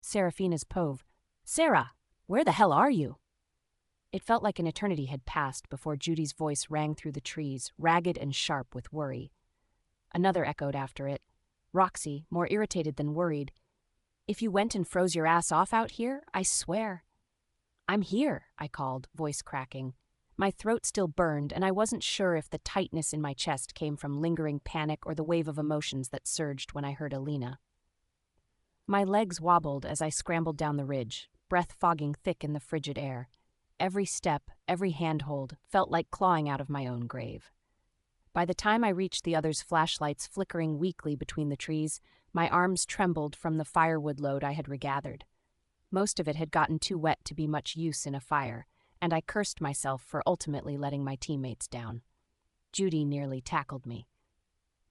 Serafina's Pove. "Sarah, where the hell are you?" It felt like an eternity had passed before Judy's voice rang through the trees, ragged and sharp with worry. Another echoed after it. Roxy, more irritated than worried. "If you went and froze your ass off out here, I swear." "I'm here," I called, voice cracking. My throat still burned, and I wasn't sure if the tightness in my chest came from lingering panic or the wave of emotions that surged when I heard Alina. My legs wobbled as I scrambled down the ridge, breath fogging thick in the frigid air. Every step, every handhold, felt like clawing out of my own grave. By the time I reached the others' flashlights flickering weakly between the trees, my arms trembled from the firewood load I had regathered. Most of it had gotten too wet to be much use in a fire, and I cursed myself for ultimately letting my teammates down. Judy nearly tackled me.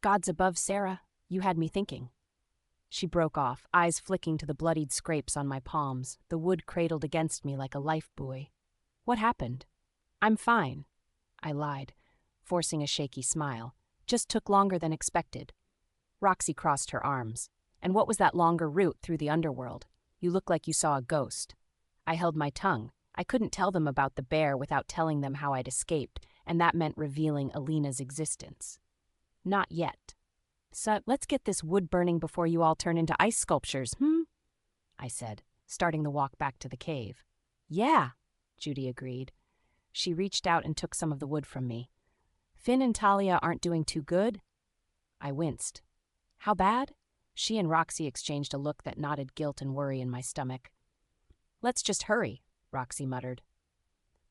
"Gods above, Sarah, you had me thinking." She broke off, eyes flicking to the bloodied scrapes on my palms, the wood cradled against me like a life buoy. "What happened?" "I'm fine," I lied, forcing a shaky smile. "Just took longer than expected." Roxy crossed her arms. "And what was that longer route through the underworld? You look like you saw a ghost." I held my tongue. I couldn't tell them about the bear without telling them how I'd escaped, and that meant revealing Alina's existence. "Not yet." "So let's get this wood burning before you all turn into ice sculptures, I said, starting the walk back to the cave. "Yeah," Judy agreed. She reached out and took some of the wood from me. "Finn and Talia aren't doing too good?" I winced. "How bad?" She and Roxy exchanged a look that nodded guilt and worry in my stomach. "Let's just hurry," Roxy muttered.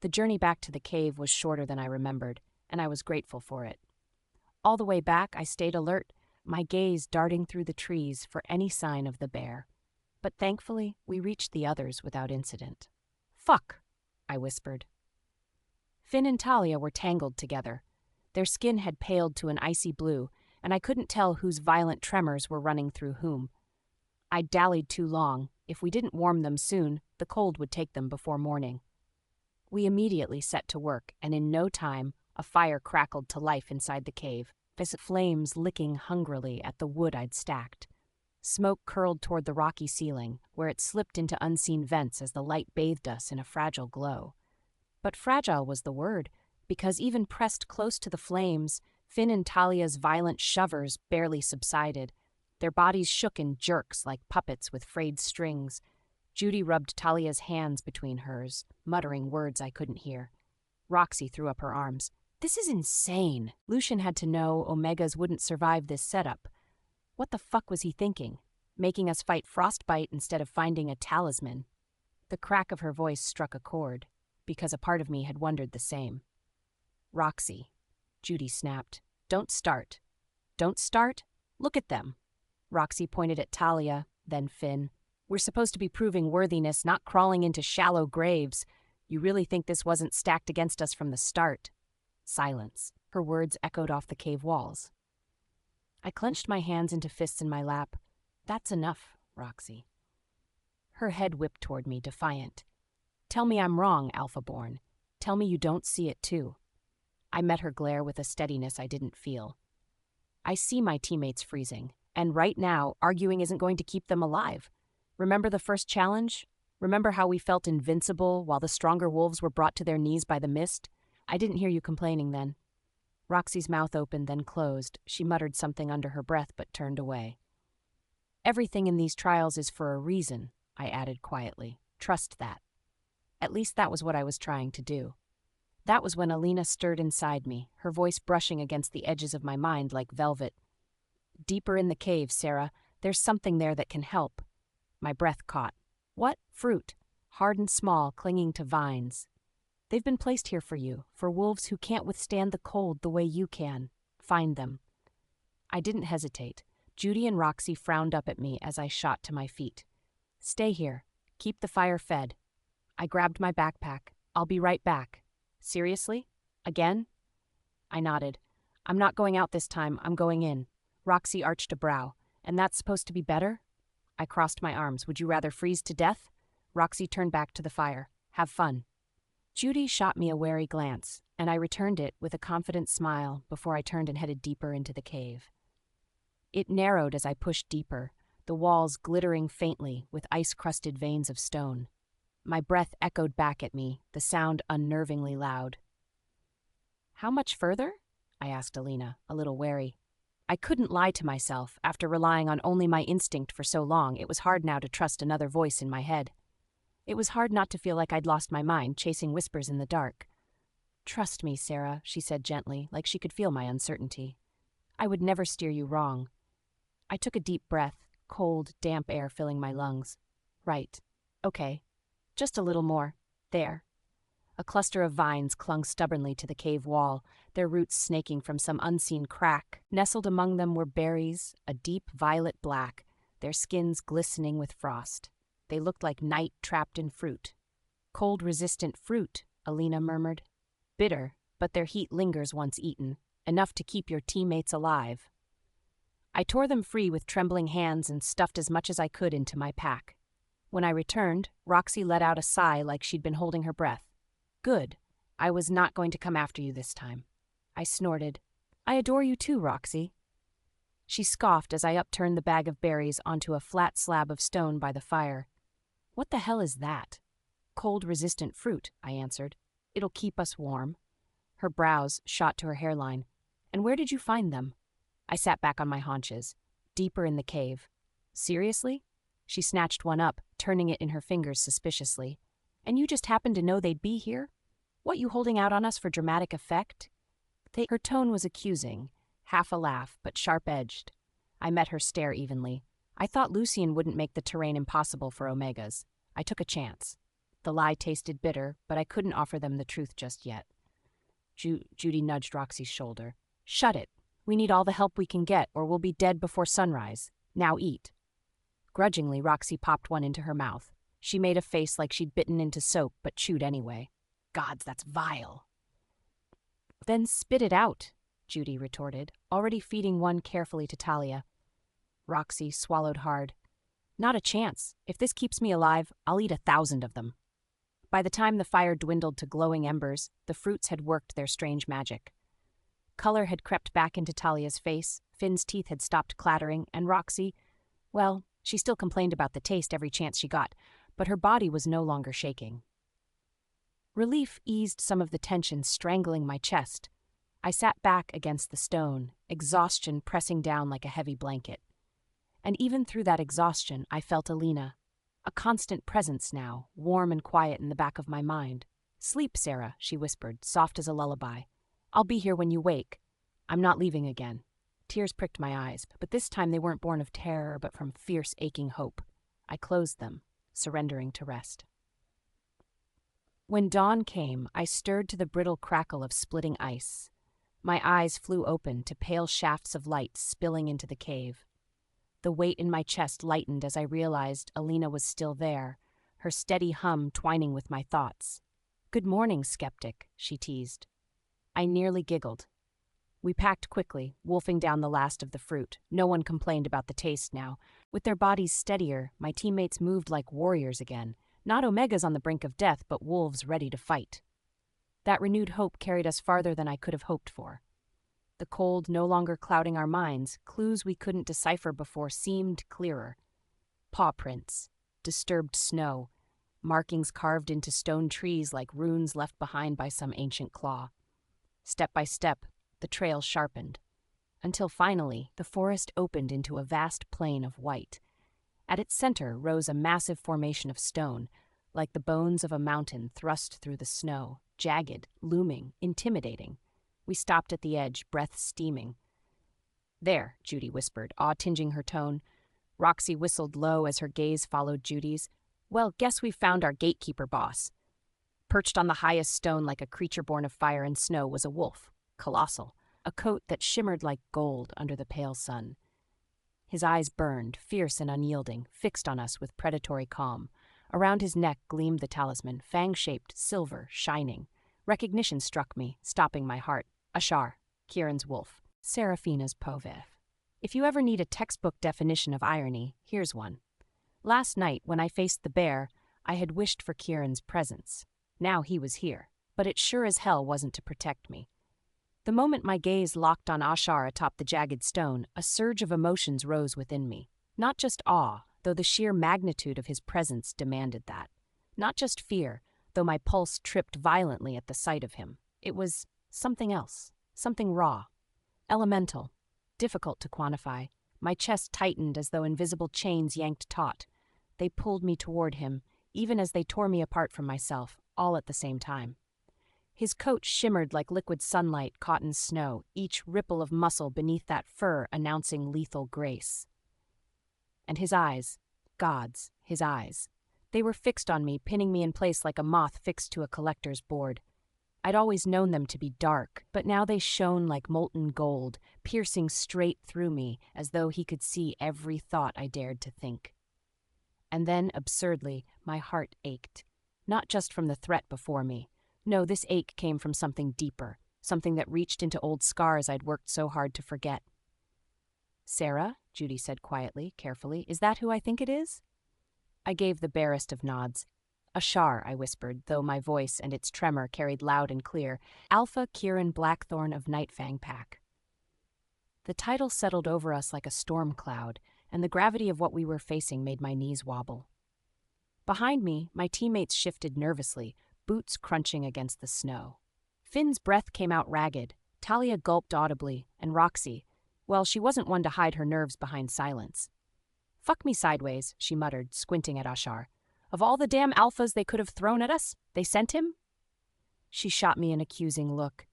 The journey back to the cave was shorter than I remembered, and I was grateful for it. All the way back, I stayed alert, my gaze darting through the trees for any sign of the bear. But thankfully, we reached the others without incident. "Fuck," I whispered. Finn and Talia were tangled together. Their skin had paled to an icy blue, and I couldn't tell whose violent tremors were running through whom. I'd dallied too long. If we didn't warm them soon, the cold would take them before morning. We immediately set to work, and in no time, a fire crackled to life inside the cave, flames licking hungrily at the wood I'd stacked. Smoke curled toward the rocky ceiling, where it slipped into unseen vents as the light bathed us in a fragile glow. But fragile was the word, because even pressed close to the flames, Finn and Talia's violent shovers barely subsided. Their bodies shook in jerks like puppets with frayed strings. Judy rubbed Talia's hands between hers, muttering words I couldn't hear. Roxy threw up her arms. "This is insane. Lucian had to know Omegas wouldn't survive this setup. What the fuck was he thinking? Making us fight frostbite instead of finding a talisman?" The crack of her voice struck a chord, because a part of me had wondered the same. "Roxy," Judy snapped. "Don't start." "Don't start? Look at them." Roxy pointed at Talia, then Finn. "We're supposed to be proving worthiness, not crawling into shallow graves. You really think this wasn't stacked against us from the start?" Silence. Her words echoed off the cave walls. I clenched my hands into fists in my lap. "That's enough, Roxy." Her head whipped toward me, defiant. "Tell me I'm wrong, Alpha-born. Tell me you don't see it too." I met her glare with a steadiness I didn't feel. "I see my teammates freezing, and right now, arguing isn't going to keep them alive. Remember the first challenge? Remember how we felt invincible while the stronger wolves were brought to their knees by the mist? I didn't hear you complaining then." Roxy's mouth opened, then closed. She muttered something under her breath, but turned away. "Everything in these trials is for a reason," I added quietly. "Trust that." At least that was what I was trying to do. That was when Alina stirred inside me, her voice brushing against the edges of my mind like velvet. "Deeper in the cave, Sarah. There's something there that can help." My breath caught. "What?" "Fruit. Hard and small, clinging to vines. They've been placed here for you, for wolves who can't withstand the cold the way you can. Find them." I didn't hesitate. Judy and Roxy frowned up at me as I shot to my feet. "Stay here. Keep the fire fed." I grabbed my backpack. "I'll be right back." "Seriously? Again?" I nodded. "I'm not going out this time. I'm going in." Roxy arched a brow. "And that's supposed to be better?" I crossed my arms. "Would you rather freeze to death?" Roxy turned back to the fire. "Have fun." Judy shot me a wary glance, and I returned it with a confident smile before I turned and headed deeper into the cave. It narrowed as I pushed deeper. the walls glittering faintly with ice-crusted veins of stone. My breath echoed back at me, the sound unnervingly loud. "How much further?" I asked Alina, a little wary. I couldn't lie to myself. After relying on only my instinct for so long, it was hard now to trust another voice in my head. It was hard not to feel like I'd lost my mind, chasing whispers in the dark. "Trust me, Sarah," she said gently, like she could feel my uncertainty. "I would never steer you wrong." I took a deep breath, cold, damp air filling my lungs. "Right. Okay. Just a little more. There." A cluster of vines clung stubbornly to the cave wall, their roots snaking from some unseen crack. Nestled among them were berries, a deep violet black, their skins glistening with frost. They looked like night trapped in fruit. "Cold-resistant fruit," Alina murmured. "Bitter, but their heat lingers once eaten, enough to keep your teammates alive." I tore them free with trembling hands and stuffed as much as I could into my pack. When I returned, Roxy let out a sigh like she'd been holding her breath. "Good. I was not going to come after you this time." I snorted. "I adore you too, Roxy." She scoffed as I upturned the bag of berries onto a flat slab of stone by the fire. "What the hell is that?" "Cold-resistant fruit," I answered. "It'll keep us warm." Her brows shot to her hairline. "And where did you find them?" I sat back on my haunches, deeper in the cave. "Seriously?" She snatched one up, turning it in her fingers suspiciously. "And you just happened to know they'd be here? What, you holding out on us for dramatic effect?" Her tone was accusing, half a laugh, but sharp-edged. I met her stare evenly. I thought Lucian wouldn't make the terrain impossible for Omegas. I took a chance. The lie tasted bitter, but I couldn't offer them the truth just yet. Judy nudged Roxy's shoulder. "Shut it. We need all the help we can get, or we'll be dead before sunrise. Now eat." Grudgingly, Roxy popped one into her mouth. She made a face like she'd bitten into soap, but chewed anyway. "Gods, that's vile." "Then spit it out," Judy retorted, already feeding one carefully to Talia. Roxy swallowed hard. "Not a chance. If this keeps me alive, I'll eat 1,000 of them." By the time the fire dwindled to glowing embers, the fruits had worked their strange magic. Color had crept back into Talia's face, Finn's teeth had stopped clattering, and Roxy, well, she still complained about the taste every chance she got, but her body was no longer shaking. Relief eased some of the tension strangling my chest. I sat back against the stone, exhaustion pressing down like a heavy blanket. And even through that exhaustion, I felt Alina. A constant presence now, warm and quiet in the back of my mind. "Sleep, Sarah," she whispered, soft as a lullaby. "I'll be here when you wake. I'm not leaving again." Tears pricked my eyes, but this time they weren't born of terror, but from fierce, aching hope. I closed them, surrendering to rest. When dawn came, I stirred to the brittle crackle of splitting ice. My eyes flew open to pale shafts of light spilling into the cave. The weight in my chest lightened as I realized Alina was still there, her steady hum twining with my thoughts. "Good morning, skeptic," she teased. I nearly giggled. We packed quickly, wolfing down the last of the fruit. No one complained about the taste now. With their bodies steadier, my teammates moved like warriors again. Not Omegas on the brink of death, but wolves ready to fight. That renewed hope carried us farther than I could have hoped for. The cold no longer clouding our minds, clues we couldn't decipher before seemed clearer. Paw prints, disturbed snow, markings carved into stone trees like runes left behind by some ancient claw. Step by step, the trail sharpened, until finally the forest opened into a vast plain of white. At its center rose a massive formation of stone, like the bones of a mountain thrust through the snow, jagged, looming, intimidating. We stopped at the edge, breath steaming. "There," Judy whispered, awe tinging her tone. Roxy whistled low as her gaze followed Judy's. "Well, guess we've found our gatekeeper boss." Perched on the highest stone like a creature born of fire and snow was a wolf, colossal, a coat that shimmered like gold under the pale sun. His eyes burned, fierce and unyielding, fixed on us with predatory calm. Around his neck gleamed the talisman, fang-shaped, silver, shining. Recognition struck me, stopping my heart. Ashar, Kieran's wolf, Serafina's Povev. If you ever need a textbook definition of irony, here's one. Last night, when I faced the bear, I had wished for Kieran's presence. Now he was here, but it sure as hell wasn't to protect me. The moment my gaze locked on Ashar atop the jagged stone, a surge of emotions rose within me. Not just awe, though the sheer magnitude of his presence demanded that. Not just fear, though my pulse tripped violently at the sight of him. It was something else, something raw, elemental, difficult to quantify. My chest tightened as though invisible chains yanked taut. They pulled me toward him, even as they tore me apart from myself, all at the same time. His coat shimmered like liquid sunlight caught in snow, each ripple of muscle beneath that fur announcing lethal grace. And his eyes, God's, his eyes. They were fixed on me, pinning me in place like a moth fixed to a collector's board. I'd always known them to be dark, but now they shone like molten gold, piercing straight through me as though he could see every thought I dared to think. And then, absurdly, my heart ached. Not just from the threat before me. No, this ache came from something deeper, something that reached into old scars I'd worked so hard to forget. "Sarah," Judy said quietly, carefully, "is that who I think it is?" I gave the barest of nods. "Ashar," I whispered, though my voice and its tremor carried loud and clear. "Alpha Kieran Blackthorn of Nightfang Pack." The title settled over us like a storm cloud, and the gravity of what we were facing made my knees wobble. Behind me, my teammates shifted nervously, boots crunching against the snow. Finn's breath came out ragged, Talia gulped audibly, and Roxy, well, she wasn't one to hide her nerves behind silence. "Fuck me sideways," she muttered, squinting at Ashar. "Of all the damn alphas they could have thrown at us, they sent him?" She shot me an accusing look.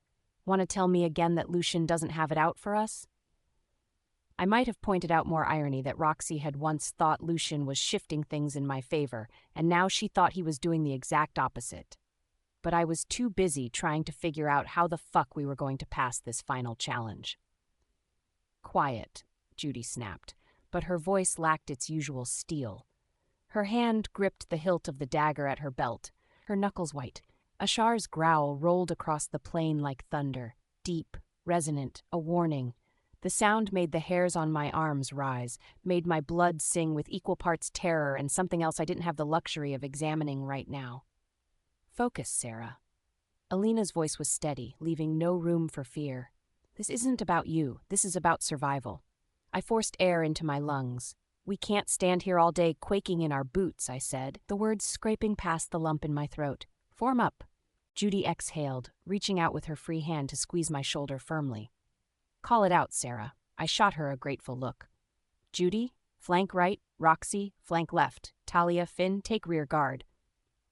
"Want to tell me again that Lucian doesn't have it out for us?" I might have pointed out more irony that Roxy had once thought Lucian was shifting things in my favor, and now she thought he was doing the exact opposite. But I was too busy trying to figure out how the fuck we were going to pass this final challenge. "Quiet," Judy snapped, but her voice lacked its usual steel. Her hand gripped the hilt of the dagger at her belt, her knuckles white. Ashar's growl rolled across the plain like thunder, deep, resonant, a warning. The sound made the hairs on my arms rise, made my blood sing with equal parts terror and something else I didn't have the luxury of examining right now. "Focus, Sarah." Alina's voice was steady, leaving no room for fear. "This isn't about you. This is about survival." I forced air into my lungs. "We can't stand here all day quaking in our boots," I said, the words scraping past the lump in my throat. "Form up." Judy exhaled, reaching out with her free hand to squeeze my shoulder firmly. "Call it out, Sarah." I shot her a grateful look. "Judy, flank right, Roxy, flank left. Talia, Finn, take rear guard."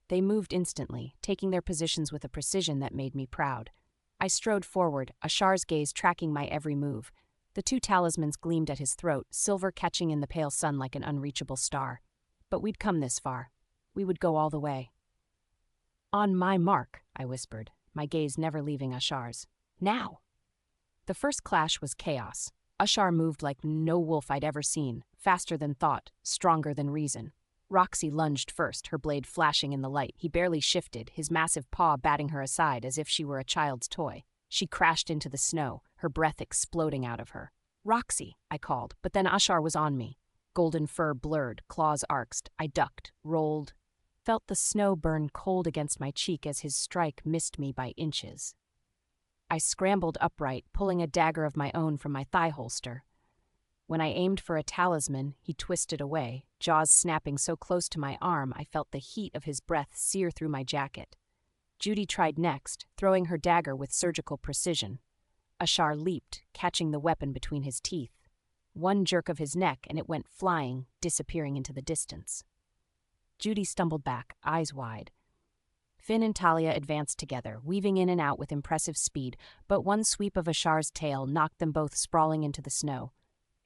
They moved instantly, taking their positions with a precision that made me proud. I strode forward, Ashar's gaze tracking my every move. The two talismans gleamed at his throat, silver catching in the pale sun like an unreachable star. But we'd come this far. We would go all the way. "On my mark," I whispered, my gaze never leaving Ashar's. "Now!" The first clash was chaos. Ashar moved like no wolf I'd ever seen, faster than thought, stronger than reason. Roxy lunged first, her blade flashing in the light. He barely shifted, his massive paw batting her aside as if she were a child's toy. She crashed into the snow, her breath exploding out of her. "Roxy," I called, but then Ashar was on me. Golden fur blurred, claws arched. I ducked, rolled, felt the snow burn cold against my cheek as his strike missed me by inches. I scrambled upright, pulling a dagger of my own from my thigh holster. When I aimed for a talisman, he twisted away, jaws snapping so close to my arm I felt the heat of his breath sear through my jacket. Judy tried next, throwing her dagger with surgical precision. Ashar leaped, catching the weapon between his teeth. One jerk of his neck and it went flying, disappearing into the distance. Judy stumbled back, eyes wide. Finn and Talia advanced together, weaving in and out with impressive speed, but one sweep of Ashar's tail knocked them both sprawling into the snow.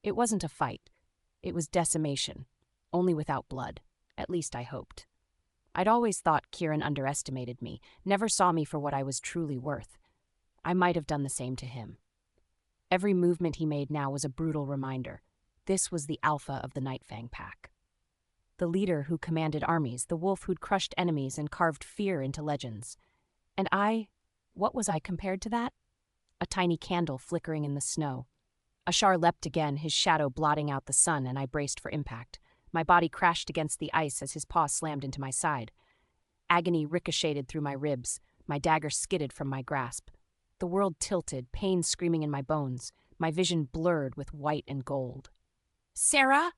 It wasn't a fight. It was decimation, only without blood. At least I hoped. I'd always thought Kieran underestimated me, never saw me for what I was truly worth. I might have done the same to him. Every movement he made now was a brutal reminder. This was the alpha of the Nightfang Pack. The leader who commanded armies, the wolf who'd crushed enemies and carved fear into legends. And what was I compared to that? A tiny candle flickering in the snow. Ashar leapt again, his shadow blotting out the sun, and I braced for impact. My body crashed against the ice as his paw slammed into my side. Agony ricocheted through my ribs. My dagger skidded from my grasp. The world tilted, pain screaming in my bones, my vision blurred with white and gold. "Sarah!"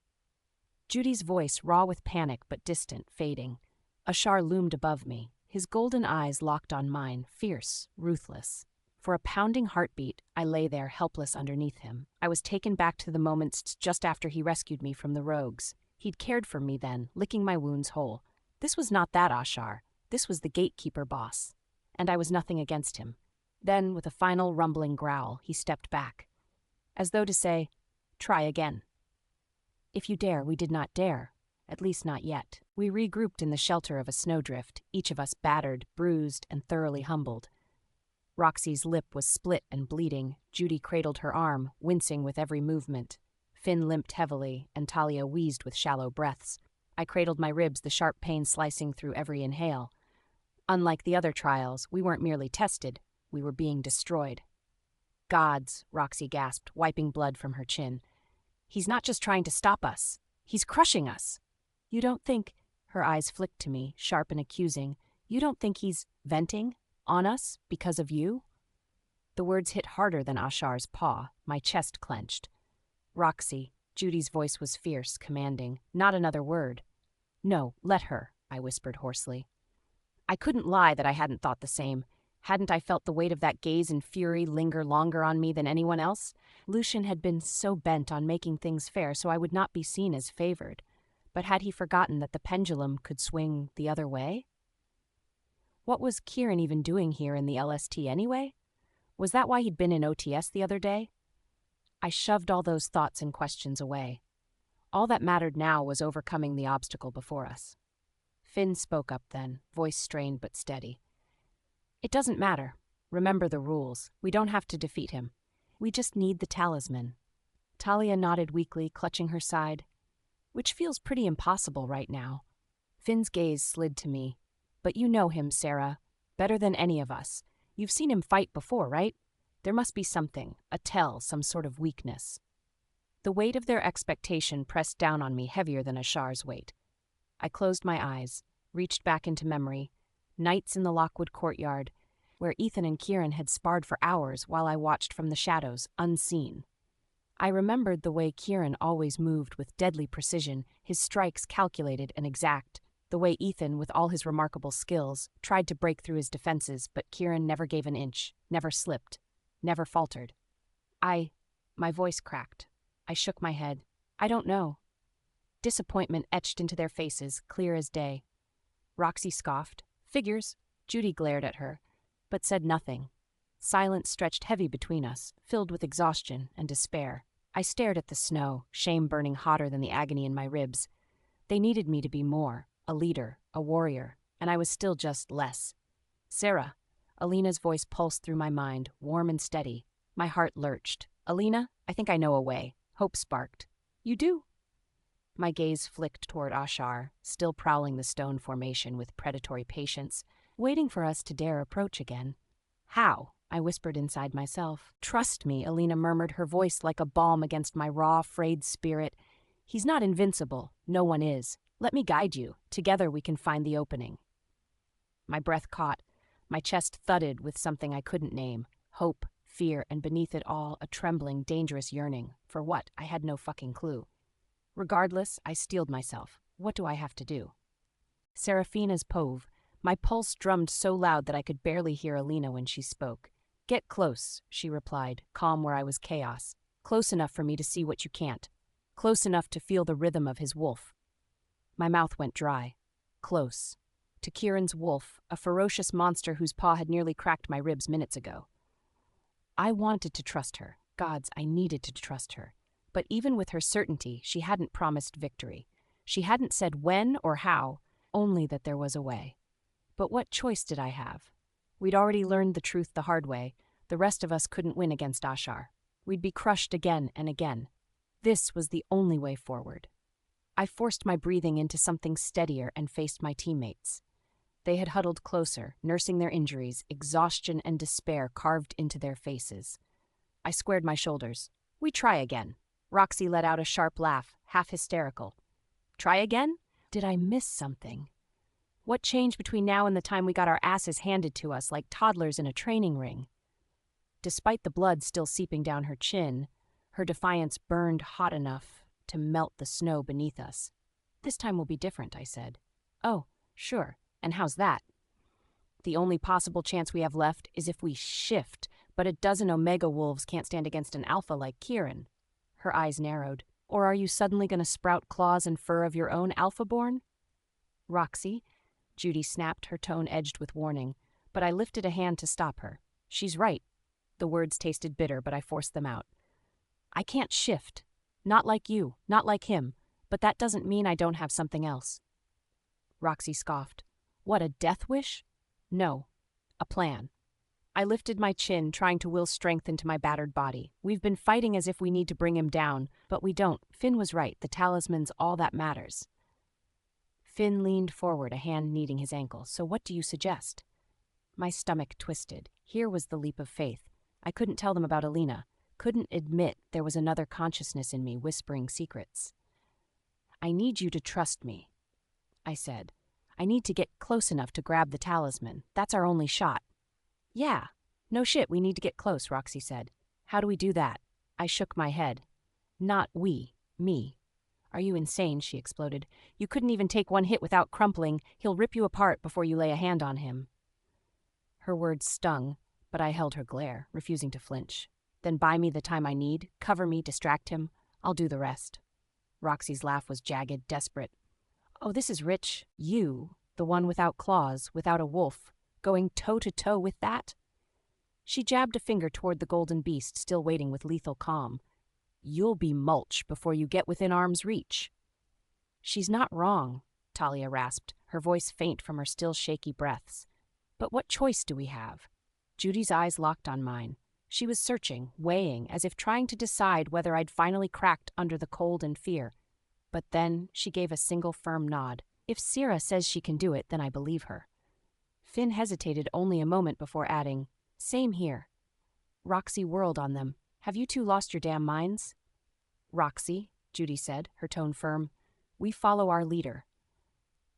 Judy's voice, raw with panic but distant, fading. Ashar loomed above me, his golden eyes locked on mine, fierce, ruthless. For a pounding heartbeat, I lay there, helpless underneath him. I was taken back to the moments just after he rescued me from the rogues. He'd cared for me then, licking my wounds whole. This was not that Ashar. This was the gatekeeper boss. And I was nothing against him. Then, with a final rumbling growl, he stepped back, as though to say, "Try again." If you dare, we did not dare. At least not yet. We regrouped in the shelter of a snowdrift, each of us battered, bruised, and thoroughly humbled. Roxy's lip was split and bleeding. Judy cradled her arm, wincing with every movement. Finn limped heavily, and Talia wheezed with shallow breaths. I cradled my ribs, the sharp pain slicing through every inhale. Unlike the other trials, we weren't merely tested, we were being destroyed. "Gods," Roxy gasped, wiping blood from her chin. "He's not just trying to stop us. He's crushing us." "You don't think," her eyes flicked to me, sharp and accusing, "you don't think he's venting on us because of you?" The words hit harder than Ashar's paw. My chest clenched. "Roxy," Judy's voice was fierce, commanding. "Not another word." "No, let her," I whispered hoarsely. I couldn't lie that I hadn't thought the same. Hadn't I felt the weight of that gaze and fury linger longer on me than anyone else? Lucian had been so bent on making things fair so I would not be seen as favored. But had he forgotten that the pendulum could swing the other way? What was Kieran even doing here in the LST anyway? Was that why he'd been in OTS the other day? I shoved all those thoughts and questions away. All that mattered now was overcoming the obstacle before us. Finn spoke up then, voice strained but steady. "It doesn't matter. Remember the rules. We don't have to defeat him. We just need the talisman." Talia nodded weakly, clutching her side. "Which feels pretty impossible right now." Finn's gaze slid to me. "But you know him, Sarah. Better than any of us. You've seen him fight before, right? There must be something, a tell, some sort of weakness." The weight of their expectation pressed down on me heavier than Ashar's weight. I closed my eyes, reached back into memory. Nights in the Lockwood courtyard, where Ethan and Kieran had sparred for hours while I watched from the shadows, unseen. I remembered the way Kieran always moved with deadly precision, his strikes calculated and exact. The way Ethan, with all his remarkable skills, tried to break through his defenses, but Kieran never gave an inch, never slipped, never faltered. My voice cracked. I shook my head. "I don't know." Disappointment etched into their faces, clear as day. Roxy scoffed. "Figures." Judy glared at her, but said nothing. Silence stretched heavy between us, filled with exhaustion and despair. I stared at the snow, shame burning hotter than the agony in my ribs. They needed me to be more, a leader, a warrior, and I was still just less. "Sarah." Alina's voice pulsed through my mind, warm and steady. My heart lurched. "Alina, I think I know a way." Hope sparked. "You do?" My gaze flicked toward Ashar, still prowling the stone formation with predatory patience, waiting for us to dare approach again. "How?" I whispered inside myself. "Trust me," Alina murmured, her voice like a balm against my raw, frayed spirit. "He's not invincible. No one is. Let me guide you. Together we can find the opening." My breath caught. My chest thudded with something I couldn't name. Hope, fear, and beneath it all, a trembling, dangerous yearning. For what? I had no fucking clue. Regardless, I steeled myself. What do I have to do? Seraphina's Pove. My pulse drummed so loud that I could barely hear Alina when she spoke. "Get close," she replied, calm where I was chaos. "Close enough for me to see what you can't. Close enough to feel the rhythm of his wolf." My mouth went dry. Close. To Kieran's wolf, a ferocious monster whose paw had nearly cracked my ribs minutes ago. I wanted to trust her. Gods, I needed to trust her. But even with her certainty, she hadn't promised victory. She hadn't said when or how, only that there was a way. But what choice did I have? We'd already learned the truth the hard way. The rest of us couldn't win against Ashar. We'd be crushed again and again. This was the only way forward. I forced my breathing into something steadier and faced my teammates. They had huddled closer, nursing their injuries, exhaustion and despair carved into their faces. I squared my shoulders. "We try again." Roxy let out a sharp laugh, half hysterical. "Try again?" Did I miss something? What changed between now and the time we got our asses handed to us like toddlers in a training ring? Despite the blood still seeping down her chin, her defiance burned hot enough to melt the snow beneath us. This time will be different, I said. Oh, sure. And how's that? The only possible chance we have left is if we shift, but a dozen Omega wolves can't stand against an alpha like Kieran. Her eyes narrowed. Or are you suddenly going to sprout claws and fur of your own, Alpha-born? Roxy, Judy snapped, her tone edged with warning, but I lifted a hand to stop her. She's right. The words tasted bitter, but I forced them out. I can't shift. Not like you, not like him, but that doesn't mean I don't have something else. Roxy scoffed. What, a death wish? No, a plan. I lifted my chin, trying to will strength into my battered body. We've been fighting as if we need to bring him down, but we don't. Finn was right. The talisman's all that matters. Finn leaned forward, a hand kneading his ankle. So what do you suggest? My stomach twisted. Here was the leap of faith. I couldn't tell them about Alina. Couldn't admit there was another consciousness in me whispering secrets. I need you to trust me, I said. I need to get close enough to grab the talisman. That's our only shot. Yeah, no shit, we need to get close, Roxy said. How do we do that? I shook my head. Not we, me. Are you insane? She exploded. You couldn't even take one hit without crumpling. He'll rip you apart before you lay a hand on him. Her words stung, but I held her glare, refusing to flinch. Then buy me the time I need, cover me, distract him. I'll do the rest. Roxy's laugh was jagged, desperate. Oh, this is rich. You, the one without claws, without a wolf, going toe-to-toe with that? She jabbed a finger toward the golden beast, still waiting with lethal calm. You'll be mulch before you get within arm's reach. She's not wrong, Talia rasped, her voice faint from her still shaky breaths. But what choice do we have? Judy's eyes locked on mine. She was searching, weighing, as if trying to decide whether I'd finally cracked under the cold and fear. But then she gave a single firm nod. If Sierra says she can do it, then I believe her. Finn hesitated only a moment before adding, Same here. Roxy whirled on them. Have you two lost your damn minds? Roxy, Judy said, her tone firm, we follow our leader.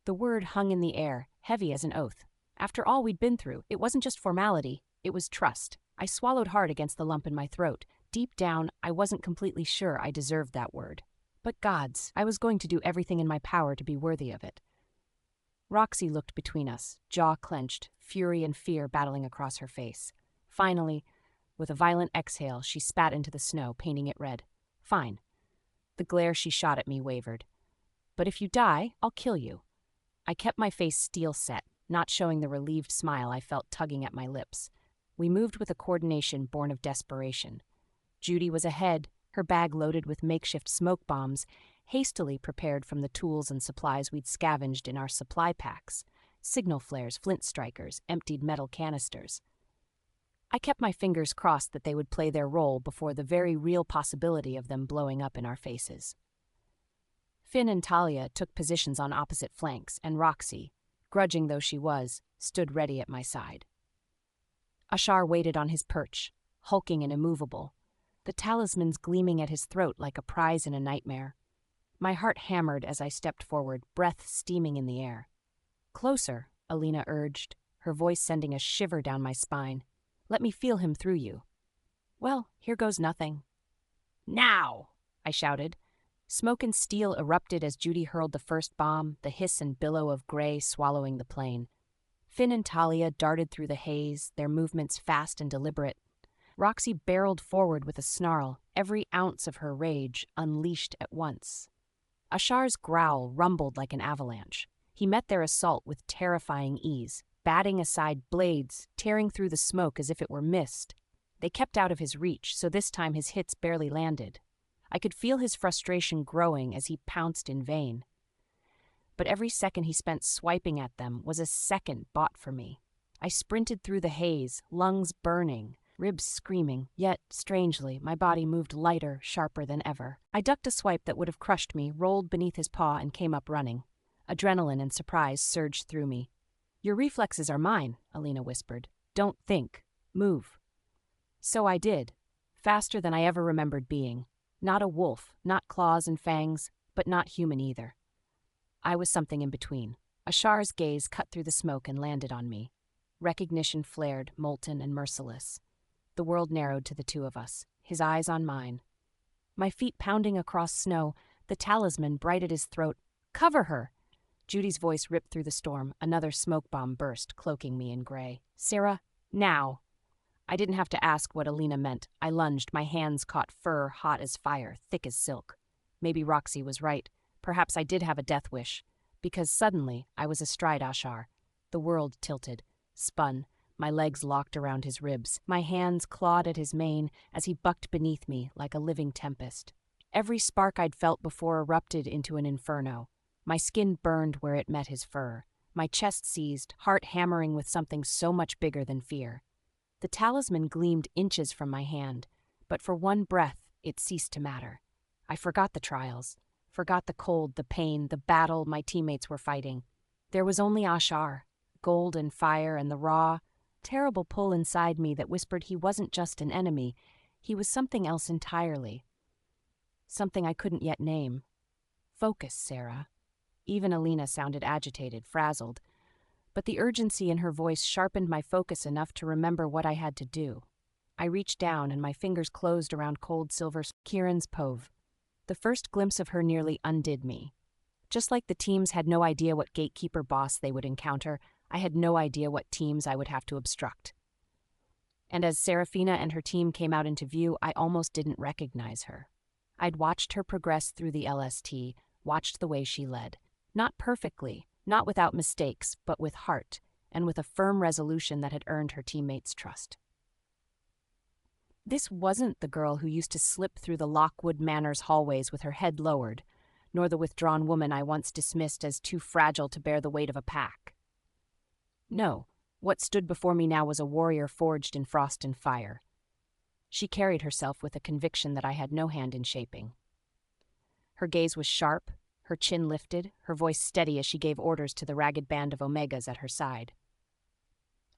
The word hung in the air, heavy as an oath. After all we'd been through, it wasn't just formality, it was trust. I swallowed hard against the lump in my throat. Deep down, I wasn't completely sure I deserved that word. But gods, I was going to do everything in my power to be worthy of it. Roxy looked between us, jaw clenched, fury and fear battling across her face. Finally, with a violent exhale, she spat into the snow, painting it red. Fine. The glare she shot at me wavered. But if you die, I'll kill you. I kept my face steel set, not showing the relieved smile I felt tugging at my lips. We moved with a coordination born of desperation. Judy was ahead, her bag loaded with makeshift smoke bombs, hastily prepared from the tools and supplies we'd scavenged in our supply packs. Signal flares, flint strikers, emptied metal canisters. I kept my fingers crossed that they would play their role before the very real possibility of them blowing up in our faces. Finn and Talia took positions on opposite flanks, and Roxy, grudging though she was, stood ready at my side. Ashar waited on his perch, hulking and immovable, the talismans gleaming at his throat like a prize in a nightmare. My heart hammered as I stepped forward, breath steaming in the air. Closer, Alina urged, her voice sending a shiver down my spine. Let me feel him through you. Well, here goes nothing. Now! I shouted. Smoke and steel erupted as Judy hurled the first bomb, the hiss and billow of gray swallowing the plane. Finn and Talia darted through the haze, their movements fast and deliberate. Roxy barreled forward with a snarl, every ounce of her rage unleashed at once. Ashar's growl rumbled like an avalanche. He met their assault with terrifying ease, batting aside blades, tearing through the smoke as if it were mist. They kept out of his reach, so this time his hits barely landed. I could feel his frustration growing as he pounced in vain. But every second he spent swiping at them was a second bought for me. I sprinted through the haze, lungs burning, ribs screaming, yet, strangely, my body moved lighter, sharper than ever. I ducked a swipe that would have crushed me, rolled beneath his paw, and came up running. Adrenaline and surprise surged through me. Your reflexes are mine, Alina whispered. Don't think. Move. So I did, faster than I ever remembered being. Not a wolf, not claws and fangs, but not human either. I was something in between. Ashar's gaze cut through the smoke and landed on me. Recognition flared, molten and merciless. The world narrowed to the two of us, his eyes on mine. My feet pounding across snow, the talisman bright at his throat, Cover her! Judy's voice ripped through the storm. Another smoke bomb burst, cloaking me in gray. Sarah, now! I didn't have to ask what Alina meant. I lunged, my hands caught fur hot as fire, thick as silk. Maybe Roxy was right. Perhaps I did have a death wish. Because suddenly, I was astride Ashar. The world tilted, spun, my legs locked around his ribs. My hands clawed at his mane as he bucked beneath me like a living tempest. Every spark I'd felt before erupted into an inferno. My skin burned where it met his fur. My chest seized, heart hammering with something so much bigger than fear. The talisman gleamed inches from my hand, but for one breath, it ceased to matter. I forgot the trials, forgot the cold, the pain, the battle my teammates were fighting. There was only Ashar, gold and fire and the raw, terrible pull inside me that whispered he wasn't just an enemy, he was something else entirely. Something I couldn't yet name. Focus, Sarah. Even Alina sounded agitated, frazzled. But the urgency in her voice sharpened my focus enough to remember what I had to do. I reached down and my fingers closed around cold silver Kieran's Pove. The first glimpse of her nearly undid me. Just like the teams had no idea what gatekeeper boss they would encounter, I had no idea what teams I would have to obstruct. And as Serafina and her team came out into view, I almost didn't recognize her. I'd watched her progress through the LST, watched the way she led. Not perfectly, not without mistakes, but with heart, and with a firm resolution that had earned her teammates' trust. This wasn't the girl who used to slip through the Lockwood Manor's hallways with her head lowered, nor the withdrawn woman I once dismissed as too fragile to bear the weight of a pack. No, what stood before me now was a warrior forged in frost and fire. She carried herself with a conviction that I had no hand in shaping. Her gaze was sharp, her chin lifted, her voice steady as she gave orders to the ragged band of Omegas at her side.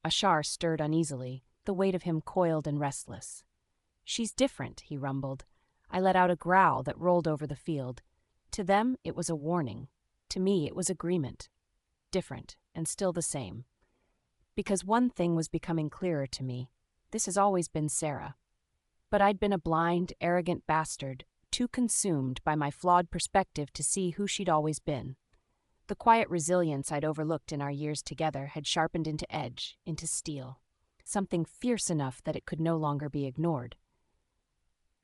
Ashar stirred uneasily, the weight of him coiled and restless. "She's different," he rumbled. I let out a growl that rolled over the field. To them, it was a warning. To me, it was agreement. Different, and still the same. Because one thing was becoming clearer to me. This has always been Sarah. But I'd been a blind, arrogant bastard, too consumed by my flawed perspective to see who she'd always been. The quiet resilience I'd overlooked in our years together had sharpened into edge, into steel. Something fierce enough that it could no longer be ignored.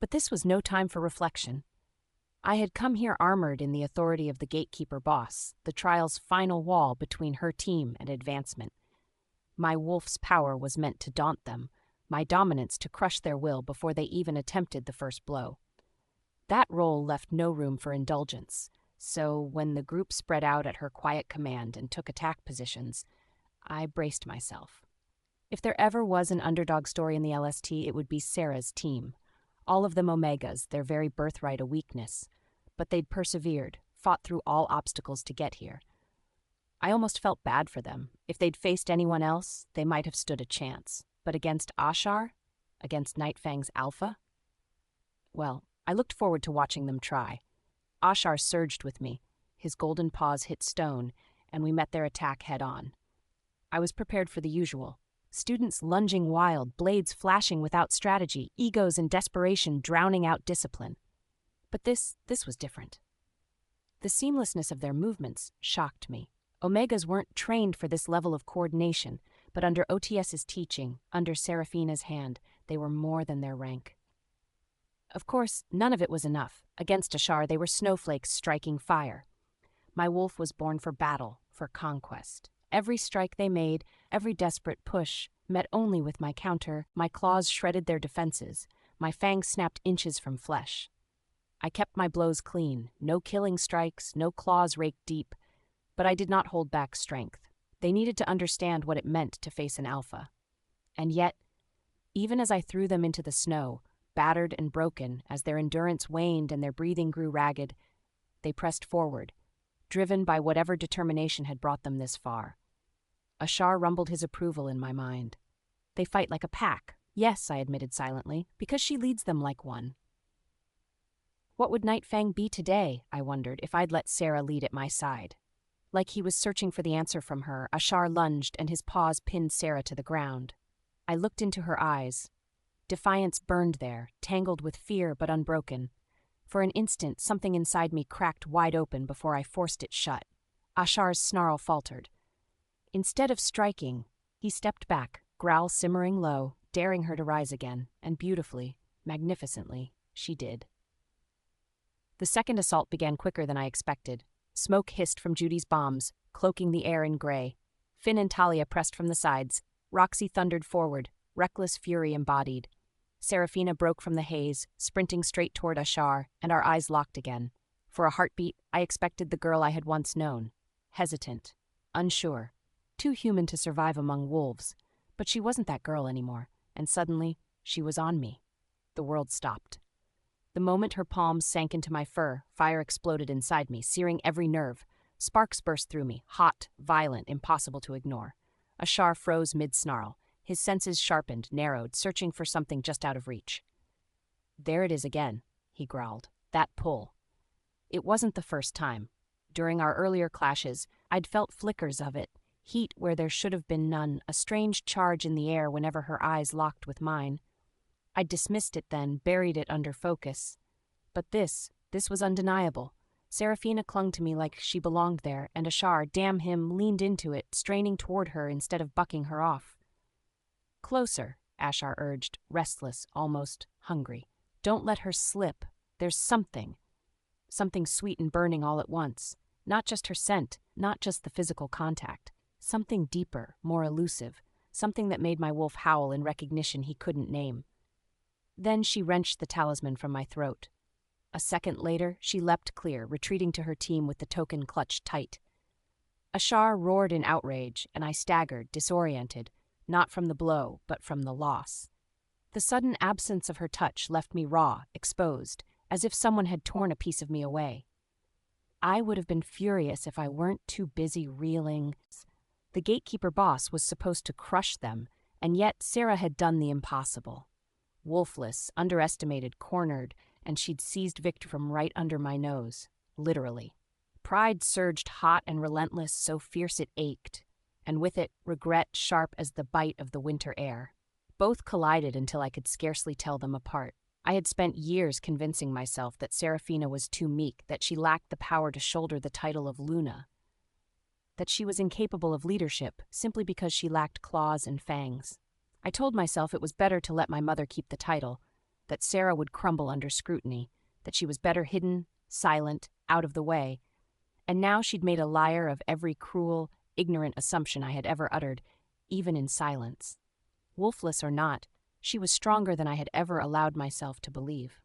But this was no time for reflection. I had come here armored in the authority of the gatekeeper boss, the trial's final wall between her team and advancement. My wolf's power was meant to daunt them, my dominance to crush their will before they even attempted the first blow. That role left no room for indulgence, so when the group spread out at her quiet command and took attack positions, I braced myself. If there ever was an underdog story in the LST, it would be Sarah's team. All of them Omegas, their very birthright a weakness. But they'd persevered, fought through all obstacles to get here. I almost felt bad for them. If they'd faced anyone else, they might have stood a chance. But against Ashar? Against Nightfang's Alpha? Well, I looked forward to watching them try. Ashar surged with me. His golden paws hit stone, and we met their attack head-on. I was prepared for the usual. Students lunging wild, blades flashing without strategy, egos in desperation drowning out discipline. But this was different. The seamlessness of their movements shocked me. Omegas weren't trained for this level of coordination, but under OTS's teaching, under Serafina's hand, they were more than their rank. Of course, none of it was enough. Against Ashar, they were snowflakes striking fire. My wolf was born for battle, for conquest. Every strike they made, every desperate push, met only with my counter. My claws shredded their defenses. My fangs snapped inches from flesh. I kept my blows clean. No killing strikes, no claws raked deep. But I did not hold back strength. They needed to understand what it meant to face an alpha. And yet, even as I threw them into the snow, battered and broken, as their endurance waned and their breathing grew ragged, they pressed forward, driven by whatever determination had brought them this far. Ashar rumbled his approval in my mind. They fight like a pack. Yes, I admitted silently, because she leads them like one. What would Nightfang be today, I wondered, if I'd let Sarah lead at my side? Like he was searching for the answer from her, Ashar lunged and his paws pinned Sarah to the ground. I looked into her eyes. Defiance burned there, tangled with fear but unbroken. For an instant, something inside me cracked wide open before I forced it shut. Ashar's snarl faltered. Instead of striking, he stepped back, growl simmering low, daring her to rise again, and beautifully, magnificently, she did. The second assault began quicker than I expected. Smoke hissed from Judy's bombs, cloaking the air in gray. Finn and Talia pressed from the sides. Roxy thundered forward, reckless fury embodied. Serafina broke from the haze, sprinting straight toward Ashar, and our eyes locked again. For a heartbeat, I expected the girl I had once known. Hesitant, unsure, too human to survive among wolves. But she wasn't that girl anymore, and suddenly, she was on me. The world stopped. The moment her palms sank into my fur, fire exploded inside me, searing every nerve. Sparks burst through me, hot, violent, impossible to ignore. Ashar froze mid-snarl. His senses sharpened, narrowed, searching for something just out of reach. "There it is again," he growled. "That pull." It wasn't the first time. During our earlier clashes, I'd felt flickers of it, heat where there should have been none, a strange charge in the air whenever her eyes locked with mine. I'd dismissed it then, buried it under focus. But this was undeniable. Serafina clung to me like she belonged there, and Ashar, damn him, leaned into it, straining toward her instead of bucking her off. "Closer," Ashar urged, restless, almost hungry. "Don't let her slip. There's something sweet and burning all at once. Not just her scent, not just the physical contact. Something deeper, more elusive, something that made my wolf howl in recognition he couldn't name." Then she wrenched the talisman from my throat. A second later, she leapt clear, retreating to her team with the token clutched tight. Ashar roared in outrage, and I staggered, disoriented, not from the blow, but from the loss. The sudden absence of her touch left me raw, exposed, as if someone had torn a piece of me away. I would have been furious if I weren't too busy reeling. The gatekeeper boss was supposed to crush them, and yet Sarah had done the impossible. Wolfless, underestimated, cornered, and she'd seized Victor from right under my nose, literally. Pride surged hot and relentless, so fierce it ached, and with it, regret sharp as the bite of the winter air. Both collided until I could scarcely tell them apart. I had spent years convincing myself that Serafina was too meek, that she lacked the power to shoulder the title of Luna, that she was incapable of leadership simply because she lacked claws and fangs. I told myself it was better to let my mother keep the title, that Sarah would crumble under scrutiny, that she was better hidden, silent, out of the way. And now she'd made a liar of every cruel, ignorant assumption I had ever uttered, even in silence. Wolfless or not, she was stronger than I had ever allowed myself to believe.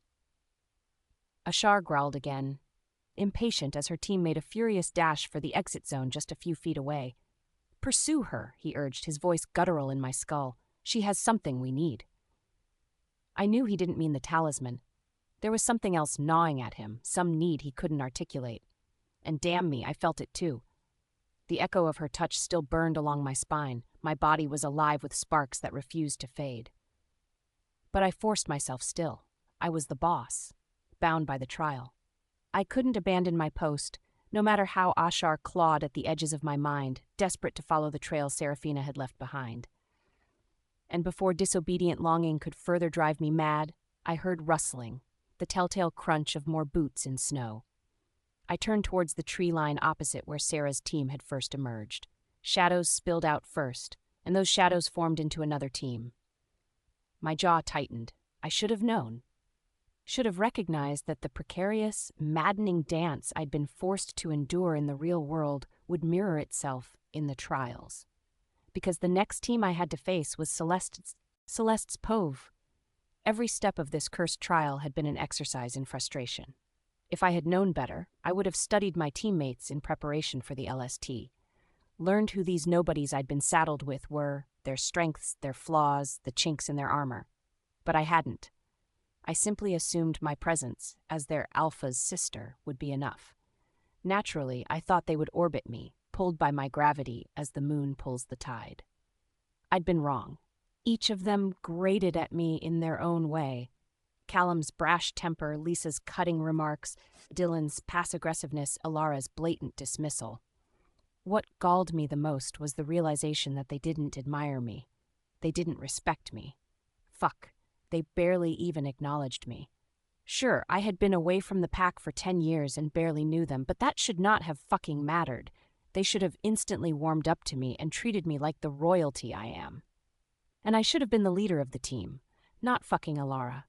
Ashar growled again, impatient as her team made a furious dash for the exit zone just a few feet away. "Pursue her," he urged, his voice guttural in my skull. "She has something we need." I knew he didn't mean the talisman. There was something else gnawing at him, some need he couldn't articulate. And damn me, I felt it too. The echo of her touch still burned along my spine. My body was alive with sparks that refused to fade. But I forced myself still. I was the boss, bound by the trial. I couldn't abandon my post, no matter how Ashar clawed at the edges of my mind, desperate to follow the trail Serafina had left behind. And before disobedient longing could further drive me mad, I heard rustling, the telltale crunch of more boots in snow. I turned towards the tree line opposite where Sarah's team had first emerged. Shadows spilled out first, and those shadows formed into another team. My jaw tightened. I should have known. Should have recognized that the precarious, maddening dance I'd been forced to endure in the real world would mirror itself in the trials. Because the next team I had to face was Celeste's Pove. Every step of this cursed trial had been an exercise in frustration. If I had known better, I would have studied my teammates in preparation for the LST, learned who these nobodies I'd been saddled with were, their strengths, their flaws, the chinks in their armor. But I hadn't. I simply assumed my presence, as their alpha's sister, would be enough. Naturally, I thought they would orbit me, pulled by my gravity as the moon pulls the tide. I'd been wrong. Each of them grated at me in their own way. Callum's brash temper, Lisa's cutting remarks, Dylan's passive-aggressiveness, Alara's blatant dismissal. What galled me the most was the realization that they didn't admire me. They didn't respect me. Fuck, they barely even acknowledged me. Sure, I had been away from the pack for 10 years and barely knew them, but that should not have fucking mattered. They should have instantly warmed up to me and treated me like the royalty I am. And I should have been the leader of the team, not fucking Alara.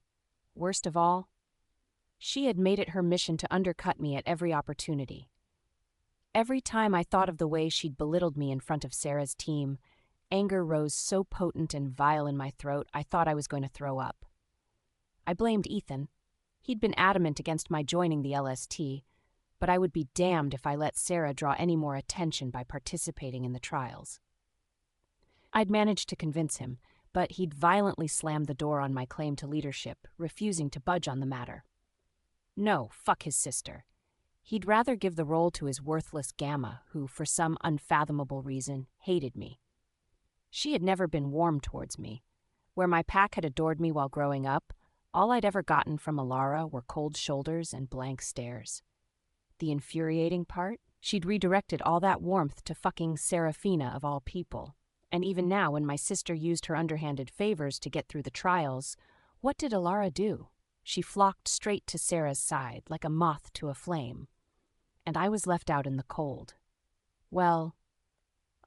Worst of all, she had made it her mission to undercut me at every opportunity. Every time I thought of the way she'd belittled me in front of Sarah's team, anger rose so potent and vile in my throat I thought I was going to throw up. I blamed Ethan. He'd been adamant against my joining the LST, but I would be damned if I let Sarah draw any more attention by participating in the trials. I'd managed to convince him, but he'd violently slammed the door on my claim to leadership, refusing to budge on the matter. No, fuck his sister. He'd rather give the role to his worthless Gamma, who, for some unfathomable reason, hated me. She had never been warm towards me. Where my pack had adored me while growing up, all I'd ever gotten from Alara were cold shoulders and blank stares. The infuriating part? She'd redirected all that warmth to fucking Serafina of all people. And even now, when my sister used her underhanded favors to get through the trials, what did Alara do? She flocked straight to Sarah's side, like a moth to a flame. And I was left out in the cold. Well,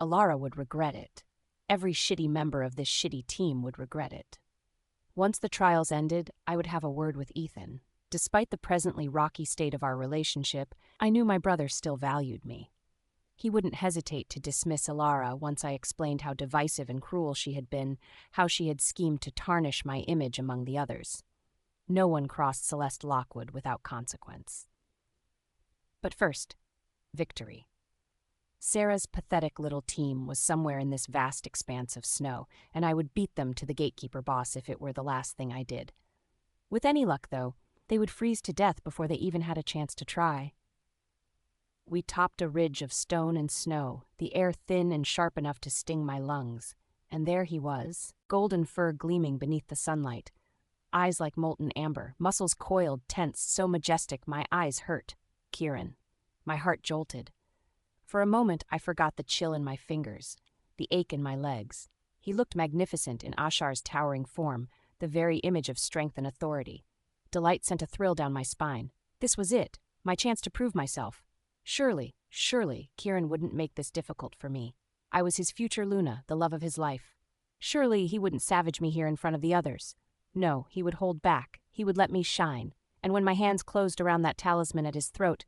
Alara would regret it. Every shitty member of this shitty team would regret it. Once the trials ended, I would have a word with Ethan. Despite the presently rocky state of our relationship, I knew my brother still valued me. He wouldn't hesitate to dismiss Alara once I explained how divisive and cruel she had been, how she had schemed to tarnish my image among the others. No one crossed Celeste Lockwood without consequence. But first, victory. Sarah's pathetic little team was somewhere in this vast expanse of snow, and I would beat them to the gatekeeper boss if it were the last thing I did. With any luck, though, they would freeze to death before they even had a chance to try. We topped a ridge of stone and snow, the air thin and sharp enough to sting my lungs, and there he was, golden fur gleaming beneath the sunlight, eyes like molten amber, muscles coiled, tense, so majestic my eyes hurt. Kieran. My heart jolted. For a moment, I forgot the chill in my fingers, the ache in my legs. He looked magnificent in Ashar's towering form, the very image of strength and authority. Delight sent a thrill down my spine. This was it, my chance to prove myself. Surely, Kieran wouldn't make this difficult for me. I was his future Luna, the love of his life. Surely he wouldn't savage me here in front of the others. No, he would hold back. He would let me shine. And when my hands closed around that talisman at his throat,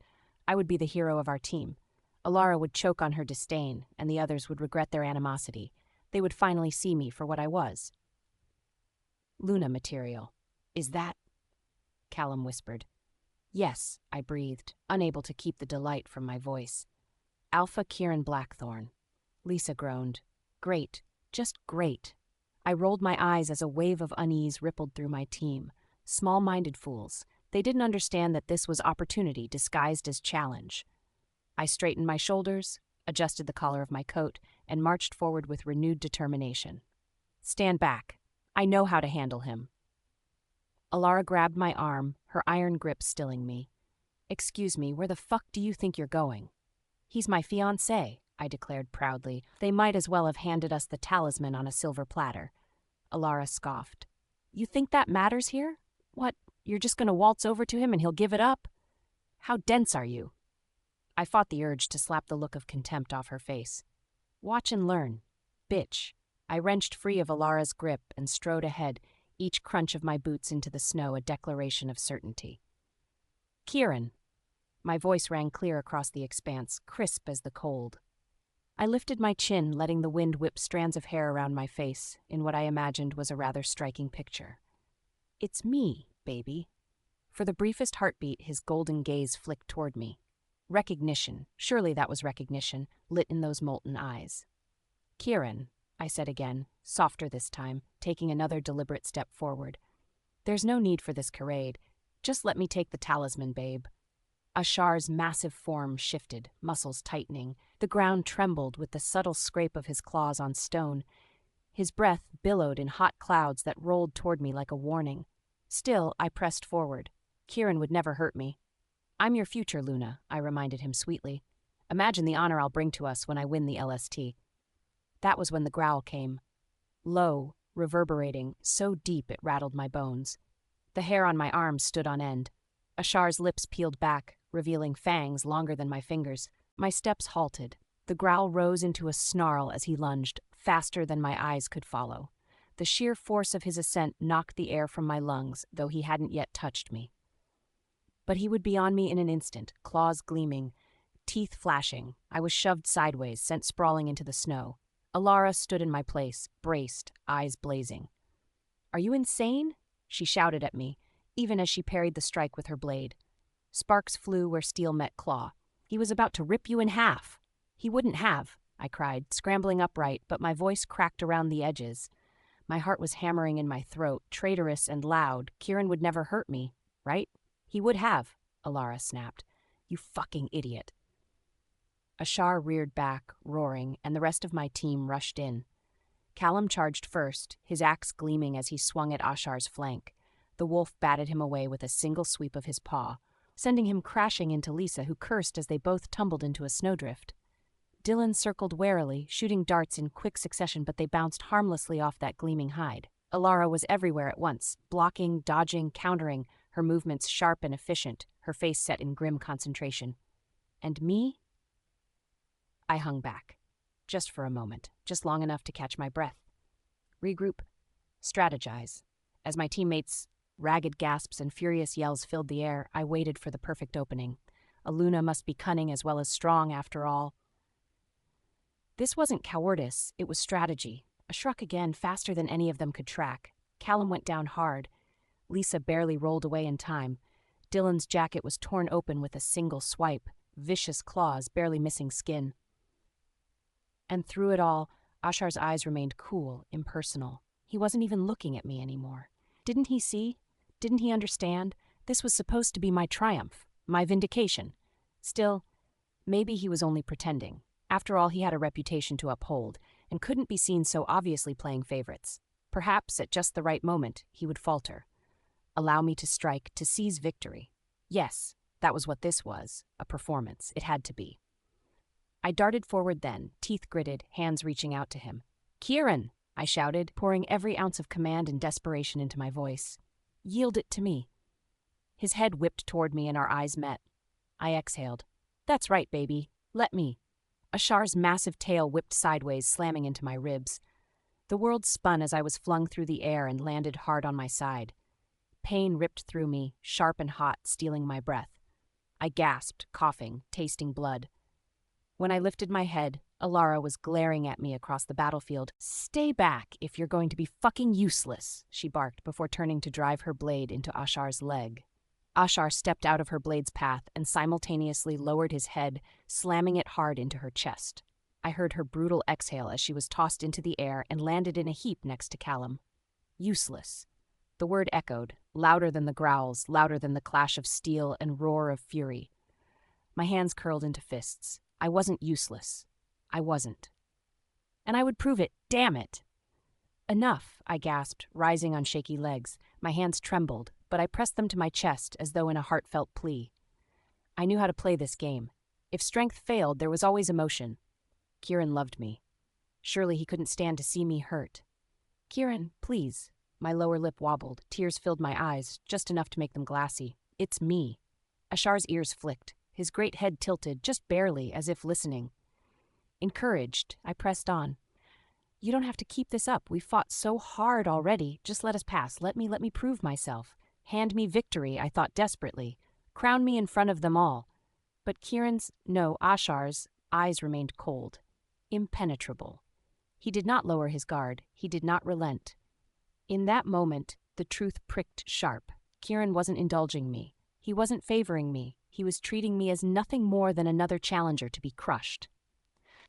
I would be the hero of our team. Alara would choke on her disdain, and the others would regret their animosity. They would finally see me for what I was. Luna material. Is that? Callum whispered. Yes, I breathed, unable to keep the delight from my voice. Alpha Kieran Blackthorn. Lisa groaned. Great, just great. I rolled my eyes as a wave of unease rippled through my team. Small-minded fools. They didn't understand that this was opportunity disguised as challenge. I straightened my shoulders, adjusted the collar of my coat, and marched forward with renewed determination. Stand back. I know how to handle him. Alara grabbed my arm, her iron grip stilling me. Excuse me, where the fuck do you think you're going? He's my fiancé, I declared proudly. They might as well have handed us the talisman on a silver platter. Alara scoffed. You think that matters here? What, you're just going to waltz over to him and he'll give it up? How dense are you? I fought the urge to slap the look of contempt off her face. Watch and learn. Bitch. I wrenched free of Alara's grip and strode ahead, each crunch of my boots into the snow a declaration of certainty. Kieran. My voice rang clear across the expanse, crisp as the cold. I lifted my chin, letting the wind whip strands of hair around my face, in what I imagined was a rather striking picture. It's me, baby. For the briefest heartbeat, his golden gaze flicked toward me. Recognition, surely that was recognition, lit in those molten eyes. Kieran, I said again, softer this time, taking another deliberate step forward. There's no need for this charade. Just let me take the talisman, babe. Ashar's massive form shifted, muscles tightening. The ground trembled with the subtle scrape of his claws on stone. His breath billowed in hot clouds that rolled toward me like a warning. Still, I pressed forward. Kieran would never hurt me. I'm your future, Luna, I reminded him sweetly. Imagine the honor I'll bring to us when I win the LST. That was when the growl came. Low, reverberating, so deep it rattled my bones. The hair on my arms stood on end. Ashar's lips peeled back, revealing fangs longer than my fingers. My steps halted. The growl rose into a snarl as he lunged, faster than my eyes could follow. The sheer force of his ascent knocked the air from my lungs, though he hadn't yet touched me. But he would be on me in an instant, claws gleaming, teeth flashing. I was shoved sideways, sent sprawling into the snow. Alara stood in my place, braced, eyes blazing. "Are you insane?" she shouted at me, even as she parried the strike with her blade. Sparks flew where steel met claw. "He was about to rip you in half." "He wouldn't have," I cried, scrambling upright, but my voice cracked around the edges. My heart was hammering in my throat, traitorous and loud. Kieran would never hurt me, right? "He would have," Alara snapped. "You fucking idiot." Ashar reared back, roaring, and the rest of my team rushed in. Callum charged first, his axe gleaming as he swung at Ashar's flank. The wolf batted him away with a single sweep of his paw, sending him crashing into Lisa, who cursed as they both tumbled into a snowdrift. Dylan circled warily, shooting darts in quick succession, but they bounced harmlessly off that gleaming hide. Alara was everywhere at once, blocking, dodging, countering, her movements sharp and efficient, her face set in grim concentration. And me? I hung back. Just for a moment, just long enough to catch my breath. Regroup. Strategize. As my teammates' ragged gasps and furious yells filled the air, I waited for the perfect opening. Aluna must be cunning as well as strong, after all. This wasn't cowardice, it was strategy. A struck again, faster than any of them could track. Callum went down hard. Lisa barely rolled away in time. Dylan's jacket was torn open with a single swipe, vicious claws barely missing skin. And through it all, Ashar's eyes remained cool, impersonal. He wasn't even looking at me anymore. Didn't he see? Didn't he understand? This was supposed to be my triumph, my vindication. Still, maybe he was only pretending. After all, he had a reputation to uphold, and couldn't be seen so obviously playing favorites. Perhaps, at just the right moment, he would falter. Allow me to strike, to seize victory. Yes, that was what this was, a performance. It had to be. I darted forward then, teeth gritted, hands reaching out to him. "Kieran!" I shouted, pouring every ounce of command and desperation into my voice. "Yield it to me." His head whipped toward me and our eyes met. I exhaled. "That's right, baby. Let me." Ashar's massive tail whipped sideways, slamming into my ribs. The world spun as I was flung through the air and landed hard on my side. Pain ripped through me, sharp and hot, stealing my breath. I gasped, coughing, tasting blood. When I lifted my head, Alara was glaring at me across the battlefield. "Stay back if you're going to be fucking useless," she barked before turning to drive her blade into Ashar's leg. Ashar stepped out of her blade's path and simultaneously lowered his head, slamming it hard into her chest. I heard her brutal exhale as she was tossed into the air and landed in a heap next to Callum. Useless. The word echoed, louder than the growls, louder than the clash of steel and roar of fury. My hands curled into fists. I wasn't useless. I wasn't. And I would prove it, damn it! "Enough," I gasped, rising on shaky legs. My hands trembled, but I pressed them to my chest as though in a heartfelt plea. I knew how to play this game. If strength failed, there was always emotion. Kieran loved me. Surely he couldn't stand to see me hurt. "Kieran, please." My lower lip wobbled. Tears filled my eyes, just enough to make them glassy. "It's me." Ashar's ears flicked. His great head tilted, just barely, as if listening. Encouraged, I pressed on. "You don't have to keep this up. We've fought so hard already. Just let us pass. Let me prove myself. Hand me victory," I thought desperately. Crown me in front of them all. But Ashar's, eyes remained cold. Impenetrable. He did not lower his guard. He did not relent. In that moment, the truth pricked sharp. Kieran wasn't indulging me. He wasn't favoring me. He was treating me as nothing more than another challenger to be crushed.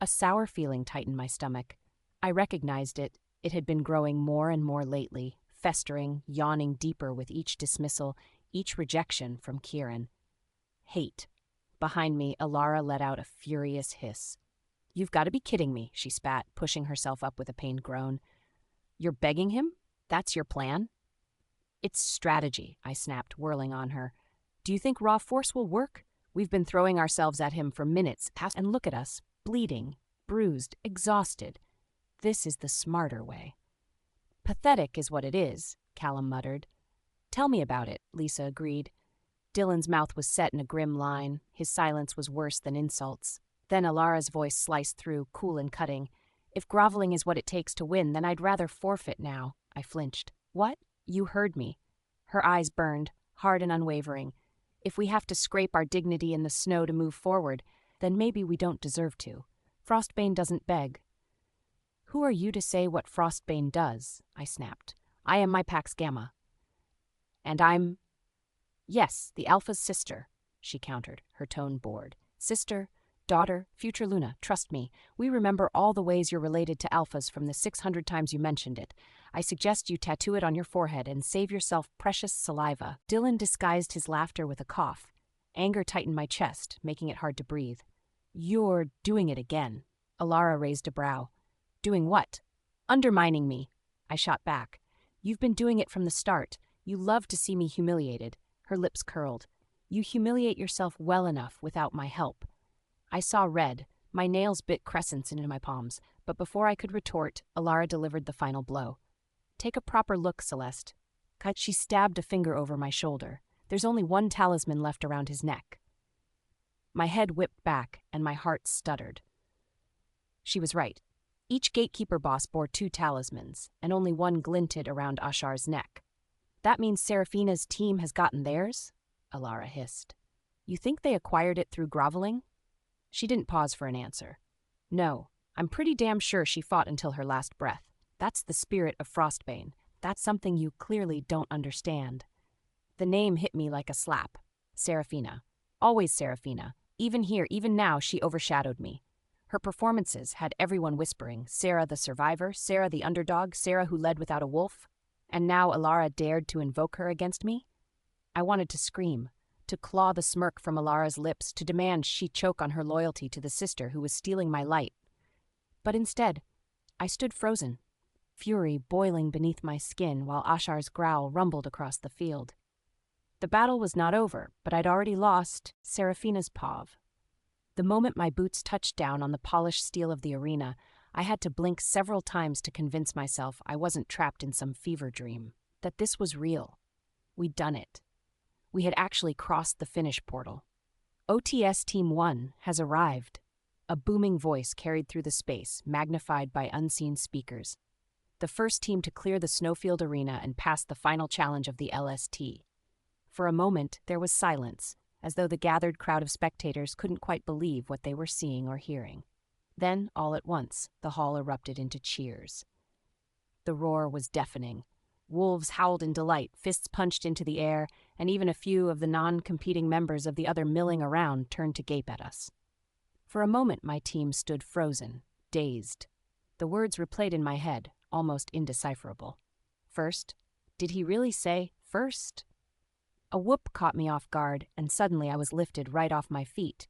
A sour feeling tightened my stomach. I recognized it. It had been growing more and more lately, festering, yawning deeper with each dismissal, each rejection from Kieran. Hate. Behind me, Alara let out a furious hiss. "You've got to be kidding me," she spat, pushing herself up with a pained groan. "You're begging him? That's your plan?" "It's strategy," I snapped, whirling on her. "Do you think raw force will work? We've been throwing ourselves at him for minutes, and look at us, bleeding, bruised, exhausted. This is the smarter way." "Pathetic is what it is," Callum muttered. Tell me about it, Lisa agreed. Dylan's mouth was set in a grim line. His silence was worse than insults. Then Alara's voice sliced through, cool and cutting. If groveling is what it takes to win, then I'd rather forfeit now. I flinched. What? You heard me. Her eyes burned, hard and unwavering. If we have to scrape our dignity in the snow to move forward, then maybe we don't deserve to. Frostbane doesn't beg. Who are you to say what Frostbane does? I snapped. I am my Pax Gamma. And I'm... Yes, the Alpha's sister, she countered, her tone bored. Sister, daughter, future Luna, trust me, we remember all the ways you're related to Alphas from the 600 times you mentioned it. I suggest you tattoo it on your forehead and save yourself precious saliva. Dylan disguised his laughter with a cough. Anger tightened my chest, making it hard to breathe. You're doing it again. Alara raised a brow. Doing what? Undermining me. I shot back. You've been doing it from the start. You love to see me humiliated. Her lips curled. You humiliate yourself well enough without my help. I saw red. My nails bit crescents into my palms, but before I could retort, Alara delivered the final blow. Take a proper look, Celeste. She stabbed a finger over my shoulder. There's only one talisman left around his neck. My head whipped back, and my heart stuttered. She was right. Each gatekeeper boss bore 2 talismans, and only one glinted around Ashar's neck. That means Seraphina's team has gotten theirs? Alara hissed. You think they acquired it through groveling? She didn't pause for an answer. No, I'm pretty damn sure she fought until her last breath. That's the spirit of Frostbane. That's something you clearly don't understand. The name hit me like a slap. Seraphina. Always Seraphina. Even here, even now, she overshadowed me. Her performances had everyone whispering, Sarah the survivor, Sarah the underdog, Sarah who led without a wolf. And now Alara dared to invoke her against me? I wanted to scream, to claw the smirk from Alara's lips, to demand she choke on her loyalty to the sister who was stealing my light. But instead, I stood frozen, fury boiling beneath my skin while Ashar's growl rumbled across the field. The battle was not over, but I'd already lost Seraphina's pav. The moment my boots touched down on the polished steel of the arena, I had to blink several times to convince myself I wasn't trapped in some fever dream, that this was real. We'd done it. We had actually crossed the finish portal. OTS Team 1 has arrived. A booming voice carried through the space, magnified by unseen speakers. The first team to clear the snowfield arena and pass the final challenge of the LST. For a moment, there was silence, as though the gathered crowd of spectators couldn't quite believe what they were seeing or hearing. Then, all at once, the hall erupted into cheers. The roar was deafening. Wolves howled in delight, fists punched into the air, and even a few of the non-competing members of the other milling around turned to gape at us. For a moment, my team stood frozen, dazed. The words replayed in my head, almost indecipherable. First? Did he really say first? A whoop caught me off guard, and suddenly I was lifted right off my feet.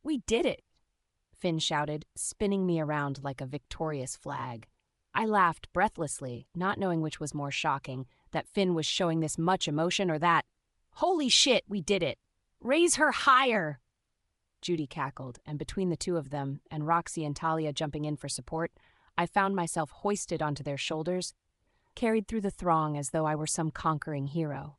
We did it! Finn shouted, spinning me around like a victorious flag. I laughed breathlessly, not knowing which was more shocking, that Finn was showing this much emotion or that, "Holy shit, we did it! Raise her higher!" Judy cackled, and between the two of them, and Roxy and Talia jumping in for support, I found myself hoisted onto their shoulders, carried through the throng as though I were some conquering hero.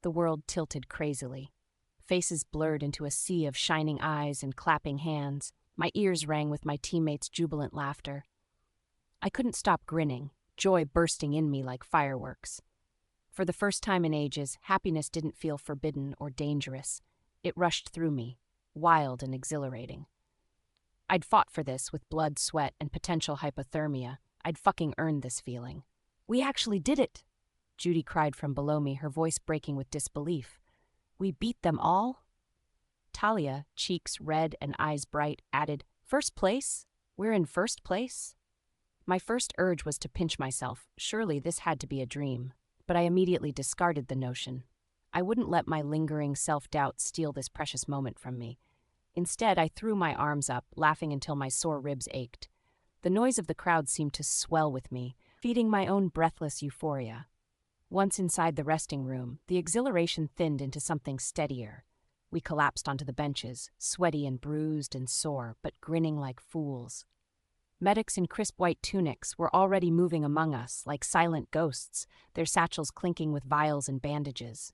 The world tilted crazily. Faces blurred into a sea of shining eyes and clapping hands. My ears rang with my teammates' jubilant laughter. I couldn't stop grinning, joy bursting in me like fireworks. For the first time in ages, happiness didn't feel forbidden or dangerous. It rushed through me, wild and exhilarating. I'd fought for this with blood, sweat, and potential hypothermia. I'd fucking earned this feeling. We actually did it! Judy cried from below me, her voice breaking with disbelief. We beat them all? Talia, cheeks red and eyes bright, added, First place? We're in first place? My first urge was to pinch myself. Surely this had to be a dream. But I immediately discarded the notion. I wouldn't let my lingering self-doubt steal this precious moment from me. Instead, I threw my arms up, laughing until my sore ribs ached. The noise of the crowd seemed to swell with me, feeding my own breathless euphoria. Once inside the resting room, the exhilaration thinned into something steadier. We collapsed onto the benches, sweaty and bruised and sore, but grinning like fools. Medics in crisp white tunics were already moving among us like silent ghosts, their satchels clinking with vials and bandages.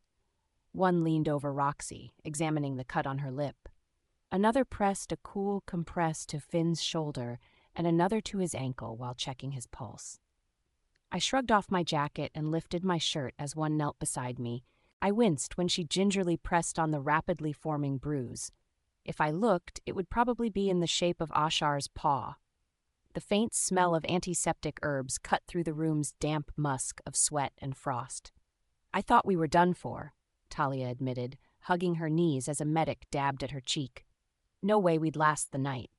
One leaned over Roxy, examining the cut on her lip. Another pressed a cool compress to Finn's shoulder and another to his ankle while checking his pulse. I shrugged off my jacket and lifted my shirt as one knelt beside me. I winced when she gingerly pressed on the rapidly forming bruise. If I looked, it would probably be in the shape of Ashar's paw. The faint smell of antiseptic herbs cut through the room's damp musk of sweat and frost. "I thought we were done for," Talia admitted, hugging her knees as a medic dabbed at her cheek. "No way we'd last the night."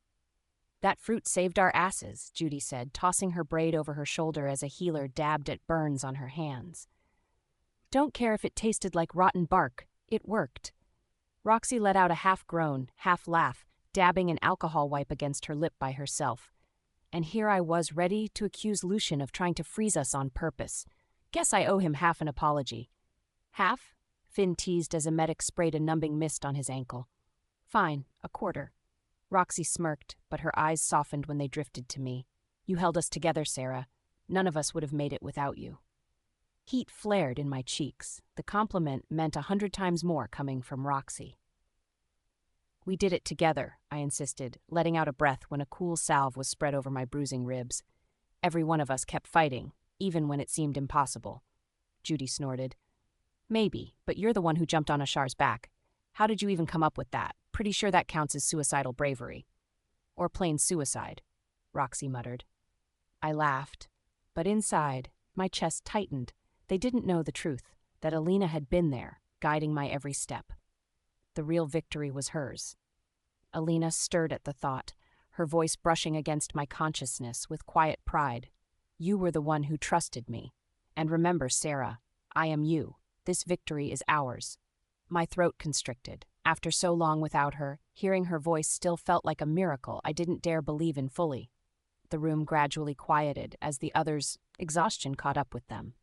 "That fruit saved our asses," Judy said, tossing her braid over her shoulder as a healer dabbed at burns on her hands. "Don't care if it tasted like rotten bark. It worked." Roxy let out a half-groan, half-laugh, dabbing an alcohol wipe against her lip by herself. And here I was ready to accuse Lucian of trying to freeze us on purpose. Guess I owe him half an apology. "Half?" Finn teased as a medic sprayed a numbing mist on his ankle. "Fine, a quarter." Roxy smirked, but her eyes softened when they drifted to me. "You held us together, Sarah. None of us would have made it without you." Heat flared in my cheeks. The compliment meant 100 times more coming from Roxy. "We did it together," I insisted, letting out a breath when a cool salve was spread over my bruising ribs. "Every one of us kept fighting, even when it seemed impossible." Judy snorted. "Maybe, but you're the one who jumped on Ashar's back. How did you even come up with that? Pretty sure that counts as suicidal bravery." "Or plain suicide," Roxy muttered. I laughed, but inside, my chest tightened. They didn't know the truth, that Alina had been there, guiding my every step. The real victory was hers. Alina stirred at the thought, her voice brushing against my consciousness with quiet pride. "You were the one who trusted me. And remember, Sarah, I am you. This victory is ours." My throat constricted. After so long without her, hearing her voice still felt like a miracle I didn't dare believe in fully. The room gradually quieted as the others' exhaustion caught up with them.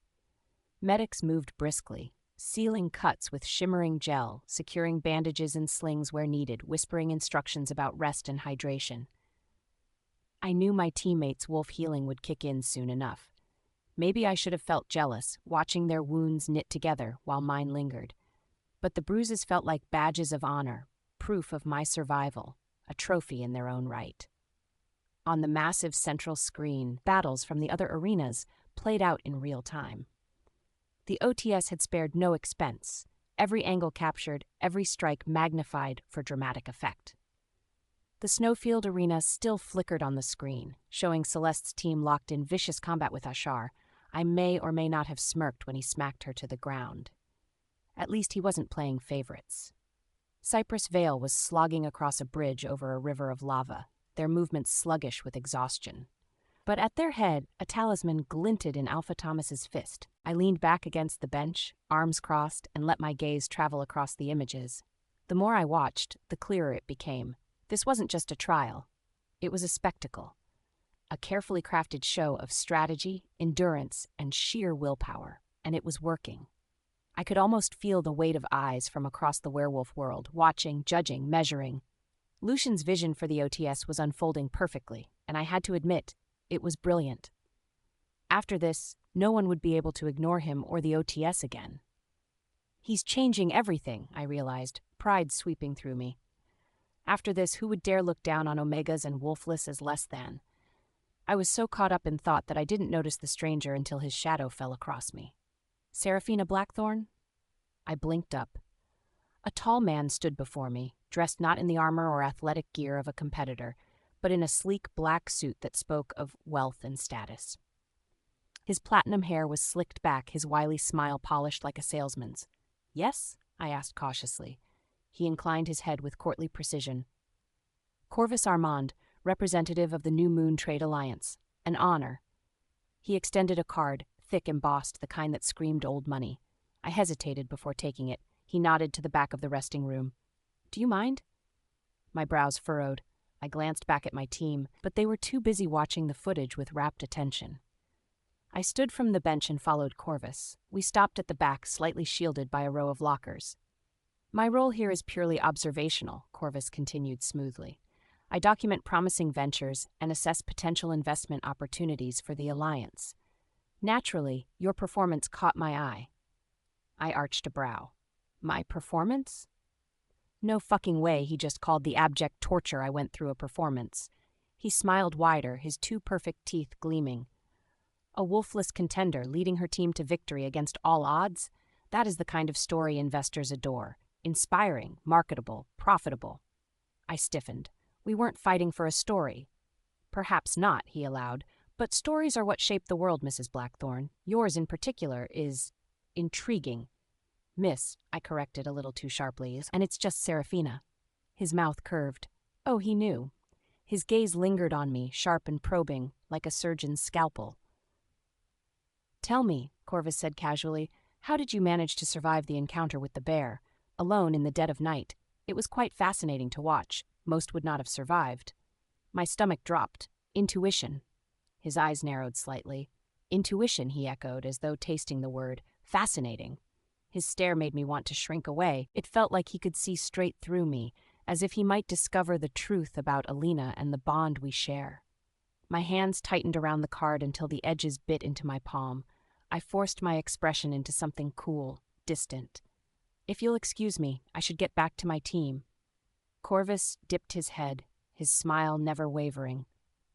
Medics moved briskly, sealing cuts with shimmering gel, securing bandages and slings where needed, whispering instructions about rest and hydration. I knew my teammates' wolf healing would kick in soon enough. Maybe I should have felt jealous, watching their wounds knit together while mine lingered. But the bruises felt like badges of honor, proof of my survival, a trophy in their own right. On the massive central screen, battles from the other arenas played out in real time. The OTS had spared no expense, every angle captured, every strike magnified for dramatic effect. The Snowfield arena still flickered on the screen, showing Celeste's team locked in vicious combat with Ashar. I may or may not have smirked when he smacked her to the ground. At least he wasn't playing favorites. Cypress Vale was slogging across a bridge over a river of lava, their movements sluggish with exhaustion. But at their head, a talisman glinted in Alpha Thomas's fist. I leaned back against the bench, arms crossed, and let my gaze travel across the images. The more I watched, the clearer it became. This wasn't just a trial. It was a spectacle. A carefully crafted show of strategy, endurance, and sheer willpower. And it was working. I could almost feel the weight of eyes from across the werewolf world, watching, judging, measuring. Lucian's vision for the OTS was unfolding perfectly, and I had to admit, it was brilliant. After this, no one would be able to ignore him or the OTS again. He's changing everything, I realized, pride sweeping through me. After this, who would dare look down on Omegas and Wolfless as less than? I was so caught up in thought that I didn't notice the stranger until his shadow fell across me. Seraphina Blackthorn? I blinked up. A tall man stood before me, dressed not in the armor or athletic gear of a competitor, but in a sleek black suit that spoke of wealth and status. His platinum hair was slicked back, his wily smile polished like a salesman's. "Yes?" I asked cautiously. He inclined his head with courtly precision. "Corvus Armand, representative of the New Moon Trade Alliance. An honor." He extended a card, thick embossed, the kind that screamed old money. I hesitated before taking it. He nodded to the back of the resting room. "Do you mind?" My brows furrowed. I glanced back at my team, but they were too busy watching the footage with rapt attention. I stood from the bench and followed Corvus. We stopped at the back, slightly shielded by a row of lockers. "My role here is purely observational," Corvus continued smoothly. I document promising ventures and assess potential investment opportunities for the alliance. Naturally, your performance caught my eye. I arched a brow. My performance? No fucking way he just called the abject torture I went through a performance. He smiled wider, his two perfect teeth gleaming. A wolfless contender leading her team to victory against all odds? That is the kind of story investors adore. Inspiring, marketable, profitable. I stiffened. We weren't fighting for a story. Perhaps not, he allowed, but stories are what shape the world, Mrs. Blackthorne. Yours in particular is intriguing. Miss, I corrected a little too sharply, and it's just Serafina. His mouth curved. Oh, he knew. His gaze lingered on me, sharp and probing, like a surgeon's scalpel. Tell me, Corvus said casually, how did you manage to survive the encounter with the bear, alone in the dead of night? It was quite fascinating to watch. Most would not have survived. My stomach dropped. Intuition. His eyes narrowed slightly. Intuition, he echoed, as though tasting the word. Fascinating. His stare made me want to shrink away. It felt like he could see straight through me, as if he might discover the truth about Alina and the bond we share. My hands tightened around the card until the edges bit into my palm. I forced my expression into something cool, distant. If you'll excuse me, I should get back to my team. Corvus dipped his head, his smile never wavering.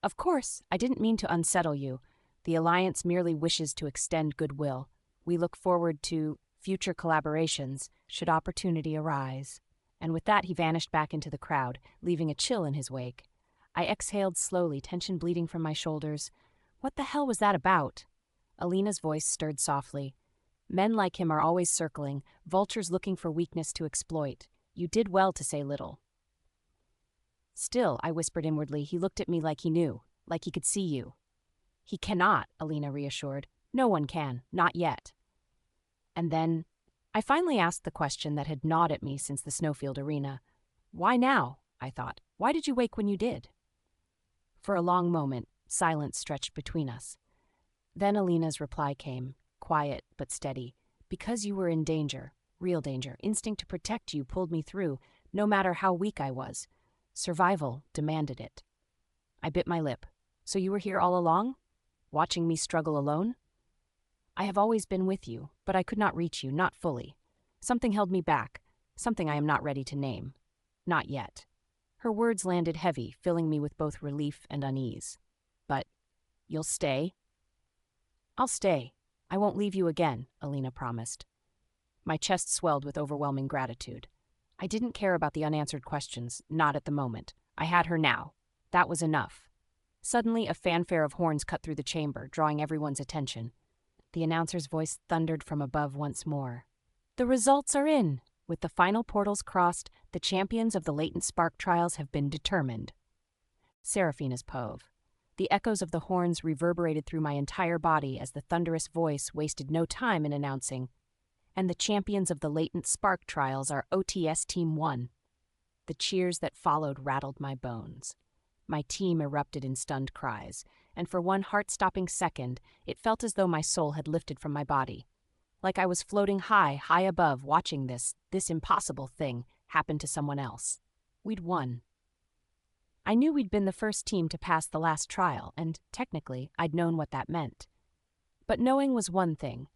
Of course, I didn't mean to unsettle you. The Alliance merely wishes to extend goodwill. We look forward to future collaborations, should opportunity arise. And with that, he vanished back into the crowd, leaving a chill in his wake. I exhaled slowly, tension bleeding from my shoulders. What the hell was that about? Alina's voice stirred softly. Men like him are always circling, vultures looking for weakness to exploit. You did well to say little. Still, I whispered inwardly, he looked at me like he knew, like he could see you. He cannot, Alina reassured. No one can, not yet. And then, I finally asked the question that had gnawed at me since the snowfield arena. Why now? I thought. Why did you wake when you did? For a long moment, silence stretched between us. Then Alina's reply came, quiet but steady. Because you were in danger, real danger. Instinct to protect you pulled me through, no matter how weak I was. Survival demanded it. I bit my lip. So you were here all along? Watching me struggle alone? I have always been with you, but I could not reach you, not fully. Something held me back, something I am not ready to name. Not yet. Her words landed heavy, filling me with both relief and unease. But, you'll stay? I'll stay. I won't leave you again, Alina promised. My chest swelled with overwhelming gratitude. I didn't care about the unanswered questions, not at the moment. I had her now. That was enough. Suddenly, a fanfare of horns cut through the chamber, drawing everyone's attention. The announcer's voice thundered from above once more. The results are in. With the final portals crossed, the champions of the latent spark trials have been determined. Serafina's pove. The echoes of the horns reverberated through my entire body as the thunderous voice wasted no time in announcing, and the champions of the latent spark trials are OTS Team 1. The cheers that followed rattled my bones. My team erupted in stunned cries, and for one heart-stopping second, it felt as though my soul had lifted from my body. Like I was floating high, high above, watching this impossible thing happen to someone else. We'd won. I knew we'd been the first team to pass the last trial, and, technically, I'd known what that meant. But knowing was one thing.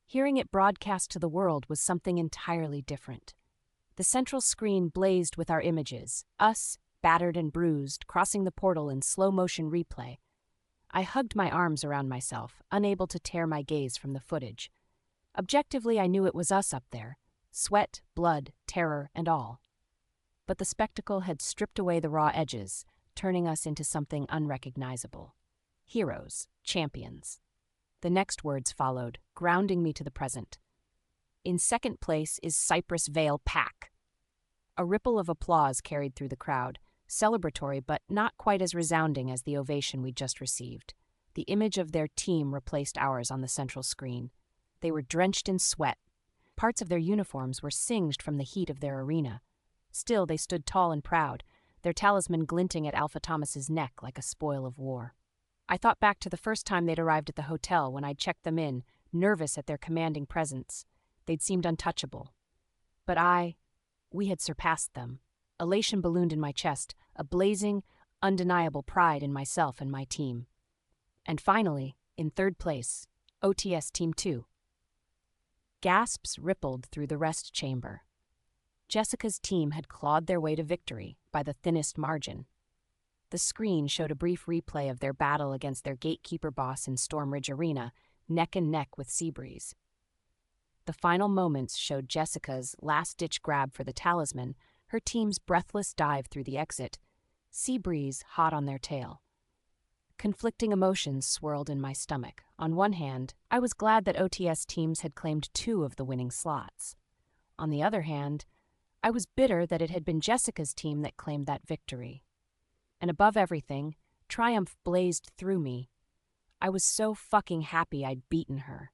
Hearing it broadcast to the world was something entirely different. The central screen blazed with our images, us, battered and bruised, crossing the portal in slow-motion replay. I hugged my arms around myself, unable to tear my gaze from the footage. Objectively, I knew it was us up there. Sweat, blood, terror, and all. But the spectacle had stripped away the raw edges, turning us into something unrecognizable. Heroes, champions. The next words followed, grounding me to the present. In second place is Cypress Vale Pack. A ripple of applause carried through the crowd, celebratory but not quite as resounding as the ovation we'd just received. The image of their team replaced ours on the central screen. They were drenched in sweat. Parts of their uniforms were singed from the heat of their arena. Still, they stood tall and proud, their talisman glinting at Alpha Thomas's neck like a spoil of war. I thought back to the first time they'd arrived at the hotel when I'd checked them in, nervous at their commanding presence. They'd seemed untouchable. But we had surpassed them. Elation ballooned in my chest, a blazing, undeniable pride in myself and my team. And finally, in third place, OTS Team 2. Gasps rippled through the rest chamber. Jessica's team had clawed their way to victory by the thinnest margin. The screen showed a brief replay of their battle against their gatekeeper boss in Storm Ridge Arena, neck and neck with Seabreeze. The final moments showed Jessica's last-ditch grab for the talisman, her team's breathless dive through the exit, Seabreeze hot on their tail. Conflicting emotions swirled in my stomach. On one hand, I was glad that OTS teams had claimed 2 of the winning slots. On the other hand, I was bitter that it had been Jessica's team that claimed that victory. And above everything, triumph blazed through me. I was so fucking happy I'd beaten her.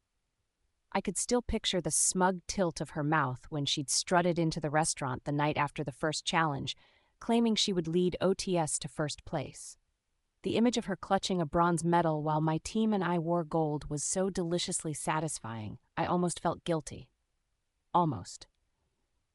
I could still picture the smug tilt of her mouth when she'd strutted into the restaurant the night after the first challenge, claiming she would lead OTS to first place. The image of her clutching a bronze medal while my team and I wore gold was so deliciously satisfying, I almost felt guilty. Almost.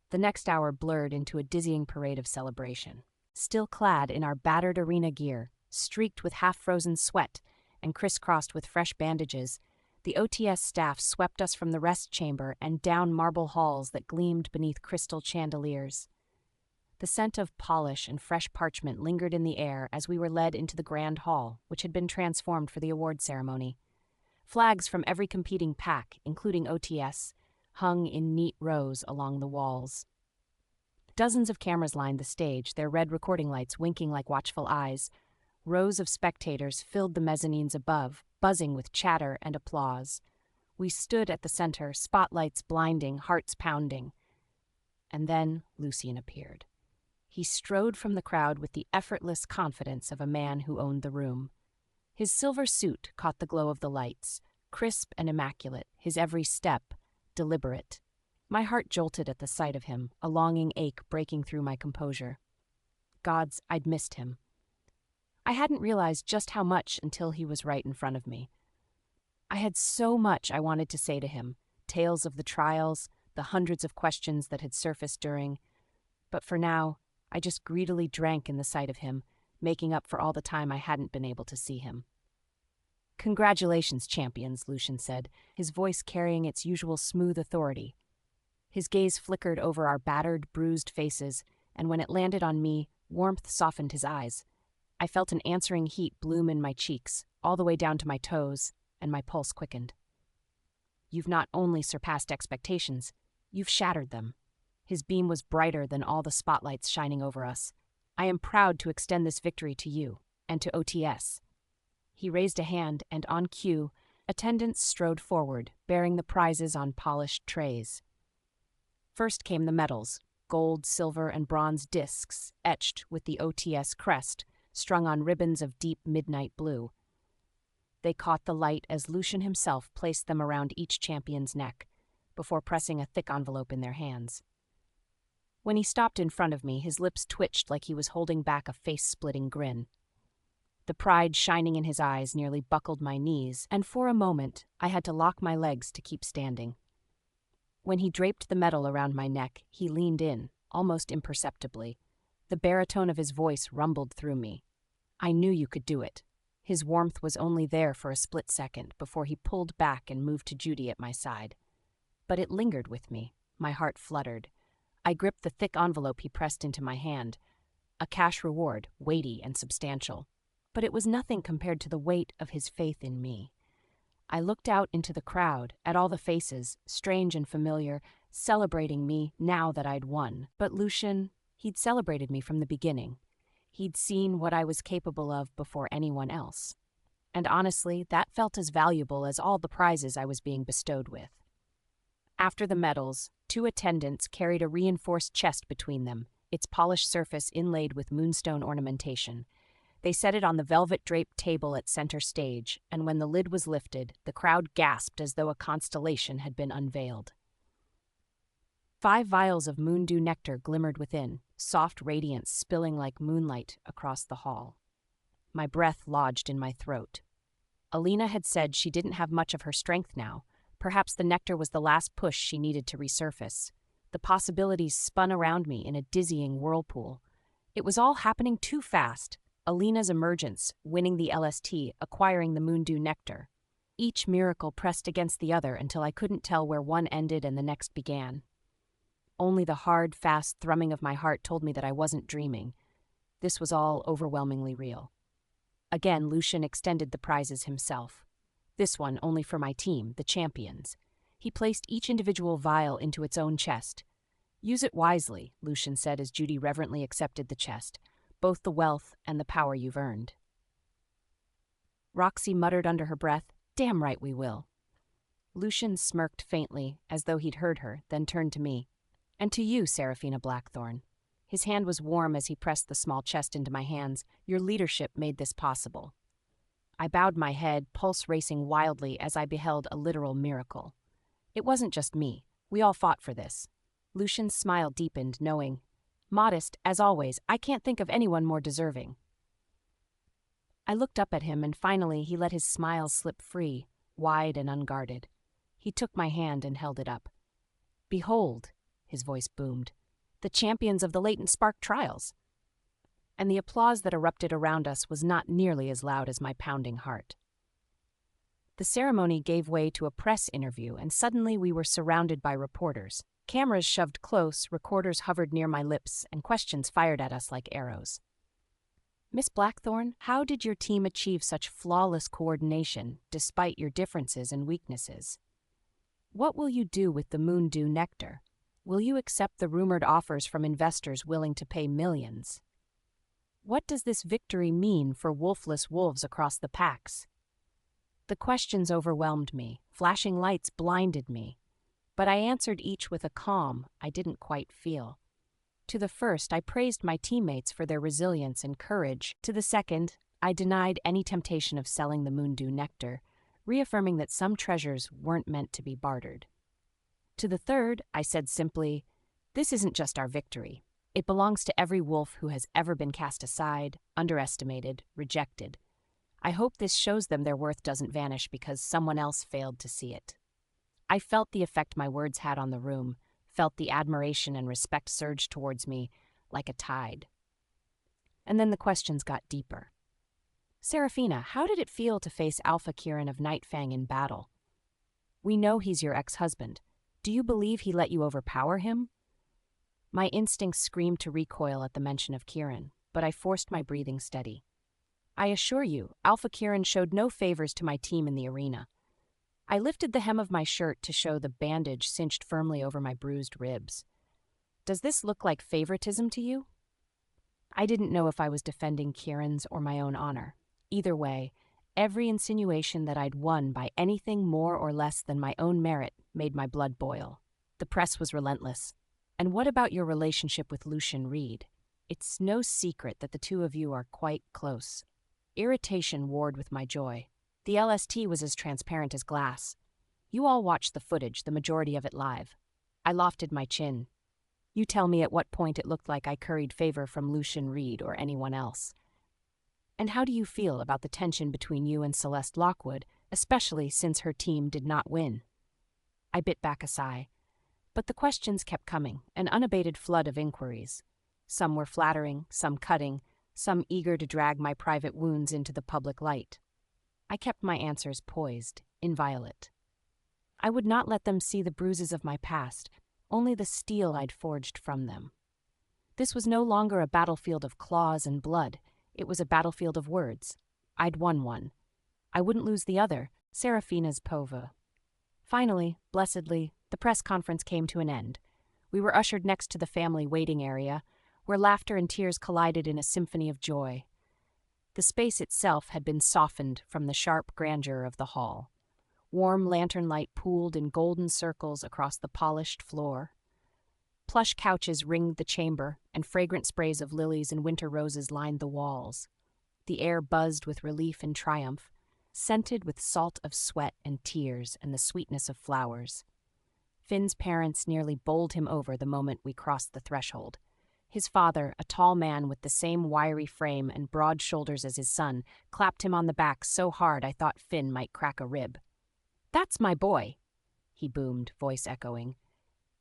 The next hour blurred into a dizzying parade of celebration. Still clad in our battered arena gear, streaked with half-frozen sweat and crisscrossed with fresh bandages, the OTS staff swept us from the rest chamber and down marble halls that gleamed beneath crystal chandeliers. The scent of polish and fresh parchment lingered in the air as we were led into the grand hall, which had been transformed for the award ceremony. Flags from every competing pack, including OTS, hung in neat rows along the walls. Dozens of cameras lined the stage, their red recording lights winking like watchful eyes. Rows of spectators filled the mezzanines above, buzzing with chatter and applause. We stood at the center, spotlights blinding, hearts pounding. And then Lucien appeared. He strode from the crowd with the effortless confidence of a man who owned the room. His silver suit caught the glow of the lights, crisp and immaculate, his every step deliberate. My heart jolted at the sight of him, a longing ache breaking through my composure. Gods, I'd missed him. I hadn't realized just how much until he was right in front of me. I had so much I wanted to say to him, tales of the trials, the hundreds of questions that had surfaced during. But for now, I just greedily drank in the sight of him, making up for all the time I hadn't been able to see him. "Congratulations, champions," Lucien said, his voice carrying its usual smooth authority. His gaze flickered over our battered, bruised faces, and when it landed on me, warmth softened his eyes. I felt an answering heat bloom in my cheeks, all the way down to my toes, and my pulse quickened. "You've not only surpassed expectations, you've shattered them." His beam was brighter than all the spotlights shining over us. "I am proud to extend this victory to you, and to OTS." He raised a hand, and on cue, attendants strode forward, bearing the prizes on polished trays. First came the medals, gold, silver, and bronze discs, etched with the OTS crest, strung on ribbons of deep midnight blue. They caught the light as Lucien himself placed them around each champion's neck, before pressing a thick envelope in their hands. When he stopped in front of me, his lips twitched like he was holding back a face-splitting grin. The pride shining in his eyes nearly buckled my knees, and for a moment I had to lock my legs to keep standing. When he draped the medal around my neck, he leaned in, almost imperceptibly. The baritone of his voice rumbled through me. "I knew you could do it." His warmth was only there for a split second before he pulled back and moved to Judy at my side. But it lingered with me. My heart fluttered. I gripped the thick envelope he pressed into my hand. A cash reward, weighty and substantial. But it was nothing compared to the weight of his faith in me. I looked out into the crowd, at all the faces, strange and familiar, celebrating me now that I'd won. But Lucien, he'd celebrated me from the beginning. He'd seen what I was capable of before anyone else. And honestly, that felt as valuable as all the prizes I was being bestowed with. After the medals, 2 attendants carried a reinforced chest between them, its polished surface inlaid with moonstone ornamentation. They set it on the velvet-draped table at center stage, and when the lid was lifted, the crowd gasped as though a constellation had been unveiled. 5 vials of moondew nectar glimmered within, soft radiance spilling like moonlight across the hall. My breath lodged in my throat. Alina had said she didn't have much of her strength now. Perhaps the nectar was the last push she needed to resurface. The possibilities spun around me in a dizzying whirlpool. It was all happening too fast. Alina's emergence, winning the LST, acquiring the Moondew Nectar. Each miracle pressed against the other until I couldn't tell where one ended and the next began. Only the hard, fast thrumming of my heart told me that I wasn't dreaming. This was all overwhelmingly real. Again, Lucian extended the prizes himself. This one only for my team, the champions. He placed each individual vial into its own chest. "Use it wisely," Lucian said as Judy reverently accepted the chest, "both the wealth and the power you've earned." Roxy muttered under her breath, "Damn right we will." Lucian smirked faintly, as though he'd heard her, then turned to me. "And to you, Seraphina Blackthorn." His hand was warm as he pressed the small chest into my hands. "Your leadership made this possible." I bowed my head, pulse racing wildly as I beheld a literal miracle. It wasn't just me. We all fought for this. Lucian's smile deepened, knowing, "Modest, as always, I can't think of anyone more deserving." I looked up at him, and finally he let his smile slip free, wide and unguarded. He took my hand and held it up. "Behold," his voice boomed, "the champions of the latent spark trials." And the applause that erupted around us was not nearly as loud as my pounding heart. The ceremony gave way to a press interview, and suddenly we were surrounded by reporters. Cameras shoved close, recorders hovered near my lips, and questions fired at us like arrows. "Miss Blackthorn, how did your team achieve such flawless coordination, despite your differences and weaknesses? What will you do with the Moondew Nectar? Will you accept the rumored offers from investors willing to pay millions? What does this victory mean for wolfless wolves across the packs?" The questions overwhelmed me. Flashing lights blinded me. But I answered each with a calm I didn't quite feel. To the first, I praised my teammates for their resilience and courage. To the second, I denied any temptation of selling the Moondew Nectar, reaffirming that some treasures weren't meant to be bartered. To the third, I said simply, "This isn't just our victory. It belongs to every wolf who has ever been cast aside, underestimated, rejected. I hope this shows them their worth doesn't vanish because someone else failed to see it." I felt the effect my words had on the room, felt the admiration and respect surge towards me like a tide. And then the questions got deeper. "Seraphina, how did it feel to face Alpha Kieran of Nightfang in battle? We know he's your ex-husband. Do you believe he let you overpower him?" My instincts screamed to recoil at the mention of Kieran, but I forced my breathing steady. "I assure you, Alpha Kieran showed no favors to my team in the arena." I lifted the hem of my shirt to show the bandage cinched firmly over my bruised ribs. "Does this look like favoritism to you?" I didn't know if I was defending Kieran's or my own honor. Either way, every insinuation that I'd won by anything more or less than my own merit made my blood boil. The press was relentless. "And what about your relationship with Lucian Reed? It's no secret that the two of you are quite close." Irritation warred with my joy. The LST was as transparent as glass. "You all watched the footage, the majority of it live." I lofted my chin. "You tell me at what point it looked like I curried favor from Lucian Reed or anyone else. And how do you feel about the tension between you and Celeste Lockwood, especially since her team did not win?" I bit back a sigh. But the questions kept coming, an unabated flood of inquiries. Some were flattering, some cutting, some eager to drag my private wounds into the public light. I kept my answers poised, inviolate. I would not let them see the bruises of my past, only the steel I'd forged from them. This was no longer a battlefield of claws and blood. It was a battlefield of words. I'd won one. I wouldn't lose the other, Seraphina's Pova. Finally, blessedly, the press conference came to an end. We were ushered next to the family waiting area, where laughter and tears collided in a symphony of joy. The space itself had been softened from the sharp grandeur of the hall. Warm lantern light pooled in golden circles across the polished floor. Plush couches ringed the chamber, and fragrant sprays of lilies and winter roses lined the walls. The air buzzed with relief and triumph, scented with salt of sweat and tears and the sweetness of flowers. Finn's parents nearly bowled him over the moment we crossed the threshold. His father, a tall man with the same wiry frame and broad shoulders as his son, clapped him on the back so hard I thought Finn might crack a rib. "That's my boy," he boomed, voice echoing.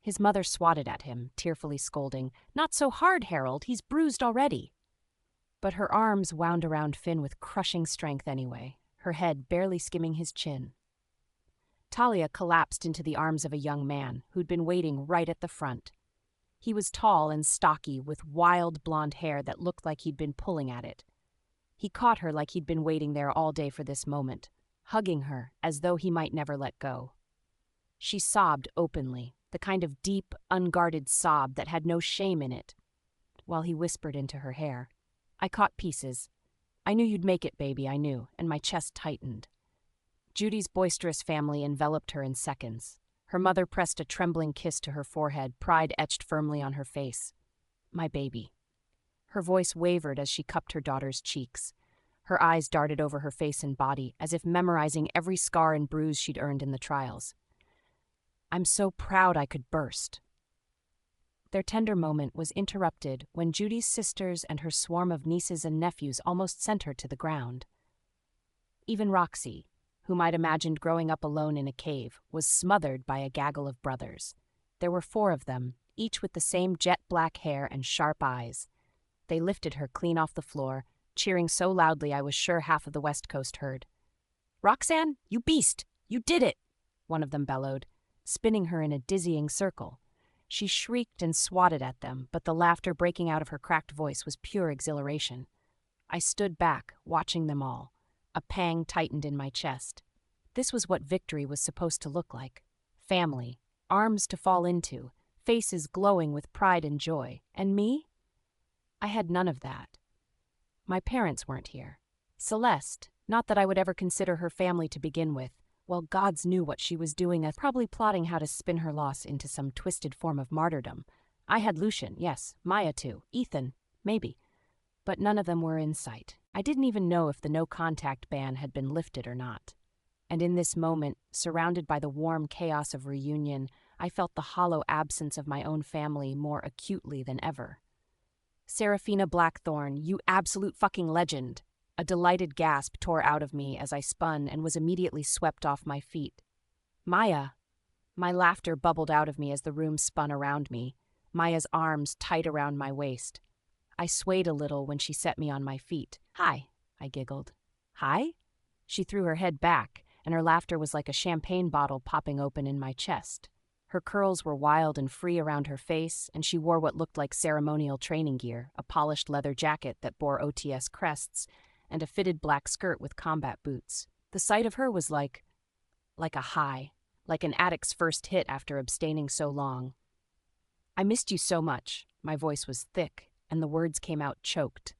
His mother swatted at him, tearfully scolding, "Not so hard, Harold, he's bruised already." But her arms wound around Finn with crushing strength anyway, her head barely skimming his chin. Talia collapsed into the arms of a young man who'd been waiting right at the front. He was tall and stocky, with wild blonde hair that looked like he'd been pulling at it. He caught her like he'd been waiting there all day for this moment, hugging her as though he might never let go. She sobbed openly, the kind of deep, unguarded sob that had no shame in it, while he whispered into her hair. I caught pieces. I knew you'd make it, baby, I knew, and my chest tightened. Judy's boisterous family enveloped her in seconds. Her mother pressed a trembling kiss to her forehead, pride etched firmly on her face. My baby. Her voice wavered as she cupped her daughter's cheeks. Her eyes darted over her face and body, as if memorizing every scar and bruise she'd earned in the trials. I'm so proud I could burst. Their tender moment was interrupted when Judy's sisters and her swarm of nieces and nephews almost sent her to the ground. Even Roxy, whom I'd imagined growing up alone in a cave, was smothered by a gaggle of brothers. There were 4 of them, each with the same jet-black hair and sharp eyes. They lifted her clean off the floor, cheering so loudly I was sure half of the West Coast heard. "Roxanne, you beast! You did it!" one of them bellowed, spinning her in a dizzying circle. She shrieked and swatted at them, but the laughter breaking out of her cracked voice was pure exhilaration. I stood back, watching them all. A pang tightened in my chest. This was what victory was supposed to look like. Family, arms to fall into, faces glowing with pride and joy. And me? I had none of that. My parents weren't here. Celeste, not that I would ever consider her family to begin with, well, gods knew what she was doing, probably plotting how to spin her loss into some twisted form of martyrdom. I had Lucian, yes, Maya too, Ethan, maybe. But none of them were in sight. I didn't even know if the no-contact ban had been lifted or not. And in this moment, surrounded by the warm chaos of reunion, I felt the hollow absence of my own family more acutely than ever. Serafina Blackthorne, you absolute fucking legend! A delighted gasp tore out of me as I spun and was immediately swept off my feet. Maya! My laughter bubbled out of me as the room spun around me, Maya's arms tight around my waist. I swayed a little when she set me on my feet. Hi, I giggled. Hi? She threw her head back, and her laughter was like a champagne bottle popping open in my chest. Her curls were wild and free around her face, and she wore what looked like ceremonial training gear, a polished leather jacket that bore OTS crests, and a fitted black skirt with combat boots. The sight of her was like a high, like an addict's first hit after abstaining so long. I missed you so much. My voice was thick, and the words came out choked.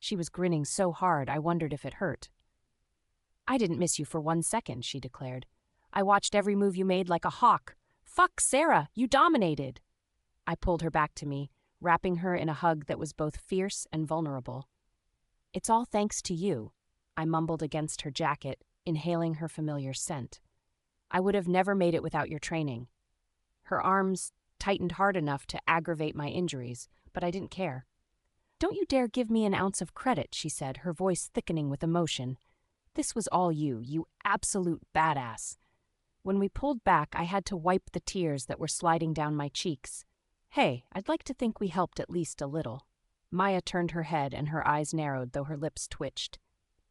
She was grinning so hard I wondered if it hurt. I didn't miss you for 1 second, she declared. I watched every move you made like a hawk. Fuck, Sarah, you dominated. I pulled her back to me, wrapping her in a hug that was both fierce and vulnerable. It's all thanks to you, I mumbled against her jacket, inhaling her familiar scent. I would have never made it without your training. Her arms tightened hard enough to aggravate my injuries, but I didn't care. Don't you dare give me an ounce of credit, she said, her voice thickening with emotion. This was all you, you absolute badass. When we pulled back, I had to wipe the tears that were sliding down my cheeks. Hey, I'd like to think we helped at least a little. Maya turned her head and her eyes narrowed, though her lips twitched.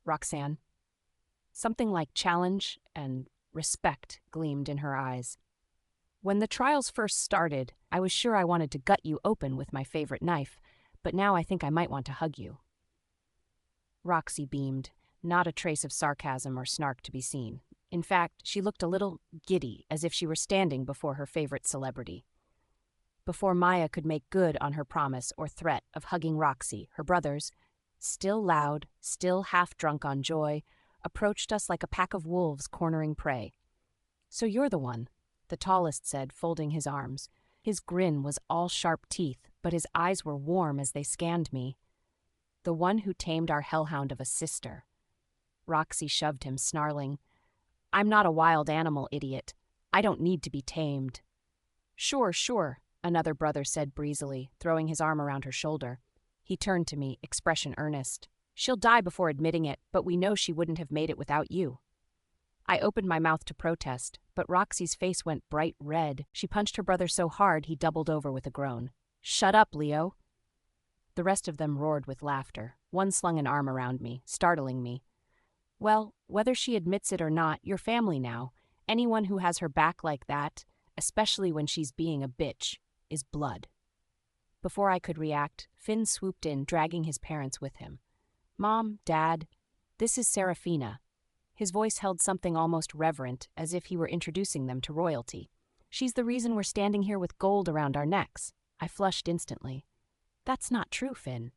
Roxanne. Something like challenge and respect gleamed in her eyes. When the trials first started, I was sure I wanted to gut you open with my favorite knife, but now I think I might want to hug you. Roxy beamed, not a trace of sarcasm or snark to be seen. In fact, she looked a little giddy, as if she were standing before her favorite celebrity. Before Maya could make good on her promise or threat of hugging Roxy, her brothers, still loud, still half-drunk on joy, approached us like a pack of wolves cornering prey. So you're the one, the tallest said, folding his arms. His grin was all sharp teeth, but his eyes were warm as they scanned me. The one who tamed our hellhound of a sister. Roxy shoved him, snarling, I'm not a wild animal, idiot. I don't need to be tamed. Sure, another brother said breezily, throwing his arm around her shoulder. He turned to me, expression earnest. She'll die before admitting it, but we know she wouldn't have made it without you. I opened my mouth to protest, but Roxy's face went bright red. She punched her brother so hard he doubled over with a groan. Shut up, Leo. The rest of them roared with laughter. One slung an arm around me, startling me. Well, whether she admits it or not, you're family now. Anyone who has her back like that, especially when she's being a bitch, is blood. Before I could react, Finn swooped in, dragging his parents with him. Mom, Dad, this is Serafina. His voice held something almost reverent, as if he were introducing them to royalty. She's the reason we're standing here with gold around our necks. I flushed instantly. That's not true, Finn.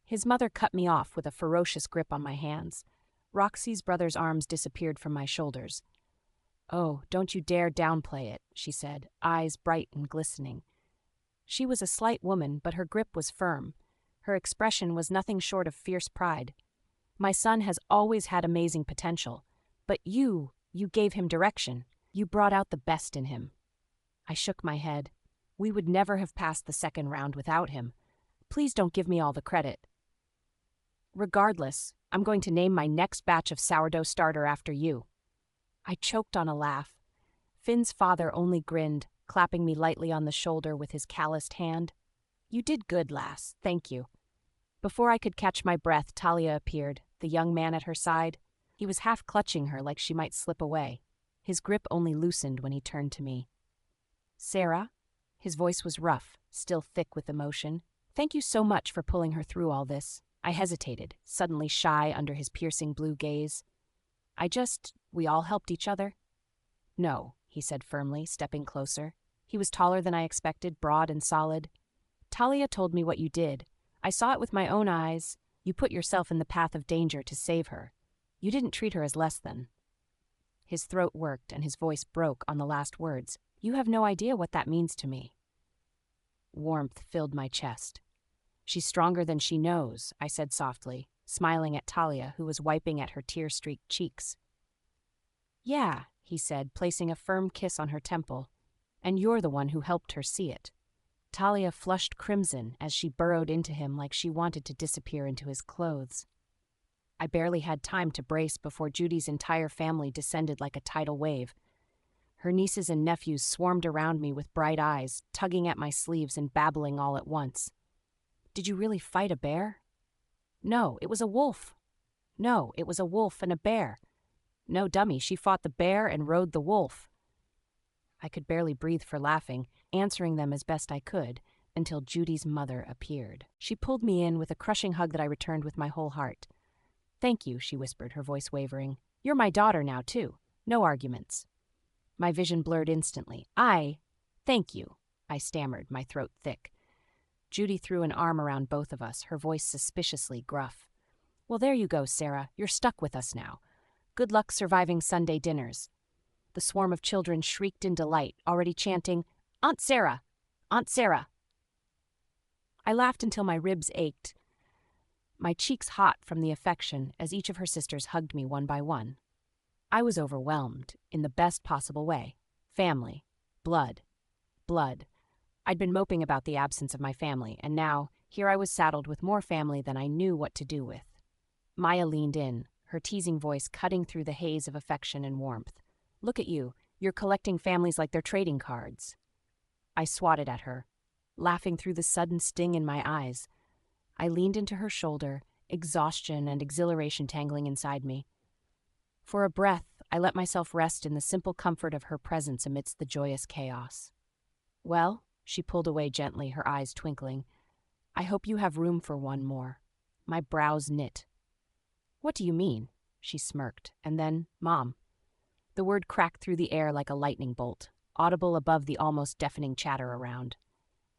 His mother cut me off with a ferocious grip on my hands. Roxy's brother's arms disappeared from my shoulders. Oh, don't you dare downplay it, she said, eyes bright and glistening. She was a slight woman, but her grip was firm. Her expression was nothing short of fierce pride. My son has always had amazing potential, but you gave him direction. You brought out the best in him. I shook my head. We would never have passed the second round without him. Please don't give me all the credit. Regardless, I'm going to name my next batch of sourdough starter after you. I choked on a laugh. Finn's father only grinned, clapping me lightly on the shoulder with his calloused hand. You did good, lass. Thank you. Before I could catch my breath, Talia appeared, the young man at her side. He was half clutching her like she might slip away. His grip only loosened when he turned to me. Sarah? His voice was rough, still thick with emotion. Thank you so much for pulling her through all this. I hesitated, suddenly shy under his piercing blue gaze. We all helped each other. No, he said firmly, stepping closer. He was taller than I expected, broad and solid. Talia told me what you did. I saw it with my own eyes. You put yourself in the path of danger to save her. You didn't treat her as less than. His throat worked and his voice broke on the last words. You have no idea what that means to me. Warmth filled my chest. She's stronger than she knows, I said softly, smiling at Talia, who was wiping at her tear-streaked cheeks. Yeah, he said, placing a firm kiss on her temple. And you're the one who helped her see it. Talia flushed crimson as she burrowed into him like she wanted to disappear into his clothes. I barely had time to brace before Judy's entire family descended like a tidal wave. Her nieces and nephews swarmed around me with bright eyes, tugging at my sleeves and babbling all at once. Did you really fight a bear? No, it was a wolf. No, it was a wolf and a bear. No, dummy, she fought the bear and rode the wolf. I could barely breathe for laughing, answering them as best I could, until Judy's mother appeared. She pulled me in with a crushing hug that I returned with my whole heart. Thank you, she whispered, her voice wavering. You're my daughter now, too. No arguments. My vision blurred instantly. Thank you, I stammered, my throat thick. Judy threw an arm around both of us, her voice suspiciously gruff. Well, there you go, Sarah. You're stuck with us now. Good luck surviving Sunday dinners. The swarm of children shrieked in delight, already chanting, Aunt Sarah! Aunt Sarah! I laughed until my ribs ached, my cheeks hot from the affection as each of her sisters hugged me one by one. I was overwhelmed, in the best possible way. Family. Blood. Blood. I'd been moping about the absence of my family, and now, here I was saddled with more family than I knew what to do with. Maya leaned in, her teasing voice cutting through the haze of affection and warmth. Look at you. You're collecting families like they're trading cards. I swatted at her, laughing through the sudden sting in my eyes. I leaned into her shoulder, exhaustion and exhilaration tangling inside me. For a breath, I let myself rest in the simple comfort of her presence amidst the joyous chaos. Well, she pulled away gently, her eyes twinkling. I hope you have room for one more. My brows knit. What do you mean? She smirked, and then, Mom. The word cracked through the air like a lightning bolt, audible above the almost deafening chatter around.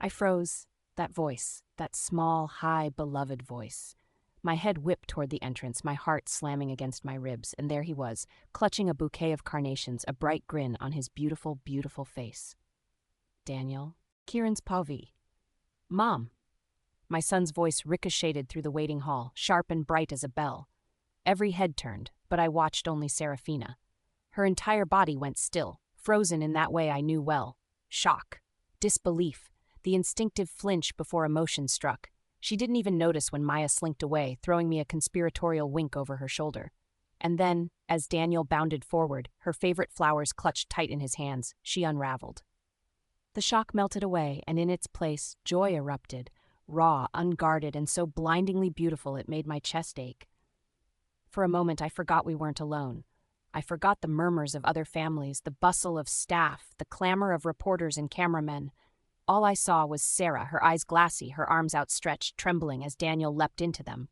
I froze. That voice, that small, high, beloved voice. My head whipped toward the entrance, my heart slamming against my ribs, and there he was, clutching a bouquet of carnations, a bright grin on his beautiful, beautiful face. Daniel, Kieran's Pavi. Mom. My son's voice ricocheted through the waiting hall, sharp and bright as a bell. Every head turned, but I watched only Serafina. Her entire body went still, frozen in that way I knew well. Shock. Disbelief. The instinctive flinch before emotion struck. She didn't even notice when Maya slinked away, throwing me a conspiratorial wink over her shoulder. And then, as Daniel bounded forward, her favorite flowers clutched tight in his hands, she unraveled. The shock melted away, and in its place, joy erupted, raw, unguarded, and so blindingly beautiful it made my chest ache. For a moment, I forgot we weren't alone. I forgot the murmurs of other families, the bustle of staff, the clamor of reporters and cameramen. All I saw was Sarah, her eyes glassy, her arms outstretched, trembling as Daniel leapt into them.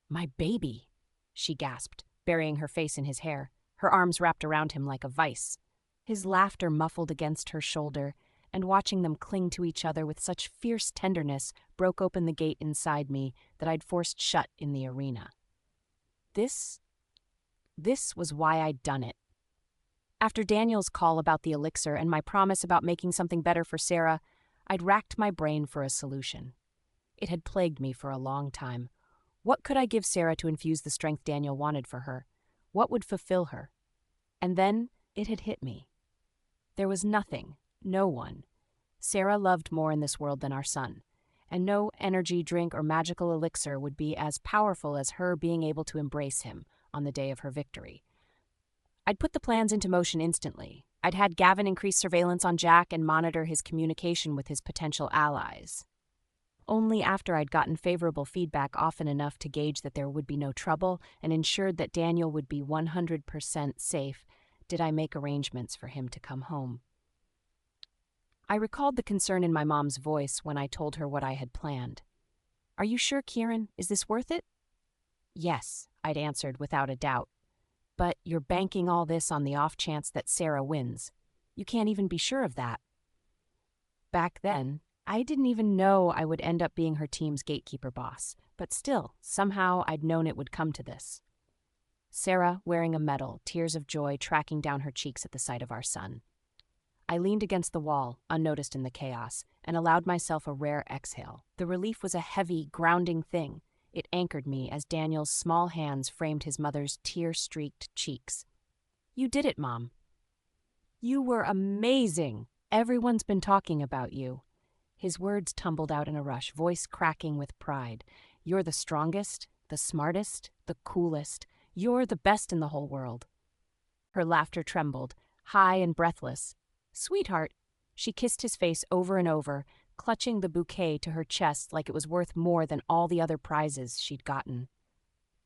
"My baby," she gasped, burying her face in his hair, her arms wrapped around him like a vice. His laughter muffled against her shoulder, and watching them cling to each other with such fierce tenderness broke open the gate inside me that I'd forced shut in the arena. This was why I'd done it. After Daniel's call about the elixir and my promise about making something better for Sarah, I'd racked my brain for a solution. It had plagued me for a long time. What could I give Sarah to infuse the strength Daniel wanted for her? What would fulfill her? And then it had hit me. There was nothing, no one, Sarah loved more in this world than our son, and no energy drink or magical elixir would be as powerful as her being able to embrace him on the day of her victory. I'd put the plans into motion instantly. I'd had Gavin increase surveillance on Jack and monitor his communication with his potential allies. Only after I'd gotten favorable feedback often enough to gauge that there would be no trouble and ensured that Daniel would be 100% safe did I make arrangements for him to come home. I recalled the concern in my mom's voice when I told her what I had planned. "Are you sure, Kieran? Is this worth it?" "Yes," I'd answered without a doubt. "But you're banking all this on the off chance that Sarah wins. You can't even be sure of that." Back then, I didn't even know I would end up being her team's gatekeeper boss, but still, somehow I'd known it would come to this. Sarah wearing a medal, tears of joy tracking down her cheeks at the sight of our son. I leaned against the wall, unnoticed in the chaos, and allowed myself a rare exhale. The relief was a heavy, grounding thing. It anchored me as Daniel's small hands framed his mother's tear-streaked cheeks. "You did it, Mom. You were amazing. Everyone's been talking about you." His words tumbled out in a rush, voice cracking with pride. "You're the strongest, the smartest, the coolest. You're the best in the whole world." Her laughter trembled, high and breathless. "Sweetheart," she kissed his face over and over, clutching the bouquet to her chest like it was worth more than all the other prizes she'd gotten.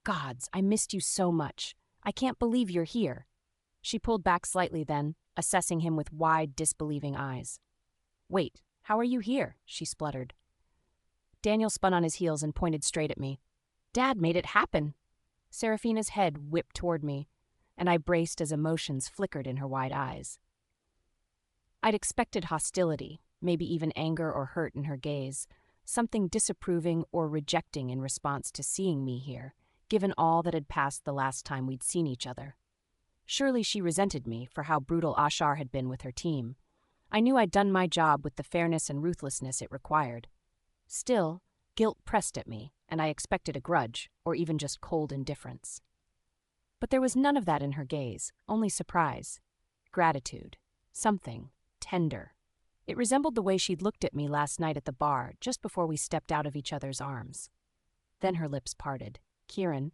"Gods, I missed you so much. I can't believe you're here." She pulled back slightly then, assessing him with wide, disbelieving eyes. "Wait, how are you here?" she spluttered. Daniel spun on his heels and pointed straight at me. "Dad made it happen." Seraphina's head whipped toward me, and I braced as emotions flickered in her wide eyes. I'd expected hostility, maybe even anger or hurt in her gaze, something disapproving or rejecting in response to seeing me here, given all that had passed the last time we'd seen each other. Surely she resented me for how brutal Ashar had been with her team. I knew I'd done my job with the fairness and ruthlessness it required. Still, guilt pressed at me, and I expected a grudge, or even just cold indifference. But there was none of that in her gaze, only surprise, gratitude, something tender. It resembled the way she'd looked at me last night at the bar, just before we stepped out of each other's arms. Then her lips parted. "Kieran."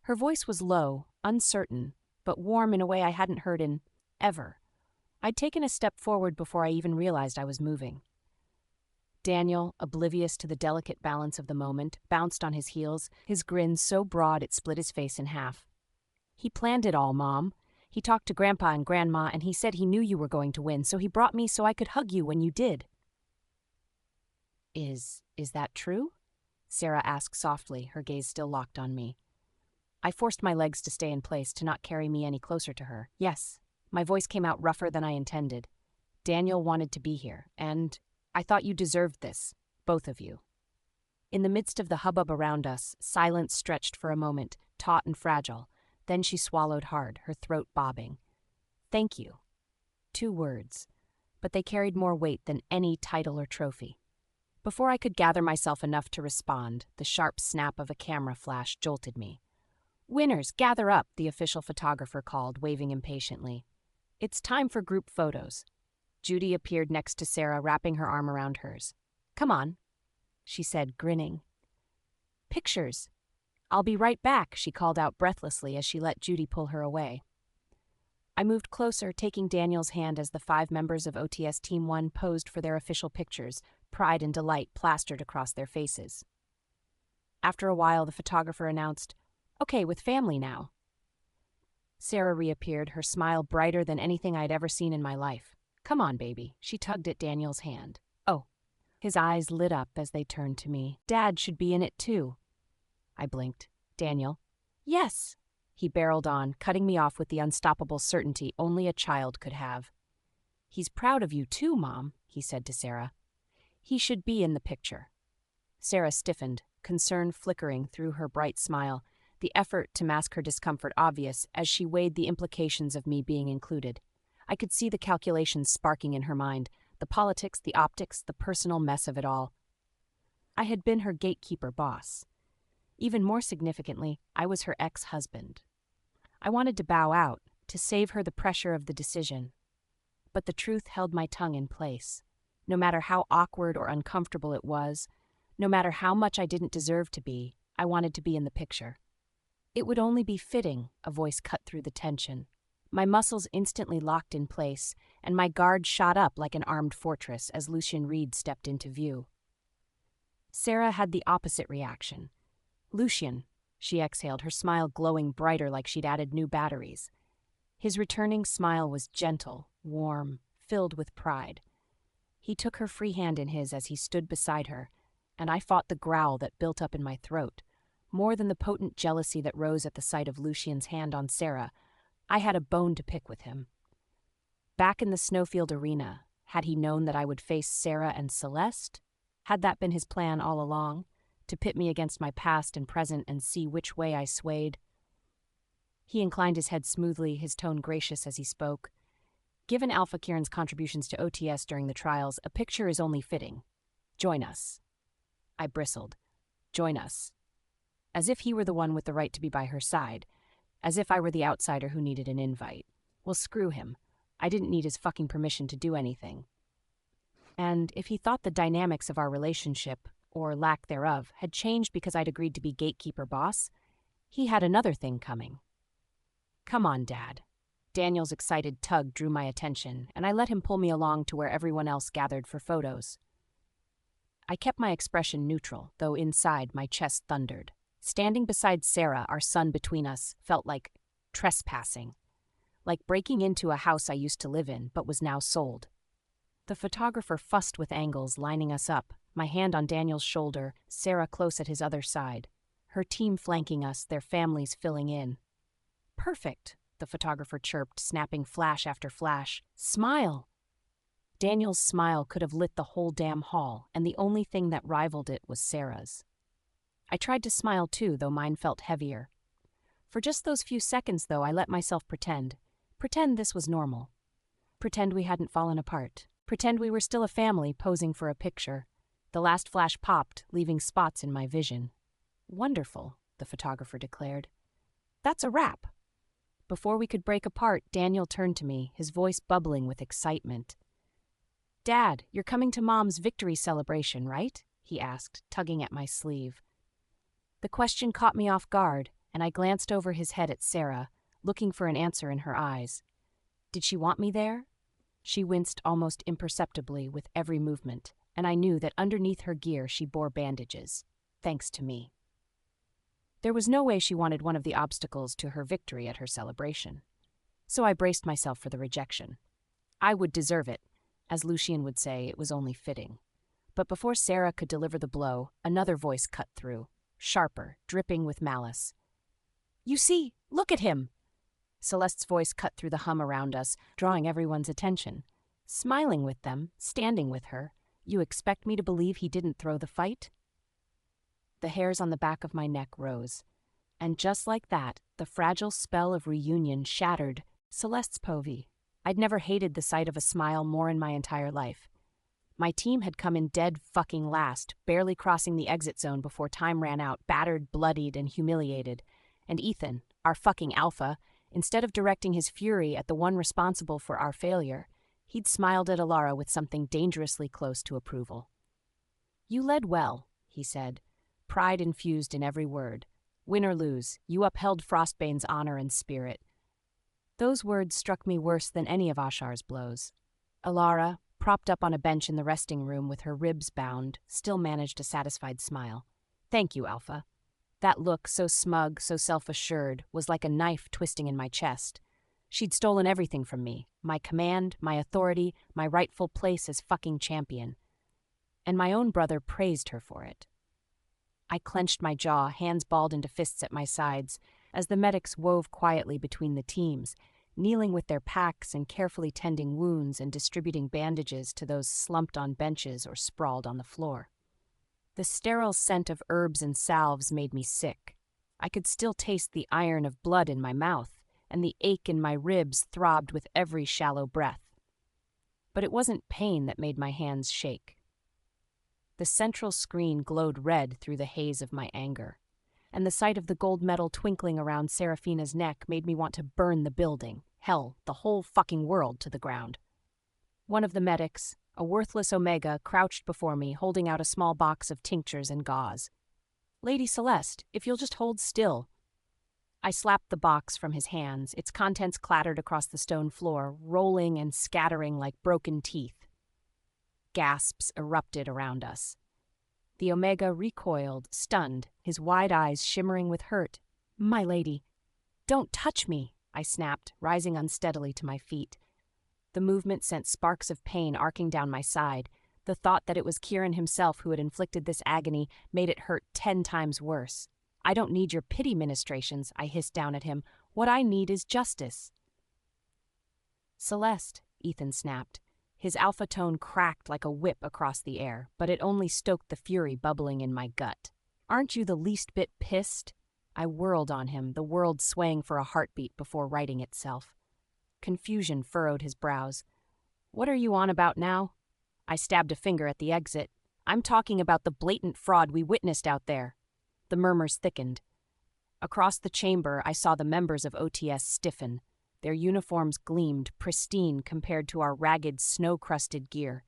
Her voice was low, uncertain, but warm in a way I hadn't heard in ever. I'd taken a step forward before I even realized I was moving. Daniel, oblivious to the delicate balance of the moment, bounced on his heels, his grin so broad it split his face in half. "He planned it all, Mom. He talked to Grandpa and Grandma, and he said he knew you were going to win, so he brought me so I could hug you when you did." Is that true?" Sarah asked softly, her gaze still locked on me. I forced my legs to stay in place, to not carry me any closer to her. "Yes." My voice came out rougher than I intended. "Daniel wanted to be here, and I thought you deserved this, both of you." In the midst of the hubbub around us, silence stretched for a moment, taut and fragile. Then she swallowed hard, her throat bobbing. "Thank you." 2 words, but they carried more weight than any title or trophy. Before I could gather myself enough to respond, the sharp snap of a camera flash jolted me. "Winners, gather up," the official photographer called, waving impatiently. "It's time for group photos." Judy appeared next to Sarah, wrapping her arm around hers. "Come on," she said, grinning. "Pictures." "I'll be right back," she called out breathlessly as she let Judy pull her away. I moved closer, taking Daniel's hand as the 5 members of OTS Team 1 posed for their official pictures, pride and delight plastered across their faces. After a while, the photographer announced, "Okay, with family now." Sarah reappeared, her smile brighter than anything I'd ever seen in my life. "Come on, baby." She tugged at Daniel's hand. "Oh." His eyes lit up as they turned to me. "Dad should be in it too." I blinked. "Daniel?" "Yes." He barreled on, cutting me off with the unstoppable certainty only a child could have. "He's proud of you too, Mom," he said to Sarah. "He should be in the picture." Sarah stiffened, concern flickering through her bright smile, the effort to mask her discomfort obvious as she weighed the implications of me being included. I could see the calculations sparking in her mind, the politics, the optics, the personal mess of it all. I had been her gatekeeper boss. Even more significantly, I was her ex-husband. I wanted to bow out, to save her the pressure of the decision. But the truth held my tongue in place. No matter how awkward or uncomfortable it was, no matter how much I didn't deserve to be, I wanted to be in the picture. "It would only be fitting," a voice cut through the tension. My muscles instantly locked in place, and my guard shot up like an armed fortress as Lucian Reed stepped into view. Sarah had the opposite reaction. "Lucian," she exhaled, her smile glowing brighter like she'd added new batteries. His returning smile was gentle, warm, filled with pride. He took her free hand in his as he stood beside her, and I fought the growl that built up in my throat. More than the potent jealousy that rose at the sight of Lucian's hand on Sarah, I had a bone to pick with him. Back in the snowfield arena, had he known that I would face Sarah and Celeste? Had that been his plan all along? To pit me against my past and present and see which way I swayed? He inclined his head smoothly, his tone gracious as he spoke. "Given Alpha Kieran's contributions to OTS during the trials, a picture is only fitting. Join us." I bristled. Join us. As if he were the one with the right to be by her side. As if I were the outsider who needed an invite. Well, screw him. I didn't need his fucking permission to do anything. And if he thought the dynamics of our relationship, or lack thereof, had changed because I'd agreed to be gatekeeper boss, he had another thing coming. "Come on, Dad." Daniel's excited tug drew my attention, and I let him pull me along to where everyone else gathered for photos. I kept my expression neutral, though inside my chest thundered. Standing beside Sarah, our son between us, felt like trespassing. Like breaking into a house I used to live in, but was now sold. The photographer fussed with angles, lining us up, my hand on Daniel's shoulder, Sarah close at his other side. Her team flanking us, their families filling in. "Perfect," the photographer chirped, snapping flash after flash. "Smile!" Daniel's smile could have lit the whole damn hall, and the only thing that rivaled it was Sarah's. I tried to smile too, though mine felt heavier. For just those few seconds, though, I let myself pretend. Pretend this was normal. Pretend we hadn't fallen apart. Pretend we were still a family posing for a picture. The last flash popped, leaving spots in my vision. "Wonderful," the photographer declared. "That's a wrap." Before we could break apart, Daniel turned to me, his voice bubbling with excitement. "Dad, you're coming to Mom's victory celebration, right?" he asked, tugging at my sleeve. The question caught me off guard, and I glanced over his head at Sarah, looking for an answer in her eyes. Did she want me there? She winced almost imperceptibly with every movement, and I knew that underneath her gear she bore bandages, thanks to me. There was no way she wanted one of the obstacles to her victory at her celebration. So I braced myself for the rejection. I would deserve it. As Lucian would say, it was only fitting. But before Sarah could deliver the blow, another voice cut through, sharper, dripping with malice. "You see, look at him!" Celeste's voice cut through the hum around us, drawing everyone's attention. "Smiling with them, standing with her. You expect me to believe he didn't throw the fight?" The hairs on the back of my neck rose. And just like that, the fragile spell of reunion shattered. Celeste's povey. I'd never hated the sight of a smile more in my entire life. My team had come in dead fucking last, barely crossing the exit zone before time ran out, battered, bloodied, and humiliated. And Ethan, our fucking alpha, instead of directing his fury at the one responsible for our failure, he'd smiled at Alara with something dangerously close to approval. "You led well," he said, pride infused in every word. "Win or lose, you upheld Frostbane's honor and spirit. Those words struck me worse than any of Ashar's blows. Alara, propped up on a bench in the resting room with her ribs bound, still managed a satisfied smile. Thank you, Alpha. That look, so smug, so self-assured, was like a knife twisting in my chest. She'd stolen everything from me, my command, my authority, my rightful place as fucking champion. And my own brother praised her for it. I clenched my jaw, hands balled into fists at my sides, as the medics wove quietly between the teams, kneeling with their packs and carefully tending wounds and distributing bandages to those slumped on benches or sprawled on the floor. The sterile scent of herbs and salves made me sick. I could still taste the iron of blood in my mouth, and the ache in my ribs throbbed with every shallow breath. But it wasn't pain that made my hands shake. The central screen glowed red through the haze of my anger, and the sight of the gold medal twinkling around Seraphina's neck made me want to burn the building, hell, the whole fucking world, to the ground. One of the medics, a worthless Omega, crouched before me, holding out a small box of tinctures and gauze. Lady Celeste, if you'll just hold still. I slapped the box from his hands. Its contents clattered across the stone floor, rolling and scattering like broken teeth. Gasps erupted around us. The Omega recoiled, stunned, his wide eyes shimmering with hurt. My lady, don't touch me, I snapped, rising unsteadily to my feet. The movement sent sparks of pain arcing down my side. The thought that it was Kieran himself who had inflicted this agony made it hurt 10 times worse. I don't need your pity ministrations, I hissed down at him. What I need is justice. Celeste, Ethan snapped. His alpha tone cracked like a whip across the air, but it only stoked the fury bubbling in my gut. Aren't you the least bit pissed? I whirled on him, the world swaying for a heartbeat before righting itself. Confusion furrowed his brows. What are you on about now? I stabbed a finger at the exit. I'm talking about the blatant fraud we witnessed out there. The murmurs thickened. Across the chamber, I saw the members of OTS stiffen. Their uniforms gleamed, pristine compared to our ragged, snow-crusted gear.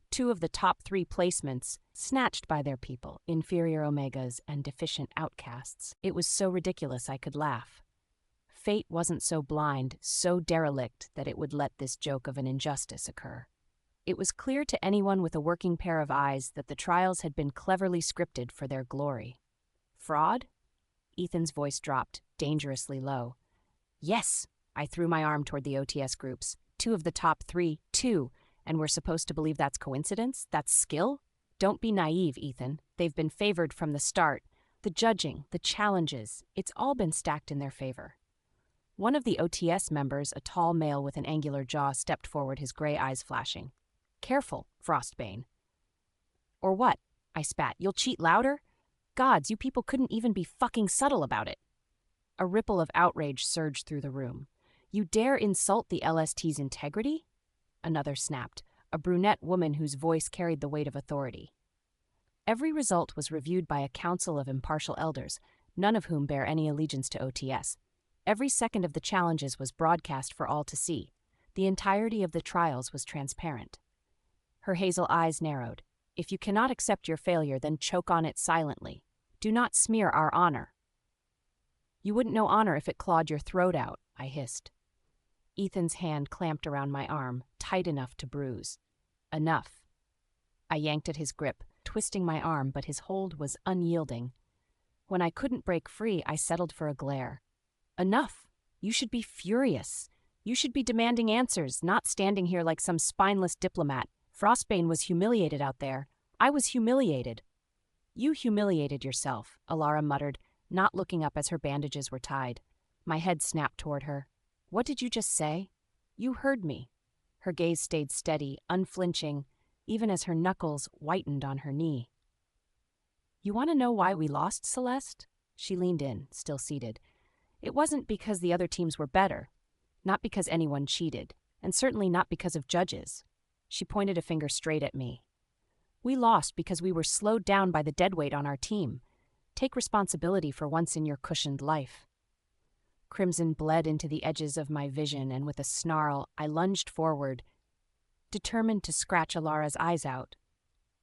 2 of the top 3 placements, snatched by their people, inferior Omegas and deficient outcasts. It was so ridiculous I could laugh. Fate wasn't so blind, so derelict, that it would let this joke of an injustice occur. It was clear to anyone with a working pair of eyes that the trials had been cleverly scripted for their glory. Fraud? Ethan's voice dropped, dangerously low. Yes, I threw my arm toward the OTS groups. 2 of the top 3, 2, and we're supposed to believe that's coincidence? That's skill? Don't be naive, Ethan. They've been favored from the start. The judging, the challenges, it's all been stacked in their favor. One of the OTS members, a tall male with an angular jaw, stepped forward, his gray eyes flashing. Careful, Frostbane. Or what? I spat. You'll cheat louder? Gods, you people couldn't even be fucking subtle about it. A ripple of outrage surged through the room. You dare insult the LST's integrity? Another snapped, a brunette woman whose voice carried the weight of authority. Every result was reviewed by a council of impartial elders, none of whom bear any allegiance to OTS. Every second of the challenges was broadcast for all to see. The entirety of the trials was transparent. Her hazel eyes narrowed. If you cannot accept your failure, then choke on it silently. Do not smear our honor. You wouldn't know honor if it clawed your throat out, I hissed. Ethan's hand clamped around my arm, tight enough to bruise. Enough. I yanked at his grip, twisting my arm, but his hold was unyielding. When I couldn't break free, I settled for a glare. Enough. You should be furious. You should be demanding answers, not standing here like some spineless diplomat. Frostbane was humiliated out there. I was humiliated. You humiliated yourself, Alara muttered, not looking up as her bandages were tied. My head snapped toward her. What did you just say? You heard me. Her gaze stayed steady, unflinching, even as her knuckles whitened on her knee. You want to know why we lost, Celeste? She leaned in, still seated. It wasn't because the other teams were better, not because anyone cheated, and certainly not because of judges. She pointed a finger straight at me. We lost because we were slowed down by the deadweight on our team. Take responsibility for once in your cushioned life. Crimson bled into the edges of my vision, and with a snarl, I lunged forward, determined to scratch Alara's eyes out.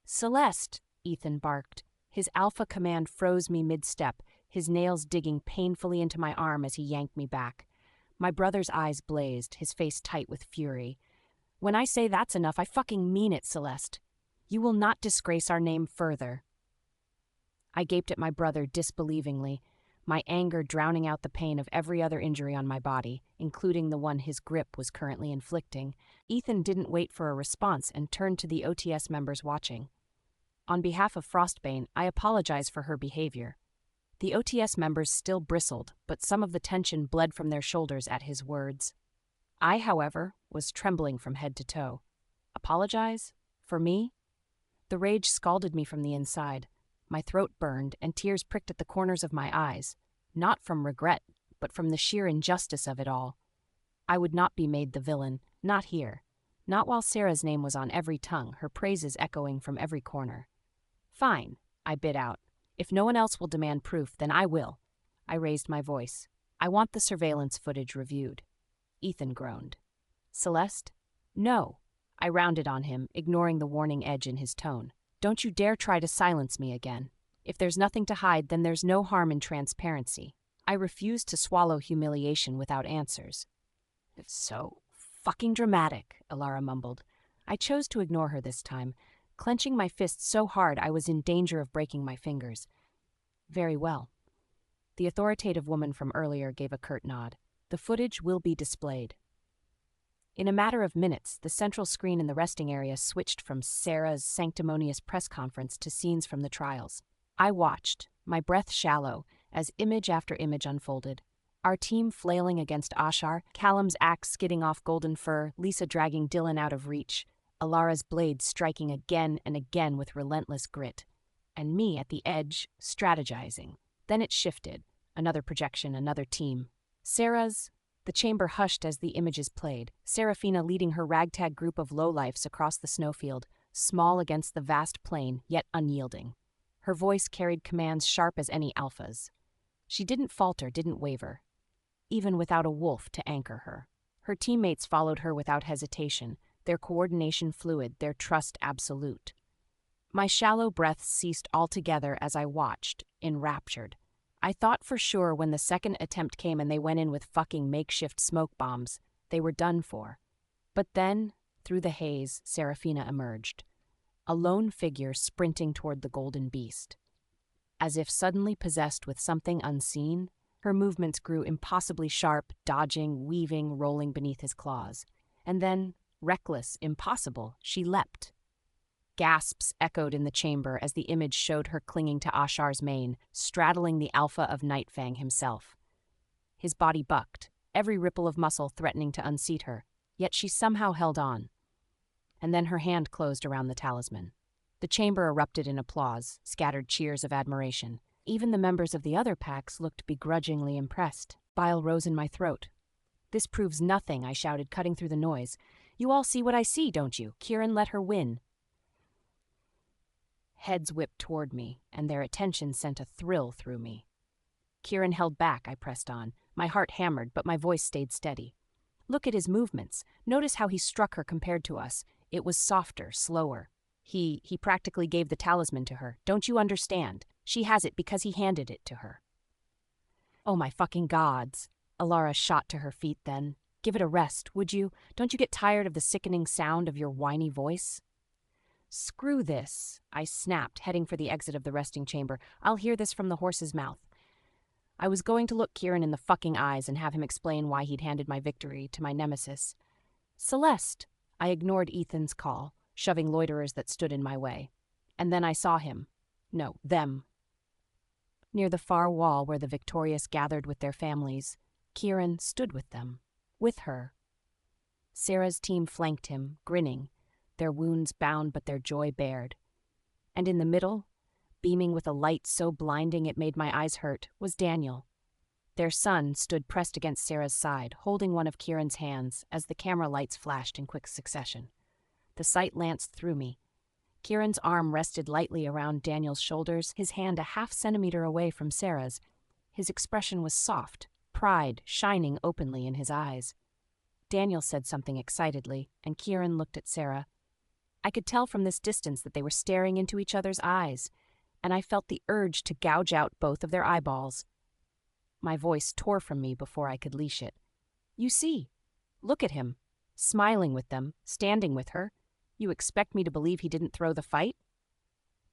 Celeste, Ethan barked. His alpha command froze me mid-step, his nails digging painfully into my arm as he yanked me back. My brother's eyes blazed, his face tight with fury. When I say that's enough, I fucking mean it, Celeste. You will not disgrace our name further. I gaped at my brother disbelievingly, my anger drowning out the pain of every other injury on my body, including the one his grip was currently inflicting. Ethan didn't wait for a response and turned to the OTS members watching. On behalf of Frostbane, I apologize for her behavior. The OTS members still bristled, but some of the tension bled from their shoulders at his words. I, however, was trembling from head to toe. Apologize? For me? The rage scalded me from the inside. My throat burned, and tears pricked at the corners of my eyes, not from regret, but from the sheer injustice of it all. I would not be made the villain, not here, not while Sarah's name was on every tongue, her praises echoing from every corner. Fine, I bit out. If no one else will demand proof, then I will. I raised my voice. I want the surveillance footage reviewed. Ethan groaned. Celeste? No. I rounded on him, ignoring the warning edge in his tone. Don't you dare try to silence me again. If there's nothing to hide, then there's no harm in transparency. I refused to swallow humiliation without answers. It's so fucking dramatic, Alara mumbled. I chose to ignore her this time, clenching my fists so hard I was in danger of breaking my fingers. Very well. The authoritative woman from earlier gave a curt nod. The footage will be displayed. In a matter of minutes, the central screen in the resting area switched from Sarah's sanctimonious press conference to scenes from the trials. I watched, my breath shallow, as image after image unfolded. Our team flailing against Ashar, Callum's axe skidding off Golden Fur, Lisa dragging Dylan out of reach, Alara's blade striking again and again with relentless grit, and me at the edge, strategizing. Then it shifted. Another projection, another team. Sarah's... The chamber hushed as the images played, Serafina leading her ragtag group of lowlifes across the snowfield, small against the vast plain, yet unyielding. Her voice carried commands sharp as any alpha's. She didn't falter, didn't waver, even without a wolf to anchor her. Her teammates followed her without hesitation, their coordination fluid, their trust absolute. My shallow breaths ceased altogether as I watched, enraptured. I thought for sure when the second attempt came and they went in with fucking makeshift smoke bombs, they were done for. But then, through the haze, Serafina emerged, a lone figure sprinting toward the golden beast. As if suddenly possessed with something unseen, her movements grew impossibly sharp, dodging, weaving, rolling beneath his claws. And then, reckless, impossible, she leapt. Gasps echoed in the chamber as the image showed her clinging to Ashar's mane, straddling the alpha of Nightfang himself. His body bucked, every ripple of muscle threatening to unseat her, yet she somehow held on. And then her hand closed around the talisman. The chamber erupted in applause, scattered cheers of admiration. Even the members of the other packs looked begrudgingly impressed. Bile rose in my throat. This proves nothing, I shouted, cutting through the noise. You all see what I see, don't you? Kieran let her win. Heads whipped toward me, and their attention sent a thrill through me. Kieran held back, I pressed on. My heart hammered, but my voice stayed steady. Look at his movements. Notice how he struck her compared to us. It was softer, slower. He practically gave the talisman to her. Don't you understand? She has it because he handed it to her. Oh my fucking gods. Alara shot to her feet then. Give it a rest, would you? Don't you get tired of the sickening sound of your whiny voice? Screw this, I snapped, heading for the exit of the resting chamber. I'll hear this from the horse's mouth. I was going to look Kieran in the fucking eyes and have him explain why he'd handed my victory to my nemesis. Celeste! I ignored Ethan's call, shoving loiterers that stood in my way. And then I saw him. No, them. Near the far wall where the victorious gathered with their families, Kieran stood with them. With her. Sarah's team flanked him, grinning, their wounds bound but their joy bared. And in the middle, beaming with a light so blinding it made my eyes hurt, was Daniel. Their son stood pressed against Sarah's side, holding one of Kieran's hands as the camera lights flashed in quick succession. The sight lanced through me. Kieran's arm rested lightly around Daniel's shoulders, his hand a half-centimeter away from Sarah's. His expression was soft, pride shining openly in his eyes. Daniel said something excitedly, and Kieran looked at Sarah. I could tell from this distance that they were staring into each other's eyes, and I felt the urge to gouge out both of their eyeballs. My voice tore from me before I could leash it. You see. Look at him. Smiling with them, standing with her. You expect me to believe he didn't throw the fight?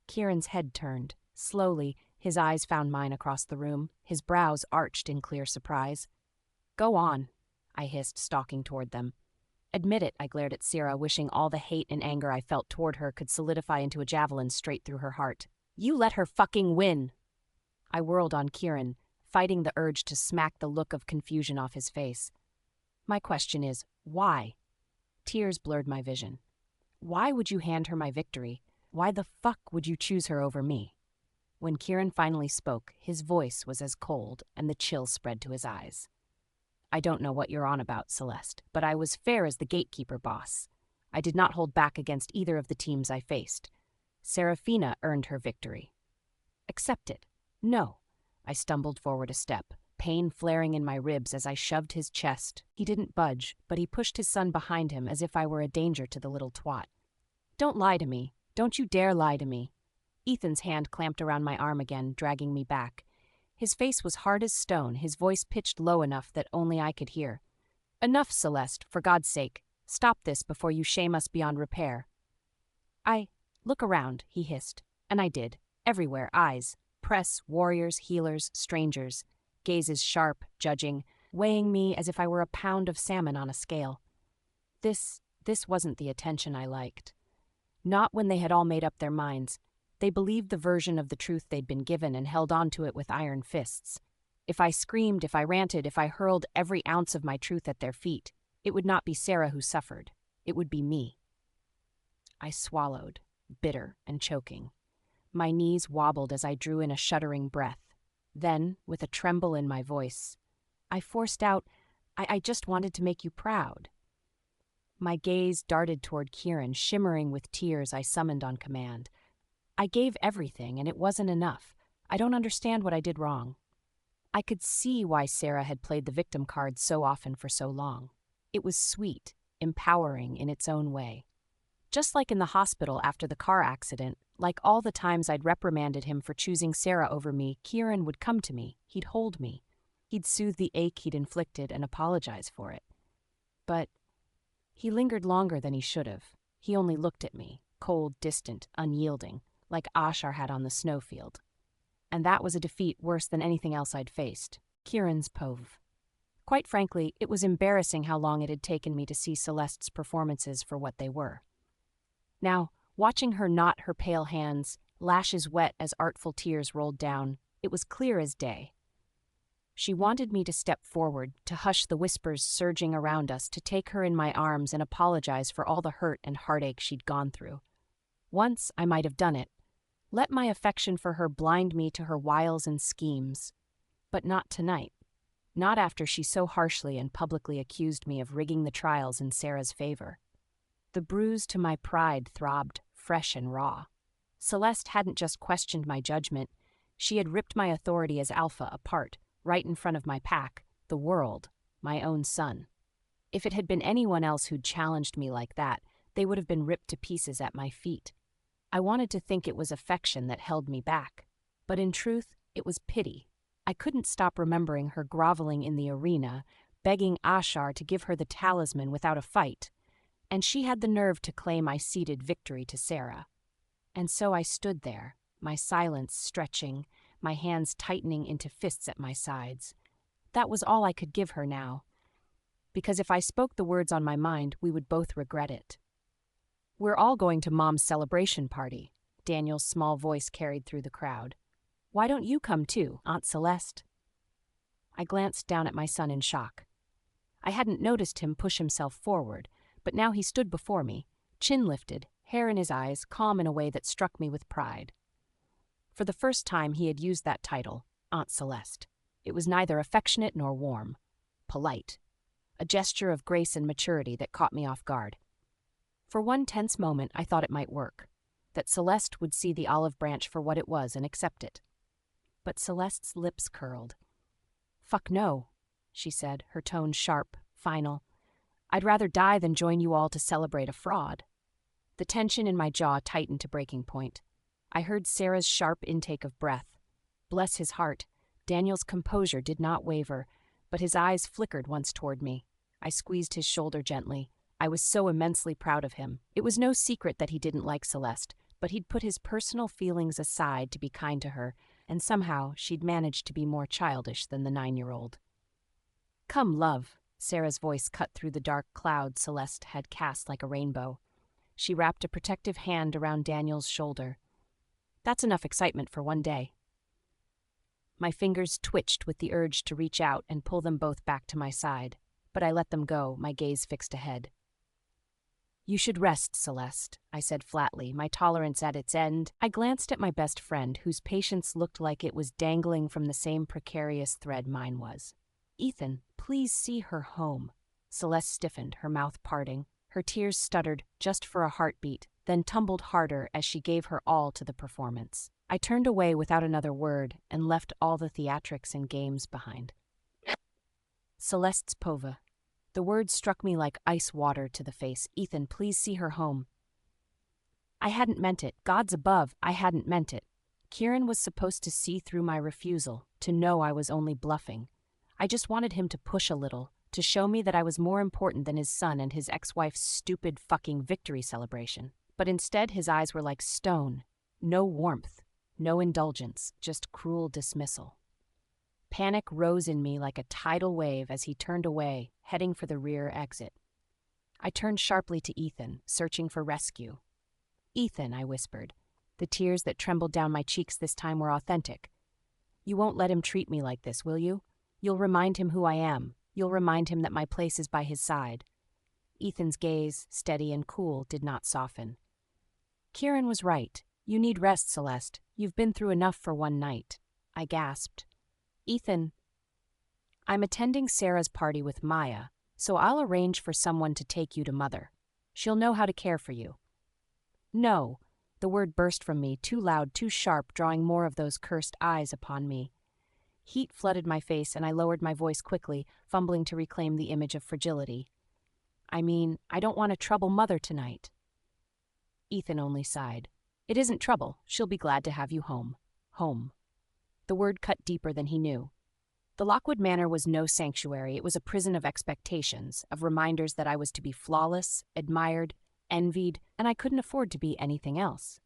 Kieran's head turned. Slowly, his eyes found mine across the room, his brows arched in clear surprise. Go on, I hissed, stalking toward them. Admit it, I glared at Sarah, wishing all the hate and anger I felt toward her could solidify into a javelin straight through her heart. You let her fucking win! I whirled on Kieran, fighting the urge to smack the look of confusion off his face. My question is, why? Tears blurred my vision. Why would you hand her my victory? Why the fuck would you choose her over me? When Kieran finally spoke, his voice was as cold, and the chill spread to his eyes. I don't know what you're on about, Celeste, but I was fair as the gatekeeper boss. I did not hold back against either of the teams I faced. Serafina earned her victory. Accept it. No. I stumbled forward a step, pain flaring in my ribs as I shoved his chest. He didn't budge, but he pushed his son behind him as if I were a danger to the little twat. Don't lie to me. Don't you dare lie to me. Ethan's hand clamped around my arm again, dragging me back. His face was hard as stone, his voice pitched low enough that only I could hear. Enough, Celeste, for God's sake. Stop this before you shame us beyond repair. Look around, he hissed. And I did. Everywhere, eyes. Press, warriors, healers, strangers. Gazes sharp, judging, weighing me as if I were a pound of salmon on a scale. This wasn't the attention I liked. Not when they had all made up their minds. They believed the version of the truth they'd been given and held on to it with iron fists. If I screamed, if I ranted, if I hurled every ounce of my truth at their feet, it would not be Sarah who suffered. It would be me. I swallowed, bitter and choking. My knees wobbled as I drew in a shuddering breath. Then, with a tremble in my voice, I forced out, I just wanted to make you proud. My gaze darted toward Kieran, shimmering with tears I summoned on command. I gave everything, and it wasn't enough. I don't understand what I did wrong. I could see why Sarah had played the victim card so often for so long. It was sweet, empowering in its own way. Just like in the hospital after the car accident, like all the times I'd reprimanded him for choosing Sarah over me, Kieran would come to me, he'd hold me. He'd soothe the ache he'd inflicted and apologize for it. But he lingered longer than he should have. He only looked at me, cold, distant, unyielding, like Ashar had on the snowfield. And that was a defeat worse than anything else I'd faced. Kieran's Pove. Quite frankly, it was embarrassing how long it had taken me to see Celeste's performances for what they were. Now, watching her knot her pale hands, lashes wet as artful tears rolled down, it was clear as day. She wanted me to step forward, to hush the whispers surging around us, to take her in my arms and apologize for all the hurt and heartache she'd gone through. Once I might have done it. Let my affection for her blind me to her wiles and schemes. But not tonight. Not after she so harshly and publicly accused me of rigging the trials in Sarah's favor. The bruise to my pride throbbed, fresh and raw. Celeste hadn't just questioned my judgment. She had ripped my authority as alpha apart, right in front of my pack, the world, my own son. If it had been anyone else who'd challenged me like that, they would have been ripped to pieces at my feet. I wanted to think it was affection that held me back, but in truth, it was pity. I couldn't stop remembering her groveling in the arena, begging Ashar to give her the talisman without a fight, and she had the nerve to claim I ceded victory to Sarah. And so I stood there, my silence stretching, my hands tightening into fists at my sides. That was all I could give her now, because if I spoke the words on my mind, we would both regret it. We're all going to Mom's celebration party, Daniel's small voice carried through the crowd. Why don't you come too, Aunt Celeste? I glanced down at my son in shock. I hadn't noticed him push himself forward, but now he stood before me, chin lifted, hair in his eyes, calm in a way that struck me with pride. For the first time he had used that title, Aunt Celeste. It was neither affectionate nor warm. Polite. A gesture of grace and maturity that caught me off guard. For one tense moment I thought it might work, that Celeste would see the olive branch for what it was and accept it. But Celeste's lips curled. "Fuck no," she said, her tone sharp, final. "I'd rather die than join you all to celebrate a fraud." The tension in my jaw tightened to breaking point. I heard Sarah's sharp intake of breath. Bless his heart, Daniel's composure did not waver, but his eyes flickered once toward me. I squeezed his shoulder gently. I was so immensely proud of him. It was no secret that he didn't like Celeste, but he'd put his personal feelings aside to be kind to her, and somehow she'd managed to be more childish than the 9-year-old. "Come, love," Sarah's voice cut through the dark cloud Celeste had cast like a rainbow. She wrapped a protective hand around Daniel's shoulder. "That's enough excitement for one day." My fingers twitched with the urge to reach out and pull them both back to my side, but I let them go, my gaze fixed ahead. "You should rest, Celeste," I said flatly, my tolerance at its end. I glanced at my best friend, whose patience looked like it was dangling from the same precarious thread mine was. "Ethan, please see her home." Celeste stiffened, her mouth parting. Her tears stuttered just for a heartbeat, then tumbled harder as she gave her all to the performance. I turned away without another word and left all the theatrics and games behind. Celeste's Pova. The words struck me like ice water to the face. "Ethan, please see her home." I hadn't meant it. Gods above, I hadn't meant it. Kieran was supposed to see through my refusal, to know I was only bluffing. I just wanted him to push a little, to show me that I was more important than his son and his ex-wife's stupid fucking victory celebration. But instead his eyes were like stone. No warmth, no indulgence, just cruel dismissal. Panic rose in me like a tidal wave as he turned away, heading for the rear exit. I turned sharply to Ethan, searching for rescue. "Ethan," I whispered. The tears that trembled down my cheeks this time were authentic. "You won't let him treat me like this, will you? You'll remind him who I am. You'll remind him that my place is by his side." Ethan's gaze, steady and cool, did not soften. "Kieran was right. You need rest, Celeste. You've been through enough for one night." I gasped. "Ethan, I'm attending Sarah's party with Maya, so I'll arrange for someone to take you to Mother. She'll know how to care for you." "No," the word burst from me, too loud, too sharp, drawing more of those cursed eyes upon me. Heat flooded my face and I lowered my voice quickly, fumbling to reclaim the image of fragility. "I mean, I don't want to trouble Mother tonight." Ethan only sighed. "It isn't trouble. She'll be glad to have you home. Home." The word cut deeper than he knew. The Lockwood Manor was no sanctuary. It was a prison of expectations, of reminders that I was to be flawless, admired, envied, and I couldn't afford to be anything else.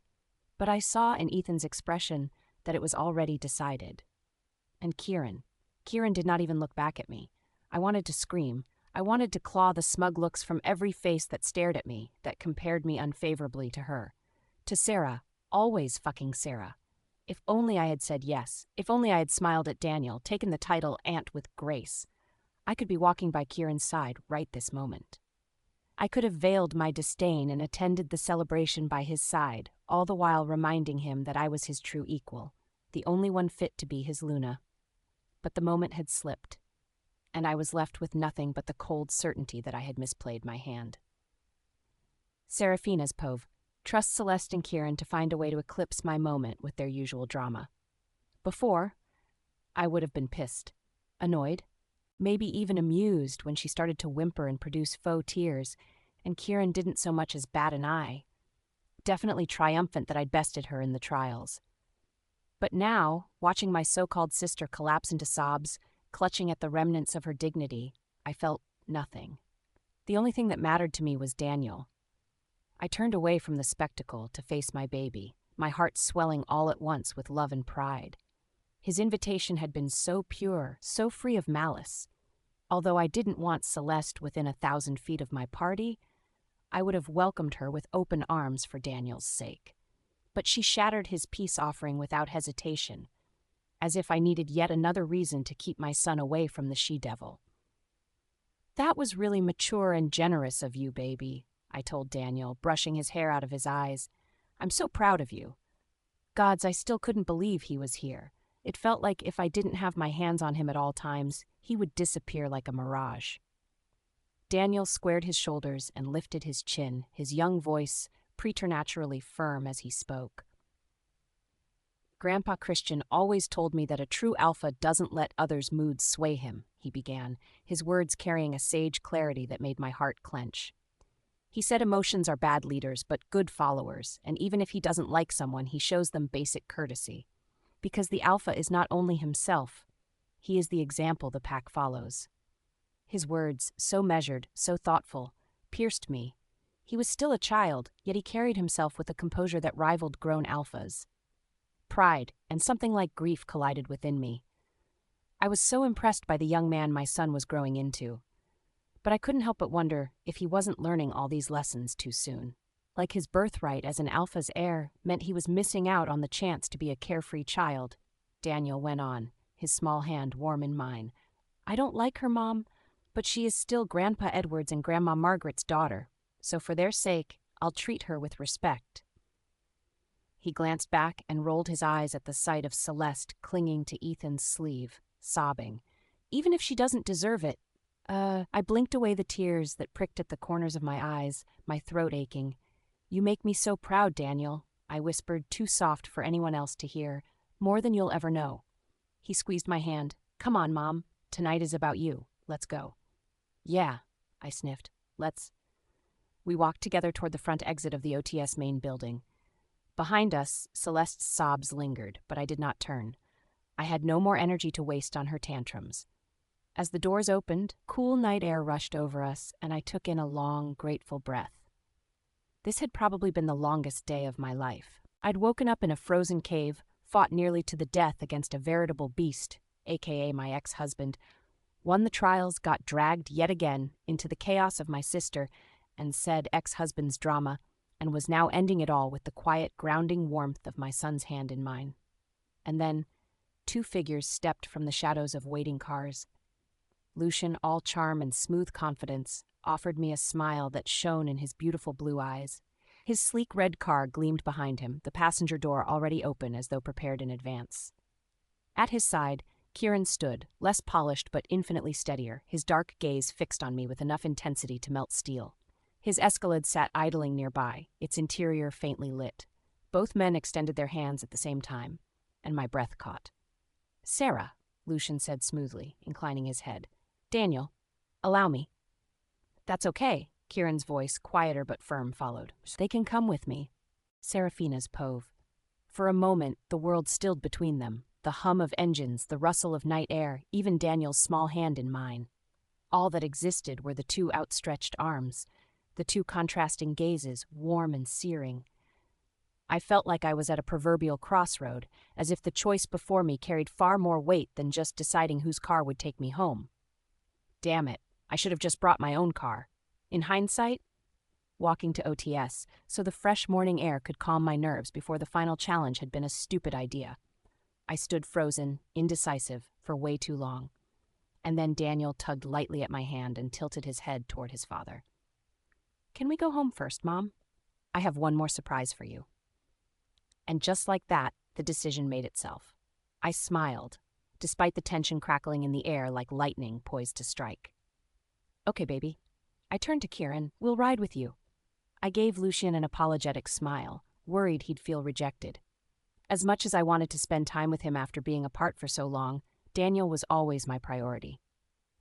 But I saw in Ethan's expression that it was already decided. And Kieran did not even look back at me. I wanted to scream. I wanted to claw the smug looks from every face that stared at me, that compared me unfavorably to her. To Sarah, always fucking Sarah. If only I had said yes. If only I had smiled at Daniel, taken the title Aunt with grace. I could be walking by Kieran's side right this moment. I could have veiled my disdain and attended the celebration by his side, all the while reminding him that I was his true equal, the only one fit to be his Luna. But the moment had slipped, and I was left with nothing but the cold certainty that I had misplayed my hand. Seraphina's Pove. Trust Celeste and Kieran to find a way to eclipse my moment with their usual drama. Before, I would have been pissed, annoyed, maybe even amused when she started to whimper and produce faux tears, and Kieran didn't so much as bat an eye. Definitely triumphant that I'd bested her in the trials. But now, watching my so-called sister collapse into sobs, clutching at the remnants of her dignity, I felt nothing. The only thing that mattered to me was Daniel. I turned away from the spectacle to face my baby, my heart swelling all at once with love and pride. His invitation had been so pure, so free of malice. Although I didn't want Celeste within 1,000 feet of my party, I would have welcomed her with open arms for Daniel's sake. But she shattered his peace offering without hesitation, as if I needed yet another reason to keep my son away from the she-devil. "That was really mature and generous of you, baby," I told Daniel, brushing his hair out of his eyes. "I'm so proud of you." Gods, I still couldn't believe he was here. It felt like if I didn't have my hands on him at all times, he would disappear like a mirage. Daniel squared his shoulders and lifted his chin, his young voice preternaturally firm as he spoke. "Grandpa Christian always told me that a true alpha doesn't let others' moods sway him," he began, his words carrying a sage clarity that made my heart clench. "He said emotions are bad leaders, but good followers, and even if he doesn't like someone, he shows them basic courtesy. Because the alpha is not only himself, he is the example the pack follows." His words, so measured, so thoughtful, pierced me. He was still a child, yet he carried himself with a composure that rivaled grown alphas. Pride and something like grief collided within me. I was so impressed by the young man my son was growing into. But I couldn't help but wonder if he wasn't learning all these lessons too soon. Like his birthright as an alpha's heir meant he was missing out on the chance to be a carefree child. Daniel went on, his small hand warm in mine. I don't like her, Mom, but she is still Grandpa Edward's and Grandma Margaret's daughter, so for their sake, I'll treat her with respect. He glanced back and rolled his eyes at the sight of Celeste clinging to Ethan's sleeve, sobbing. Even if she doesn't deserve it. I blinked away the tears that pricked at the corners of my eyes, my throat aching. You make me so proud, Daniel, I whispered, too soft for anyone else to hear. More than you'll ever know. He squeezed my hand. Come on, Mom. Tonight is about you. Let's go. Yeah, I sniffed. Let's. We walked together toward the front exit of the OTS main building. Behind us, Celeste's sobs lingered, but I did not turn. I had no more energy to waste on her tantrums. As the doors opened, cool night air rushed over us, and I took in a long, grateful breath. This had probably been the longest day of my life. I'd woken up in a frozen cave, fought nearly to the death against a veritable beast, aka my ex-husband, won the trials, got dragged yet again into the chaos of my sister and said ex-husband's drama, and was now ending it all with the quiet, grounding warmth of my son's hand in mine. And then, two figures stepped from the shadows of waiting cars. Lucian, all charm and smooth confidence, offered me a smile that shone in his beautiful blue eyes. His sleek red car gleamed behind him, the passenger door already open as though prepared in advance. At his side, Kieran stood, less polished but infinitely steadier, his dark gaze fixed on me with enough intensity to melt steel. His Escalade sat idling nearby, its interior faintly lit. Both men extended their hands at the same time, and my breath caught. Sarah, Lucian said smoothly, inclining his head. Daniel, allow me. That's okay, Kieran's voice, quieter but firm, followed. They can come with me. Seraphina's pove. For a moment, the world stilled between them, the hum of engines, the rustle of night air, even Daniel's small hand in mine. All that existed were the two outstretched arms, the two contrasting gazes, warm and searing. I felt like I was at a proverbial crossroad, as if the choice before me carried far more weight than just deciding whose car would take me home. Damn it, I should have just brought my own car. In hindsight, walking to OTS, so the fresh morning air could calm my nerves before the final challenge had been a stupid idea. I stood frozen, indecisive, for way too long. And then Daniel tugged lightly at my hand and tilted his head toward his father. Can we go home first, Mom? I have one more surprise for you. And just like that, the decision made itself. I smiled, despite the tension crackling in the air like lightning poised to strike. Okay, baby. I turned to Kieran. We'll ride with you. I gave Lucian an apologetic smile, worried he'd feel rejected. As much as I wanted to spend time with him after being apart for so long, Daniel was always my priority.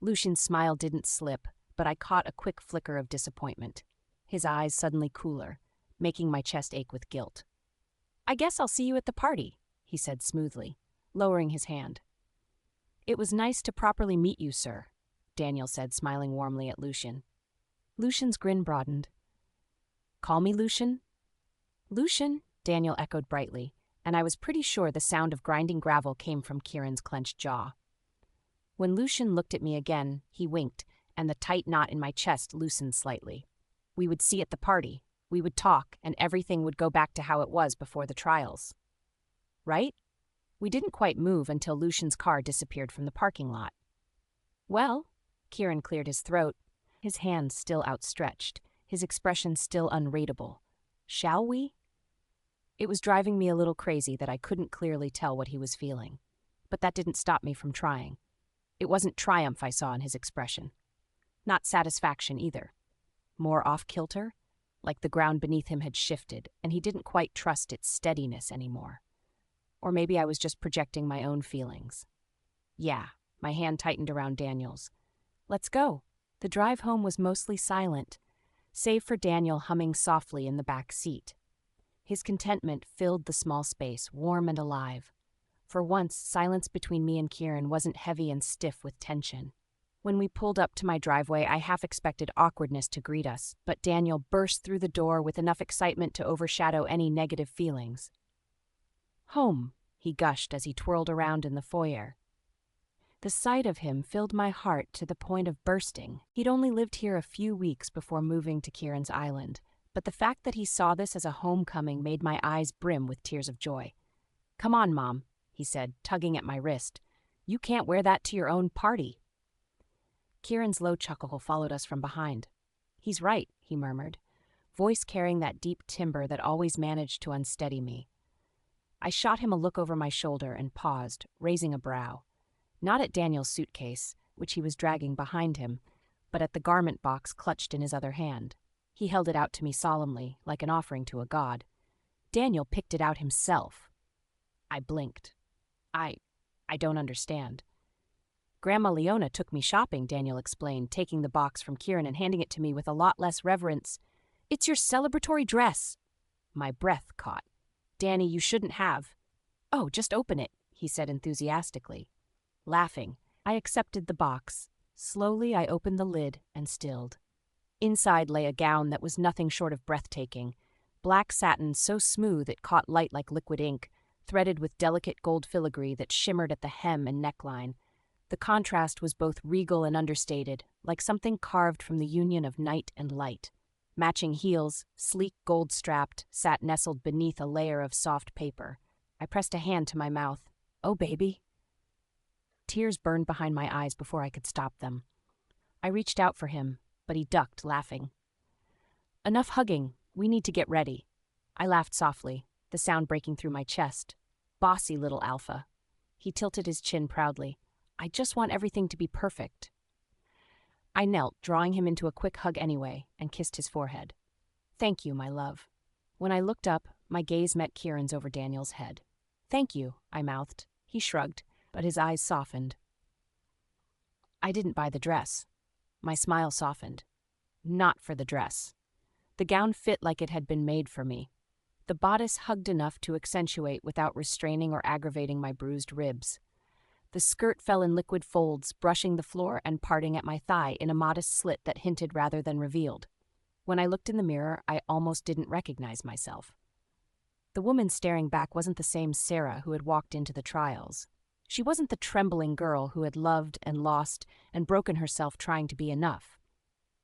Lucian's smile didn't slip, but I caught a quick flicker of disappointment. His eyes suddenly cooler, making my chest ache with guilt. I guess I'll see you at the party, he said smoothly, lowering his hand. It was nice to properly meet you, sir, Daniel said, smiling warmly at Lucian. Lucian's grin broadened. Call me Lucian? Lucian, Daniel echoed brightly, and I was pretty sure the sound of grinding gravel came from Kieran's clenched jaw. When Lucian looked at me again, he winked, and the tight knot in my chest loosened slightly. We would see at the party, we would talk, and everything would go back to how it was before the trials. Right? We didn't quite move until Lucian's car disappeared from the parking lot. Well, Kieran cleared his throat, his hands still outstretched, his expression still unreadable. Shall we? It was driving me a little crazy that I couldn't clearly tell what he was feeling. But that didn't stop me from trying. It wasn't triumph I saw in his expression. Not satisfaction either. More off-kilter, like the ground beneath him had shifted, and he didn't quite trust its steadiness anymore. Or maybe I was just projecting my own feelings. Yeah, my hand tightened around Daniel's. Let's go. The drive home was mostly silent, save for Daniel humming softly in the back seat. His contentment filled the small space, warm and alive. For once, silence between me and Kieran wasn't heavy and stiff with tension. When we pulled up to my driveway, I half expected awkwardness to greet us, but Daniel burst through the door with enough excitement to overshadow any negative feelings. "Home," he gushed as he twirled around in the foyer. The sight of him filled my heart to the point of bursting. He'd only lived here a few weeks before moving to Kieran's Island, but the fact that he saw this as a homecoming made my eyes brim with tears of joy. "Come on, Mom," he said, tugging at my wrist. "You can't wear that to your own party." Kieran's low chuckle followed us from behind. "He's right," he murmured, voice carrying that deep timbre that always managed to unsteady me. I shot him a look over my shoulder and paused, raising a brow. Not at Daniel's suitcase, which he was dragging behind him, but at the garment box clutched in his other hand. He held it out to me solemnly, like an offering to a god. Daniel picked it out himself. I blinked. I don't understand. "Grandma Leona took me shopping," Daniel explained, taking the box from Kieran and handing it to me with a lot less reverence. "It's your celebratory dress." My breath caught. "Danny, you shouldn't have." "Oh, just open it," he said enthusiastically. Laughing, I accepted the box. Slowly, I opened the lid and stilled. Inside lay a gown that was nothing short of breathtaking. Black satin so smooth it caught light like liquid ink, threaded with delicate gold filigree that shimmered at the hem and neckline. The contrast was both regal and understated, like something carved from the union of night and light. Matching heels, sleek gold-strapped, sat nestled beneath a layer of soft paper. I pressed a hand to my mouth. "Oh, baby." Tears burned behind my eyes before I could stop them. I reached out for him, but he ducked, laughing. "Enough hugging. We need to get ready." I laughed softly, the sound breaking through my chest. "Bossy little alpha." He tilted his chin proudly. "I just want everything to be perfect." I knelt, drawing him into a quick hug anyway, and kissed his forehead. "Thank you, my love." When I looked up, my gaze met Kieran's over Daniel's head. "Thank you," I mouthed. He shrugged, but his eyes softened. "I didn't buy the dress." My smile softened. Not for the dress. The gown fit like it had been made for me. The bodice hugged enough to accentuate without restraining or aggravating my bruised ribs. The skirt fell in liquid folds, brushing the floor and parting at my thigh in a modest slit that hinted rather than revealed. When I looked in the mirror, I almost didn't recognize myself. The woman staring back wasn't the same Sarah who had walked into the trials. She wasn't the trembling girl who had loved and lost and broken herself trying to be enough.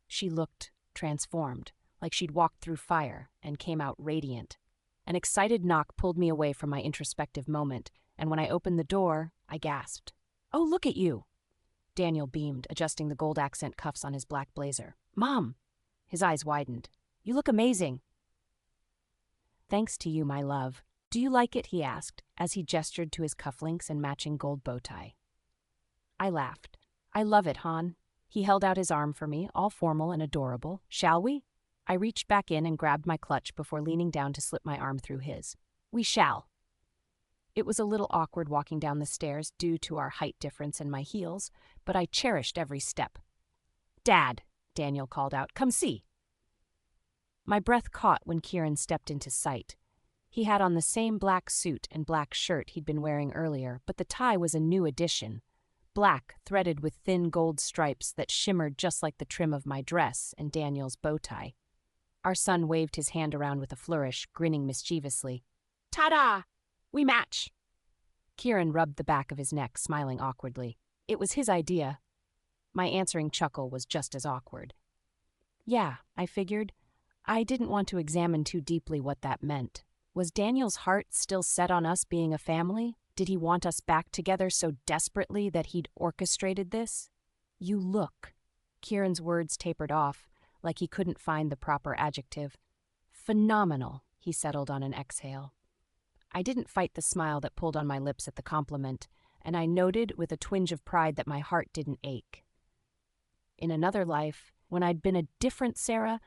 She looked transformed, like she'd walked through fire and came out radiant. An excited knock pulled me away from my introspective moment, and when I opened the door, I gasped. "Oh, look at you!" Daniel beamed, adjusting the gold accent cuffs on his black blazer. "Mom!" His eyes widened. "You look amazing." "Thanks to you, my love. Do you like it?" he asked, as he gestured to his cufflinks and matching gold bow tie. I laughed. "I love it, Han." He held out his arm for me, all formal and adorable. "Shall we?" I reached back in and grabbed my clutch before leaning down to slip my arm through his. "We shall." It was a little awkward walking down the stairs due to our height difference and my heels, but I cherished every step. "Dad," Daniel called out, "come see." My breath caught when Kieran stepped into sight. He had on the same black suit and black shirt he'd been wearing earlier, but the tie was a new addition. Black, threaded with thin gold stripes that shimmered just like the trim of my dress and Daniel's bow tie. Our son waved his hand around with a flourish, grinning mischievously. "Ta-da! We match!" Kieran rubbed the back of his neck, smiling awkwardly. It was his idea. My answering chuckle was just as awkward. Yeah, I figured. I didn't want to examine too deeply what that meant. Was Daniel's heart still set on us being a family? Did he want us back together so desperately that he'd orchestrated this? "You look." Kieran's words tapered off, like he couldn't find the proper adjective. "Phenomenal," he settled on an exhale. I didn't fight the smile that pulled on my lips at the compliment, and I noted with a twinge of pride that my heart didn't ache. In another life, when I'd been a different Sarah,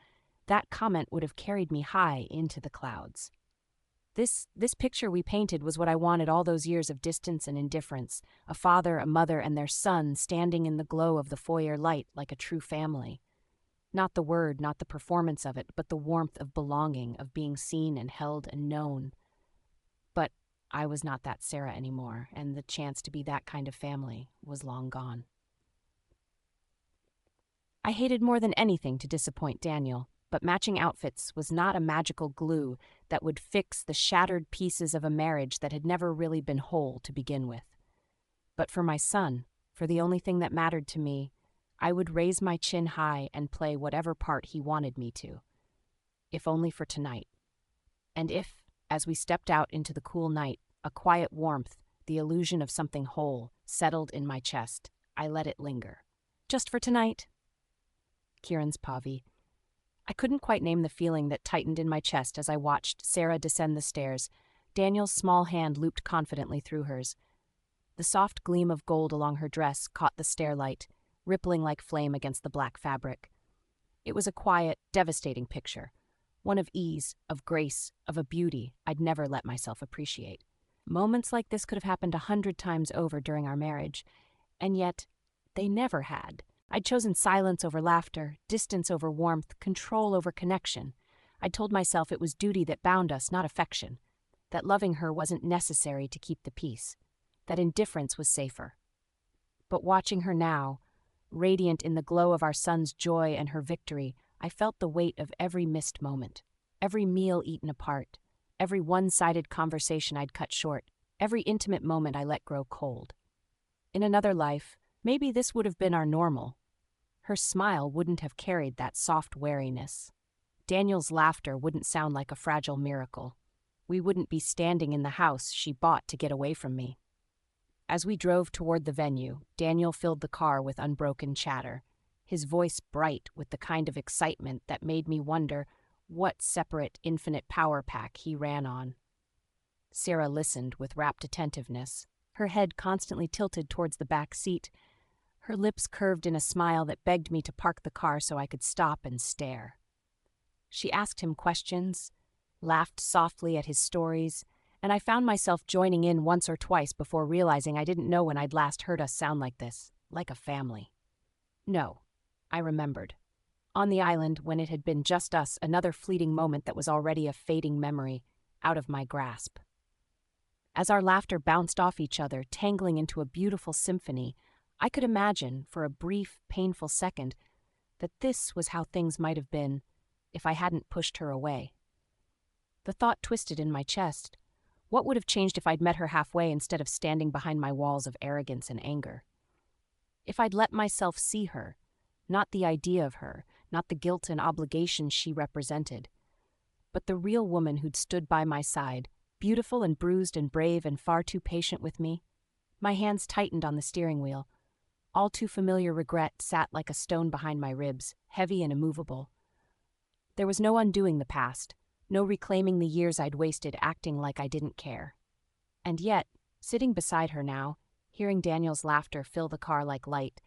that comment would have carried me high into the clouds. This picture we painted was what I wanted all those years of distance and indifference, a father, a mother, and their son standing in the glow of the foyer light like a true family. Not the word, not the performance of it, but the warmth of belonging, of being seen and held and known. But I was not that Sarah anymore, and the chance to be that kind of family was long gone. I hated more than anything to disappoint Daniel, but matching outfits was not a magical glue that would fix the shattered pieces of a marriage that had never really been whole to begin with. But for my son, for the only thing that mattered to me, I would raise my chin high and play whatever part he wanted me to, if only for tonight. And if, as we stepped out into the cool night, a quiet warmth, the illusion of something whole, settled in my chest, I let it linger. Just for tonight. Kieran's Pavi. I couldn't quite name the feeling that tightened in my chest as I watched Sarah descend the stairs. Daniel's small hand looped confidently through hers. The soft gleam of gold along her dress caught the stairlight, rippling like flame against the black fabric. It was a quiet, devastating picture, one of ease, of grace, of a beauty I'd never let myself appreciate. Moments like this could have happened 100 times over during our marriage, and yet they never had. I'd chosen silence over laughter, distance over warmth, control over connection. I'd told myself it was duty that bound us, not affection, that loving her wasn't necessary to keep the peace, that indifference was safer. But watching her now, radiant in the glow of our son's joy and her victory, I felt the weight of every missed moment, every meal eaten apart, every one-sided conversation I'd cut short, every intimate moment I let grow cold. In another life, maybe this would have been our normal. Her smile wouldn't have carried that soft wariness. Daniel's laughter wouldn't sound like a fragile miracle. We wouldn't be standing in the house she bought to get away from me. As we drove toward the venue, Daniel filled the car with unbroken chatter, his voice bright with the kind of excitement that made me wonder what separate infinite power pack he ran on. Sarah listened with rapt attentiveness, her head constantly tilted towards the back seat, her lips curved in a smile that begged me to park the car so I could stop and stare. She asked him questions, laughed softly at his stories, and I found myself joining in once or twice before realizing I didn't know when I'd last heard us sound like this, like a family. No, I remembered. On the island, when it had been just us, another fleeting moment that was already a fading memory, out of my grasp. As our laughter bounced off each other, tangling into a beautiful symphony, I could imagine, for a brief, painful second, that this was how things might have been if I hadn't pushed her away. The thought twisted in my chest. What would have changed if I'd met her halfway instead of standing behind my walls of arrogance and anger? If I'd let myself see her, not the idea of her, not the guilt and obligation she represented, but the real woman who'd stood by my side, beautiful and bruised and brave and far too patient with me. My hands tightened on the steering wheel. All too familiar regret sat like a stone behind my ribs, heavy and immovable. There was no undoing the past, no reclaiming the years I'd wasted acting like I didn't care. And yet, sitting beside her now, hearing Daniel's laughter fill the car like light,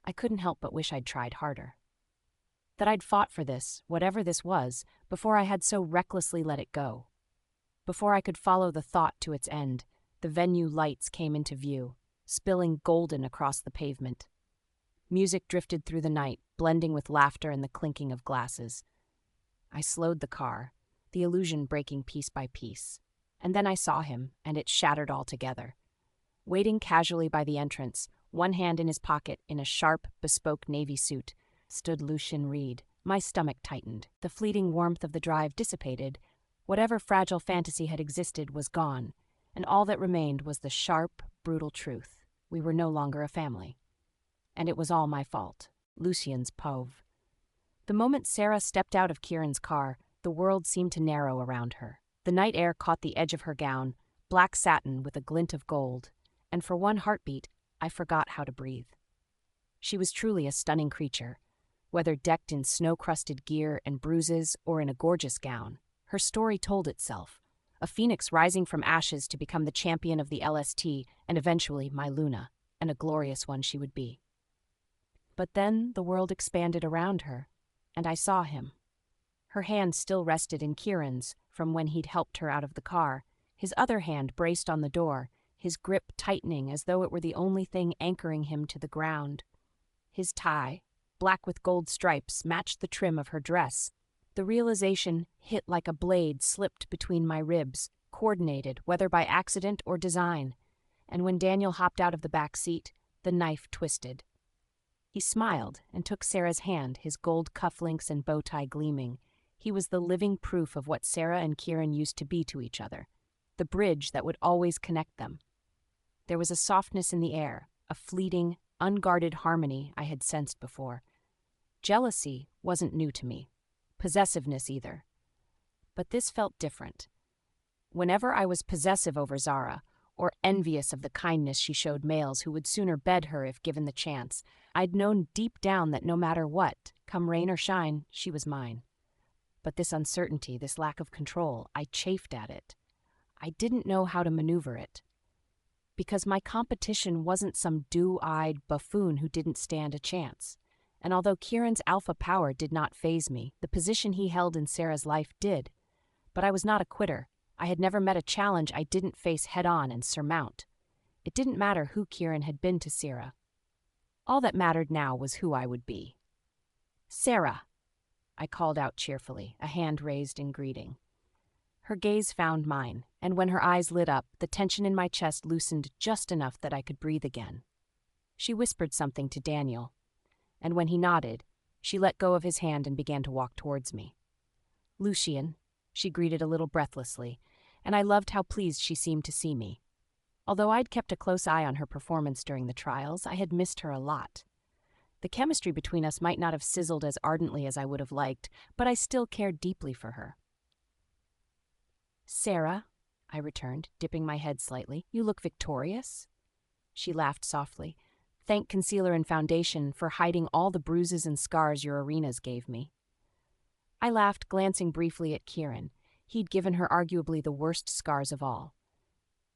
I couldn't help but wish I'd tried harder. That I'd fought for this, whatever this was, before I had so recklessly let it go. Before I could follow the thought to its end, the venue lights came into view, spilling golden across the pavement. Music drifted through the night, blending with laughter and the clinking of glasses. I slowed the car, the illusion breaking piece by piece. And then I saw him, and it shattered altogether. Waiting casually by the entrance, one hand in his pocket in a sharp, bespoke navy suit, stood Lucian Reed. My stomach tightened. The fleeting warmth of the drive dissipated. Whatever fragile fantasy had existed was gone, and all that remained was the sharp, brutal truth. We were no longer a family. And it was all my fault. Lucian's Pove. The moment Sarah stepped out of Kieran's car, the world seemed to narrow around her. The night air caught the edge of her gown, black satin with a glint of gold, and for one heartbeat, I forgot how to breathe. She was truly a stunning creature, whether decked in snow-crusted gear and bruises or in a gorgeous gown. Her story told itself, a phoenix rising from ashes to become the champion of the LST and eventually my Luna, and a glorious one she would be. But then the world expanded around her, and I saw him. Her hand still rested in Kieran's from when he'd helped her out of the car, his other hand braced on the door, his grip tightening as though it were the only thing anchoring him to the ground. His tie, black with gold stripes, matched the trim of her dress. The realization hit like a blade slipped between my ribs, coordinated, whether by accident or design. And when Daniel hopped out of the back seat, the knife twisted. He smiled and took Sarah's hand, his gold cufflinks and bow tie gleaming. He was the living proof of what Sarah and Kieran used to be to each other, the bridge that would always connect them. There was a softness in the air, a fleeting, unguarded harmony I had sensed before. Jealousy wasn't new to me, possessiveness either. But this felt different. Whenever I was possessive over Zara, or envious of the kindness she showed males who would sooner bed her if given the chance, I'd known deep down that no matter what, come rain or shine, she was mine. But this uncertainty, this lack of control, I chafed at it. I didn't know how to maneuver it. Because my competition wasn't some dew-eyed buffoon who didn't stand a chance. And although Kieran's alpha power did not faze me, the position he held in Sarah's life did. But I was not a quitter. I had never met a challenge I didn't face head-on and surmount. It didn't matter who Kieran had been to Sarah. All that mattered now was who I would be. "Sarah," I called out cheerfully, a hand raised in greeting. Her gaze found mine, and when her eyes lit up, the tension in my chest loosened just enough that I could breathe again. She whispered something to Daniel, and when he nodded, she let go of his hand and began to walk towards me. "Lucian," she greeted a little breathlessly, and I loved how pleased she seemed to see me. Although I'd kept a close eye on her performance during the trials, I had missed her a lot. The chemistry between us might not have sizzled as ardently as I would have liked, but I still cared deeply for her. "Sarah," I returned, dipping my head slightly, "you look victorious." She laughed softly. "Thank concealer and foundation for hiding all the bruises and scars your arenas gave me." I laughed, glancing briefly at Kieran. He'd given her arguably the worst scars of all.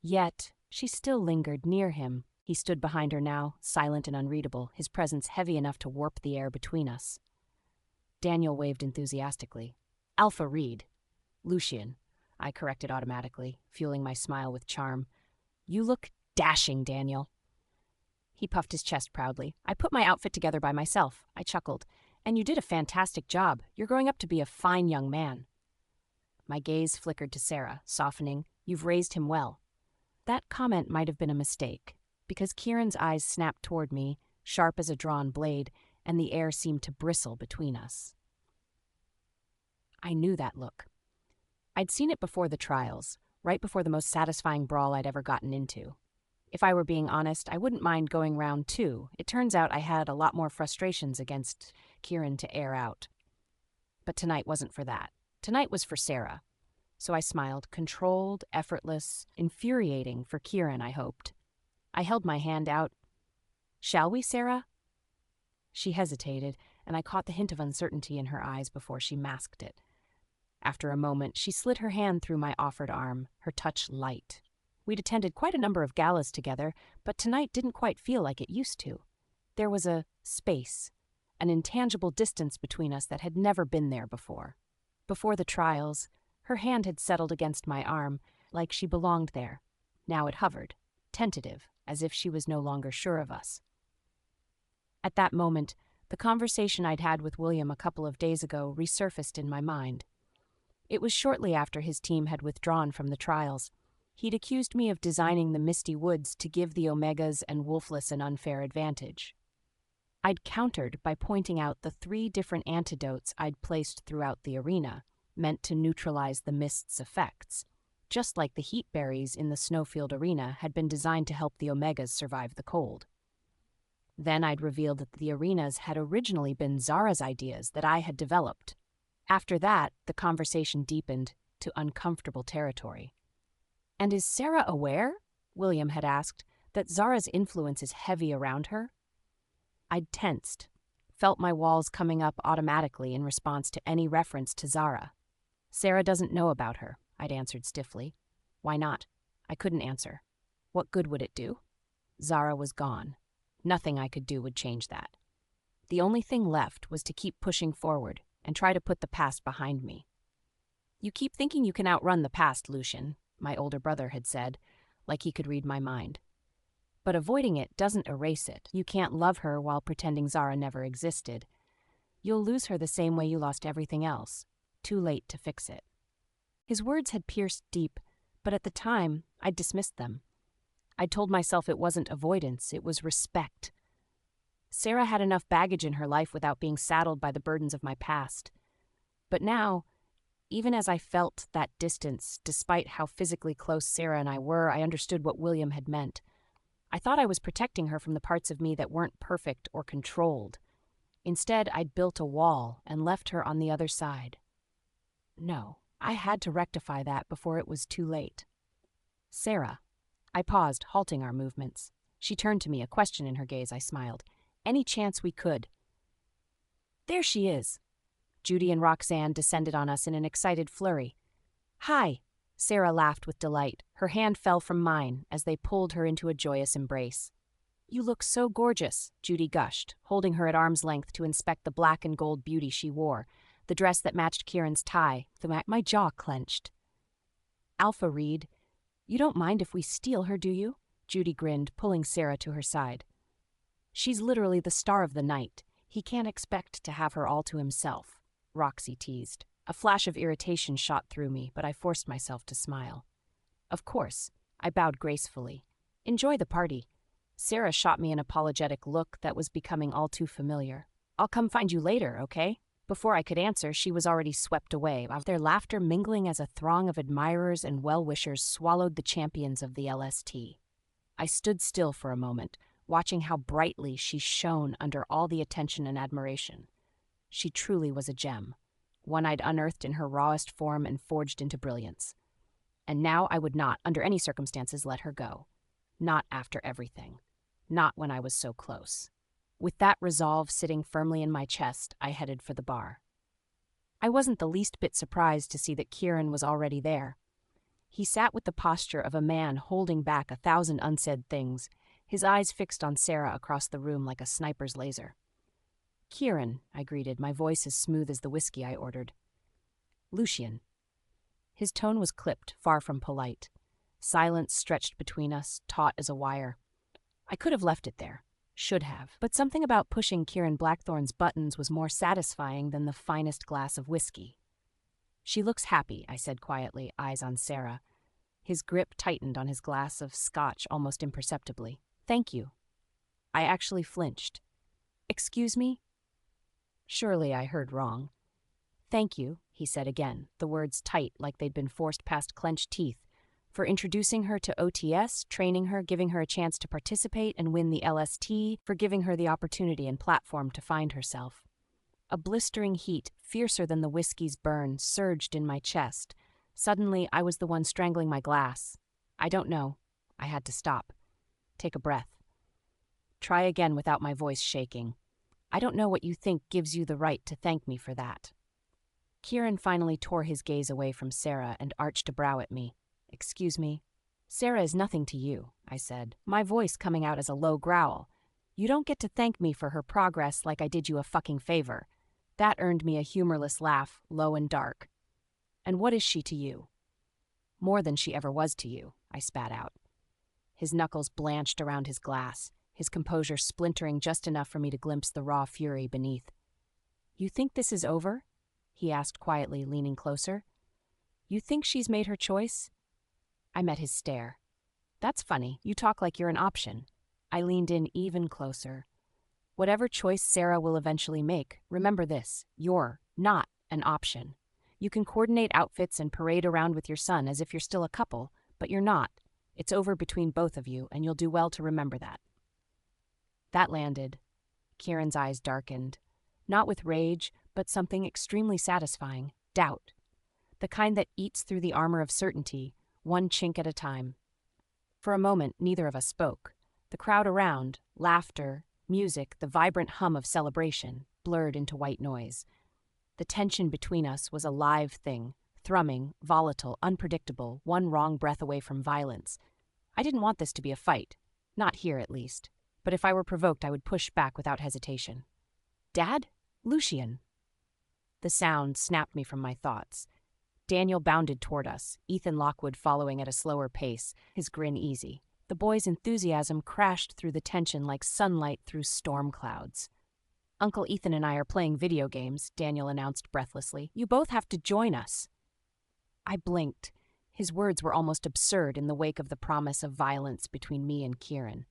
Yet, she still lingered near him. He stood behind her now, silent and unreadable, his presence heavy enough to warp the air between us. Daniel waved enthusiastically. "Alpha Reed." "Lucian," I corrected automatically, fueling my smile with charm. "You look dashing, Daniel." He puffed his chest proudly. "I put my outfit together by myself," I chuckled. "And you did a fantastic job. You're growing up to be a fine young man." My gaze flickered to Sarah, softening. "You've raised him well." That comment might have been a mistake, because Kieran's eyes snapped toward me, sharp as a drawn blade, and the air seemed to bristle between us. I knew that look. I'd seen it before the trials, right before the most satisfying brawl I'd ever gotten into. If I were being honest, I wouldn't mind going round two. It turns out I had a lot more frustrations against Kieran to air out. But tonight wasn't for that. Tonight was for Sarah. So I smiled, controlled, effortless, infuriating for Kieran, I hoped. I held my hand out. "Shall we, Sarah?" She hesitated, and I caught the hint of uncertainty in her eyes before she masked it. After a moment, she slid her hand through my offered arm, her touch light. We'd attended quite a number of galas together, but tonight didn't quite feel like it used to. There was a space, an intangible distance between us that had never been there before. Before the trials, her hand had settled against my arm, like she belonged there. Now it hovered, tentative, as if she was no longer sure of us. At that moment, the conversation I'd had with William a couple of days ago resurfaced in my mind. It was shortly after his team had withdrawn from the trials. He'd accused me of designing the Misty Woods to give the Omegas and Wolfless an unfair advantage. I'd countered by pointing out the 3 different antidotes I'd placed throughout the arena, meant to neutralize the mist's effects, just like the heat berries in the Snowfield Arena had been designed to help the Omegas survive the cold. Then I'd revealed that the arenas had originally been Zara's ideas that I had developed. After that, the conversation deepened to uncomfortable territory. "And is Sarah aware," William had asked, "that Zara's influence is heavy around her?" I'd tensed, felt my walls coming up automatically in response to any reference to Zara. "Sarah doesn't know about her," I'd answered stiffly. "Why not?" I couldn't answer. What good would it do? Zara was gone. Nothing I could do would change that. The only thing left was to keep pushing forward and try to put the past behind me. "You keep thinking you can outrun the past, Lucian," my older brother had said, like he could read my mind. "But avoiding it doesn't erase it. You can't love her while pretending Zara never existed. You'll lose her the same way you lost everything else. Too late to fix it." His words had pierced deep, but at the time, I'd dismissed them. I'd told myself it wasn't avoidance, it was respect. Sarah had enough baggage in her life without being saddled by the burdens of my past. But now, even as I felt that distance, despite how physically close Sarah and I were, I understood what William had meant. I thought I was protecting her from the parts of me that weren't perfect or controlled. Instead, I'd built a wall and left her on the other side. No, I had to rectify that before it was too late. Sarah. I paused, halting our movements. She turned to me, a question in her gaze. I smiled. Any chance we could. There she is. Judy and Roxanne descended on us in an excited flurry. Hi. Sarah laughed with delight. Her hand fell from mine as they pulled her into a joyous embrace. You look so gorgeous, Judy gushed, holding her at arm's length to inspect the black and gold beauty she wore, the dress that matched Kieran's tie. My jaw clenched. Alpha Reed, you don't mind if we steal her, do you? Judy grinned, pulling Sarah to her side. She's literally the star of the night. He can't expect to have her all to himself, Roxy teased. A flash of irritation shot through me, but I forced myself to smile. Of course, I bowed gracefully. Enjoy the party. Sarah shot me an apologetic look that was becoming all too familiar. I'll come find you later, okay? Before I could answer, she was already swept away, their laughter mingling as a throng of admirers and well-wishers swallowed the champions of the LST. I stood still for a moment, watching how brightly she shone under all the attention and admiration. She truly was a gem, one I'd unearthed in her rawest form and forged into brilliance. And now I would not, under any circumstances, let her go. Not after everything. Not when I was so close. With that resolve sitting firmly in my chest, I headed for the bar. I wasn't the least bit surprised to see that Kieran was already there. He sat with the posture of a man holding back 1,000 unsaid things, his eyes fixed on Sarah across the room like a sniper's laser. Kieran, I greeted, my voice as smooth as the whiskey I ordered. Lucian. His tone was clipped, far from polite. Silence stretched between us, taut as a wire. I could have left it there. Should have. But something about pushing Kieran Blackthorn's buttons was more satisfying than the finest glass of whiskey. She looks happy, I said quietly, eyes on Sarah. His grip tightened on his glass of scotch almost imperceptibly. Thank you. I actually flinched. Excuse me? Surely I heard wrong. Thank you, he said again, the words tight like they'd been forced past clenched teeth, for introducing her to OTS, training her, giving her a chance to participate and win the LST, for giving her the opportunity and platform to find herself. A blistering heat, fiercer than the whiskey's burn, surged in my chest. Suddenly, I was the one strangling my glass. I don't know. I had to stop. Take a breath. Try again without my voice shaking. I don't know what you think gives you the right to thank me for that. Kieran finally tore his gaze away from Sarah and arched a brow at me. Excuse me? Sarah is nothing to you, I said, my voice coming out as a low growl. You don't get to thank me for her progress like I did you a fucking favor. That earned me a humorless laugh, low and dark. And what is she to you? More than she ever was to you, I spat out. His knuckles blanched around his glass, his composure splintering just enough for me to glimpse the raw fury beneath. You think this is over? He asked quietly, leaning closer. You think she's made her choice? I met his stare. That's funny, you talk like you're an option. I leaned in even closer. Whatever choice Sarah will eventually make, remember this, you're not an option. You can coordinate outfits and parade around with your son as if you're still a couple, but you're not. It's over between both of you, and you'll do well to remember that. That landed. Kieran's eyes darkened. Not with rage, but something extremely satisfying, doubt. The kind that eats through the armor of certainty, one chink at a time. For a moment, neither of us spoke. The crowd around, laughter, music, the vibrant hum of celebration, blurred into white noise. The tension between us was a live thing, thrumming, volatile, unpredictable, one wrong breath away from violence. I didn't want this to be a fight. Not here, at least. But if I were provoked, I would push back without hesitation. Dad? Lucian. The sound snapped me from my thoughts. Daniel bounded toward us, Ethan Lockwood following at a slower pace, his grin easy. The boys' enthusiasm crashed through the tension like sunlight through storm clouds. Uncle Ethan and I are playing video games, Daniel announced breathlessly. You both have to join us. I blinked. His words were almost absurd in the wake of the promise of violence between me and Kieran.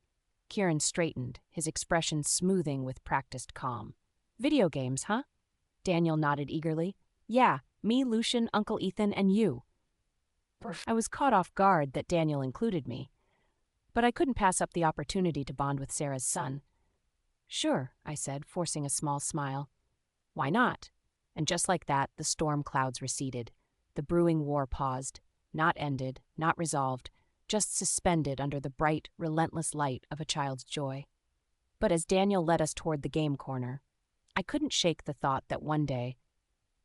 Kieran straightened, his expression smoothing with practiced calm. Video games, huh? Daniel nodded eagerly. Yeah, me, Lucian, Uncle Ethan, and you. I was caught off guard that Daniel included me, but I couldn't pass up the opportunity to bond with Sarah's son. Sure, I said, forcing a small smile. Why not? And just like that, the storm clouds receded. The brewing war paused, not ended, not resolved, just suspended under the bright, relentless light of a child's joy. But as Daniel led us toward the game corner, I couldn't shake the thought that one day,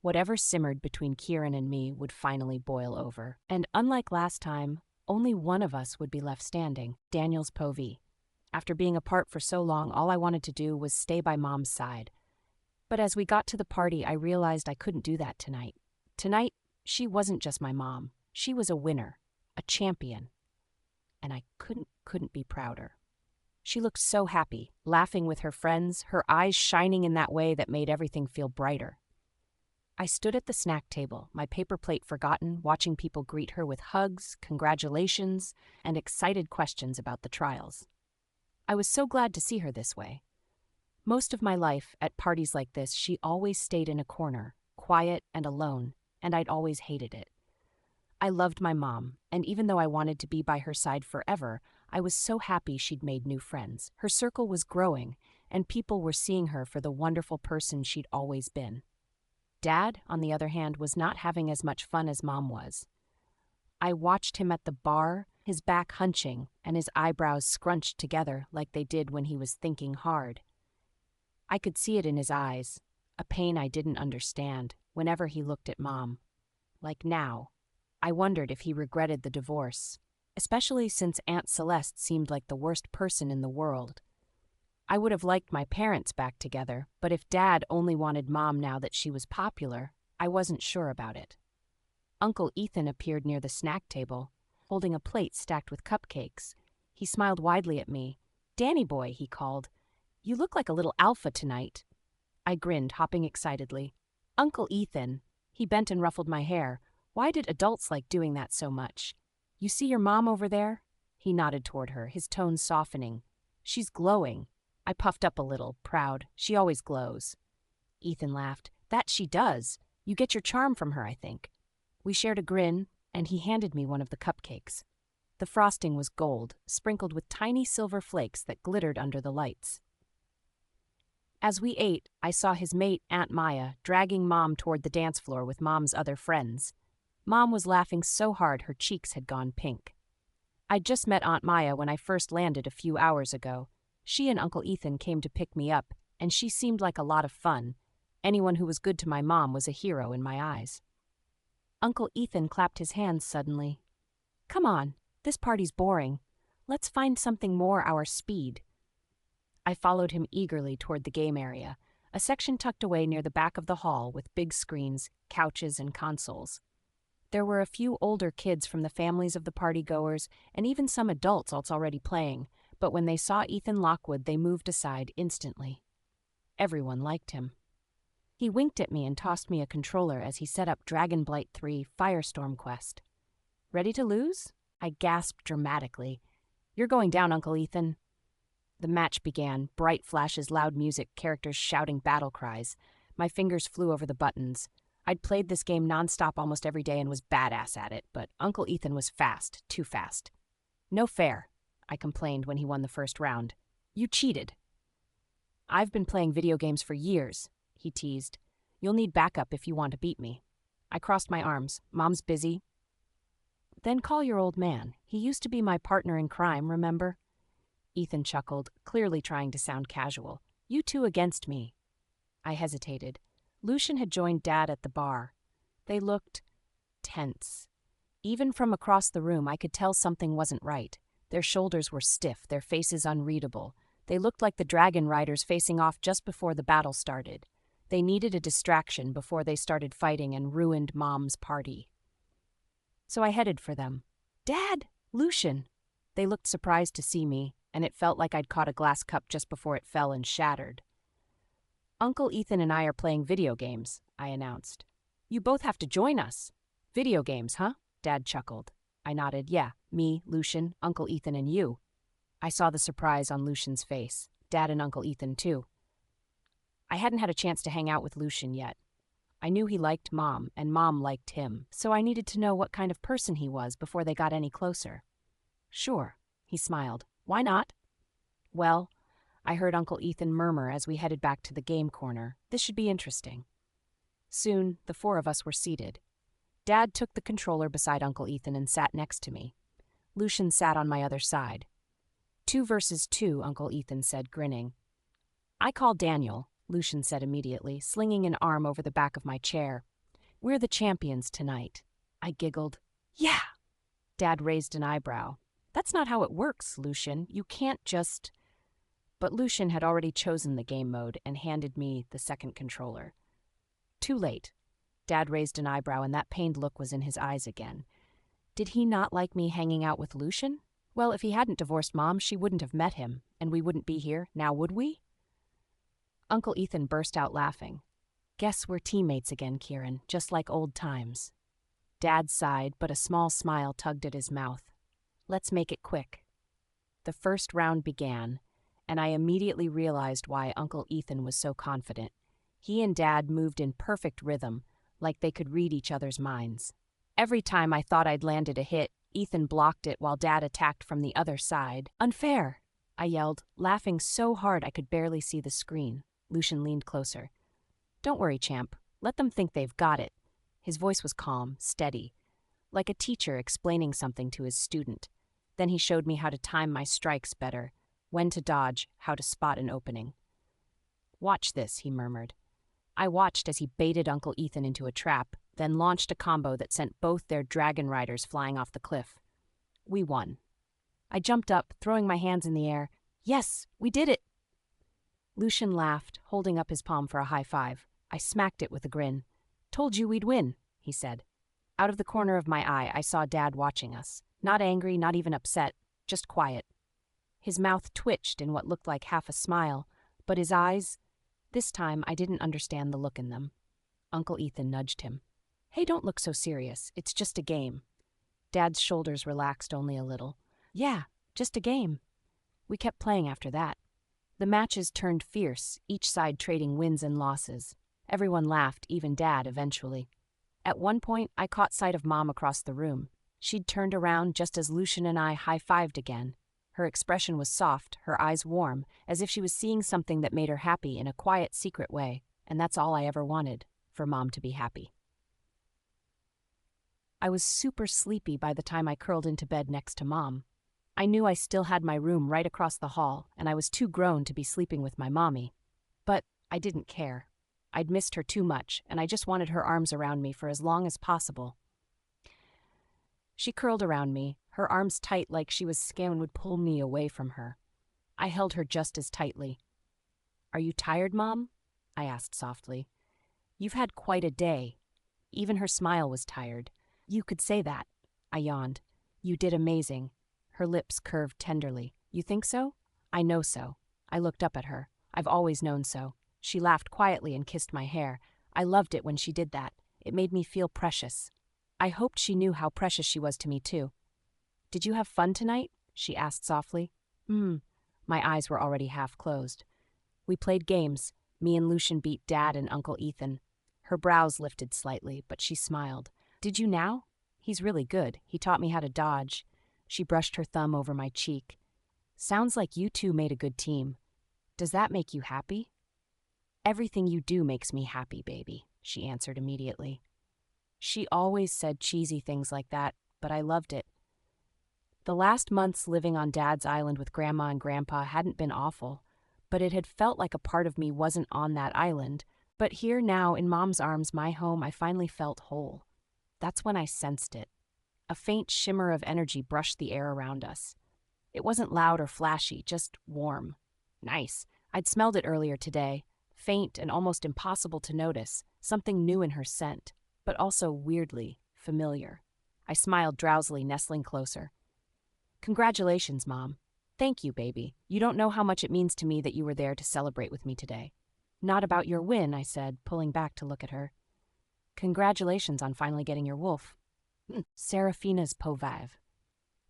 whatever simmered between Kieran and me would finally boil over. And unlike last time, only one of us would be left standing, Daniel's povee. After being apart for so long, all I wanted to do was stay by Mom's side. But as we got to the party, I realized I couldn't do that tonight. Tonight, she wasn't just my mom. She was a winner, a champion. And I couldn't be prouder. She looked so happy, laughing with her friends, her eyes shining in that way that made everything feel brighter. I stood at the snack table, my paper plate forgotten, watching people greet her with hugs, congratulations, and excited questions about the trials. I was so glad to see her this way. Most of my life, at parties like this, she always stayed in a corner, quiet and alone, and I'd always hated it. I loved my mom, and even though I wanted to be by her side forever, I was so happy she'd made new friends. Her circle was growing, and people were seeing her for the wonderful person she'd always been. Dad, on the other hand, was not having as much fun as Mom was. I watched him at the bar, his back hunching and his eyebrows scrunched together like they did when he was thinking hard. I could see it in his eyes, a pain I didn't understand, whenever he looked at Mom. Like now, I wondered if he regretted the divorce, especially since Aunt Celeste seemed like the worst person in the world. I would have liked my parents back together, but if Dad only wanted Mom now that she was popular, I wasn't sure about it. Uncle Ethan appeared near the snack table, holding a plate stacked with cupcakes. He smiled widely at me. "Danny boy," he called. "You look like a little alpha tonight." I grinned, hopping excitedly. "Uncle Ethan." He bent and ruffled my hair. "Why did adults like doing that so much? You see your mom over there?" He nodded toward her, his tone softening. "She's glowing." I puffed up a little, proud. She always glows. Ethan laughed. "That she does. You get your charm from her, I think." We shared a grin, and he handed me one of the cupcakes. The frosting was gold, sprinkled with tiny silver flakes that glittered under the lights. As we ate, I saw his mate, Aunt Maya, dragging Mom toward the dance floor with Mom's other friends. Mom was laughing so hard her cheeks had gone pink. I'd just met Aunt Maya when I first landed a few hours ago. She and Uncle Ethan came to pick me up, and she seemed like a lot of fun. Anyone who was good to my mom was a hero in my eyes. Uncle Ethan clapped his hands suddenly. "Come on, this party's boring. Let's find something more our speed." I followed him eagerly toward the game area, a section tucked away near the back of the hall with big screens, couches, and consoles. There were a few older kids from the families of the partygoers, and even some adults already playing, but when they saw Ethan Lockwood, they moved aside instantly. Everyone liked him. He winked at me and tossed me a controller as he set up Dragonblight 3 Firestorm Quest. "Ready to lose?" I gasped dramatically. "You're going down, Uncle Ethan." The match began, bright flashes, loud music, characters shouting battle cries. My fingers flew over the buttons. I'd played this game nonstop almost every day and was badass at it, but Uncle Ethan was fast, too fast. "No fair," I complained when he won the first round. "You cheated." "I've been playing video games for years," he teased. "You'll need backup if you want to beat me." I crossed my arms. "Mom's busy." "Then call your old man. He used to be my partner in crime, remember?" Ethan chuckled, clearly trying to sound casual. "You two against me." I hesitated. Lucian had joined Dad at the bar. They looked tense. Even from across the room, I could tell something wasn't right. Their shoulders were stiff, their faces unreadable. They looked like the dragon riders facing off just before the battle started. They needed a distraction before they started fighting and ruined Mom's party. So I headed for them. "Dad! Lucian!" They looked surprised to see me, and it felt like I'd caught a glass cup just before it fell and shattered. "Uncle Ethan and I are playing video games," I announced. "You both have to join us." "Video games, huh?" Dad chuckled. I nodded. "Yeah, me, Lucian, Uncle Ethan, and you." I saw the surprise on Lucian's face. Dad and Uncle Ethan, too. I hadn't had a chance to hang out with Lucian yet. I knew he liked Mom, and Mom liked him, so I needed to know what kind of person he was before they got any closer. Sure, he smiled. Why not? Well, I heard Uncle Ethan murmur as we headed back to the game corner. This should be interesting. Soon, the four of us were seated. Dad took the controller beside Uncle Ethan and sat next to me. Lucian sat on my other side. 2 versus 2, Uncle Ethan said, grinning. I call Daniel, Lucian said immediately, slinging an arm over the back of my chair. We're the champions tonight. I giggled. Yeah! Dad raised an eyebrow. That's not how it works, Lucian. You can't just... But Lucian had already chosen the game mode and handed me the second controller. Too late. Dad raised an eyebrow and that pained look was in his eyes again. Did he not like me hanging out with Lucian? Well, if he hadn't divorced Mom, she wouldn't have met him, and we wouldn't be here, now would we? Uncle Ethan burst out laughing. Guess we're teammates again, Kieran, just like old times. Dad sighed, but a small smile tugged at his mouth. Let's make it quick. The first round began, and I immediately realized why Uncle Ethan was so confident. He and Dad moved in perfect rhythm, like they could read each other's minds. Every time I thought I'd landed a hit, Ethan blocked it while Dad attacked from the other side. Unfair, I yelled, laughing so hard I could barely see the screen. Lucian leaned closer. Don't worry, champ. Let them think they've got it. His voice was calm, steady, like a teacher explaining something to his student. Then he showed me how to time my strikes better, when to dodge, how to spot an opening. Watch this, he murmured. I watched as he baited Uncle Ethan into a trap, then launched a combo that sent both their dragon riders flying off the cliff. We won. I jumped up, throwing my hands in the air. Yes, we did it! Lucian laughed, holding up his palm for a high five. I smacked it with a grin. Told you we'd win, he said. Out of the corner of my eye, I saw Dad watching us. Not angry, not even upset, just quiet. His mouth twitched in what looked like half a smile, but his eyes... This time, I didn't understand the look in them. Uncle Ethan nudged him. Hey, don't look so serious. It's just a game. Dad's shoulders relaxed only a little. Yeah, just a game. We kept playing after that. The matches turned fierce, each side trading wins and losses. Everyone laughed, even Dad, eventually. At one point, I caught sight of Mom across the room. She'd turned around just as Lucian and I high-fived again. Her expression was soft, her eyes warm, as if she was seeing something that made her happy in a quiet, secret way. And that's all I ever wanted, for Mom to be happy. I was super sleepy by the time I curled into bed next to Mom. I knew I still had my room right across the hall, and I was too grown to be sleeping with my mommy. But I didn't care. I'd missed her too much, and I just wanted her arms around me for as long as possible. She curled around me, her arms tight like she was scared and would pull me away from her. I held her just as tightly. Are you tired, Mom? I asked softly. You've had quite a day. Even her smile was tired. You could say that. I yawned. You did amazing. Her lips curved tenderly. You think so? I know so. I looked up at her. I've always known so. She laughed quietly and kissed my hair. I loved it when she did that. It made me feel precious. I hoped she knew how precious she was to me, too. Did you have fun tonight? She asked softly. My eyes were already half closed. We played games. Me and Lucian beat Dad and Uncle Ethan. Her brows lifted slightly, but she smiled. Did you now? He's really good. He taught me how to dodge. She brushed her thumb over my cheek. Sounds like you two made a good team. Does that make you happy? Everything you do makes me happy, baby, she answered immediately. She always said cheesy things like that, but I loved it. The last months living on Dad's island with Grandma and Grandpa hadn't been awful, but it had felt like a part of me wasn't on that island. But here now, in Mom's arms, my home, I finally felt whole. That's when I sensed it. A faint shimmer of energy brushed the air around us. It wasn't loud or flashy, just warm. Nice. I'd smelled it earlier today. Faint and almost impossible to notice, something new in her scent, but also weirdly familiar. I smiled drowsily, nestling closer. Congratulations, Mom. Thank you, baby. You don't know how much it means to me that you were there to celebrate with me today. Not about your win, I said, pulling back to look at her. Congratulations on finally getting your wolf. Serafina's Povav.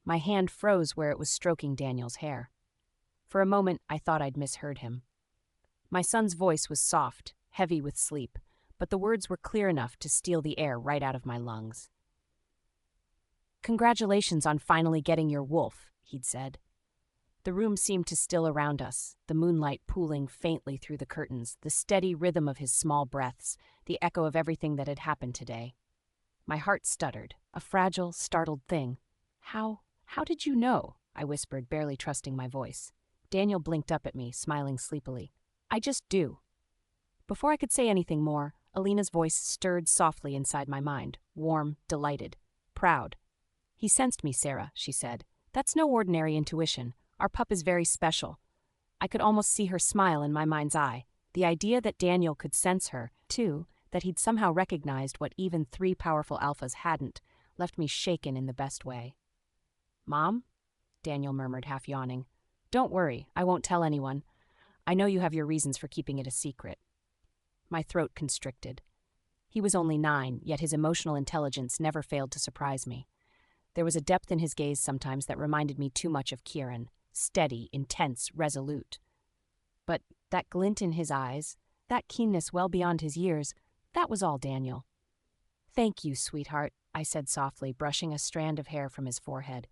My hand froze where it was stroking Daniel's hair. For a moment, I thought I'd misheard him. My son's voice was soft, heavy with sleep, but the words were clear enough to steal the air right out of my lungs. "Congratulations on finally getting your wolf," he'd said. The room seemed to still around us, the moonlight pooling faintly through the curtains, the steady rhythm of his small breaths, the echo of everything that had happened today. My heart stuttered, a fragile, startled thing. How did you know?" I whispered, barely trusting my voice. Daniel blinked up at me, smiling sleepily. "I just do." Before I could say anything more, Alina's voice stirred softly inside my mind, warm, delighted, proud. "He sensed me, Sarah," she said. "That's no ordinary intuition. Our pup is very special." I could almost see her smile in my mind's eye. The idea that Daniel could sense her, too, that he'd somehow recognized what even 3 powerful alphas hadn't, left me shaken in the best way. "Mom?" Daniel murmured, half yawning. "Don't worry, I won't tell anyone. I know you have your reasons for keeping it a secret." My throat constricted. He was only 9, yet his emotional intelligence never failed to surprise me. There was a depth in his gaze sometimes that reminded me too much of Kieran, steady, intense, resolute. But that glint in his eyes, that keenness well beyond his years, that was all Daniel. "Thank you, sweetheart," I said softly, brushing a strand of hair from his forehead.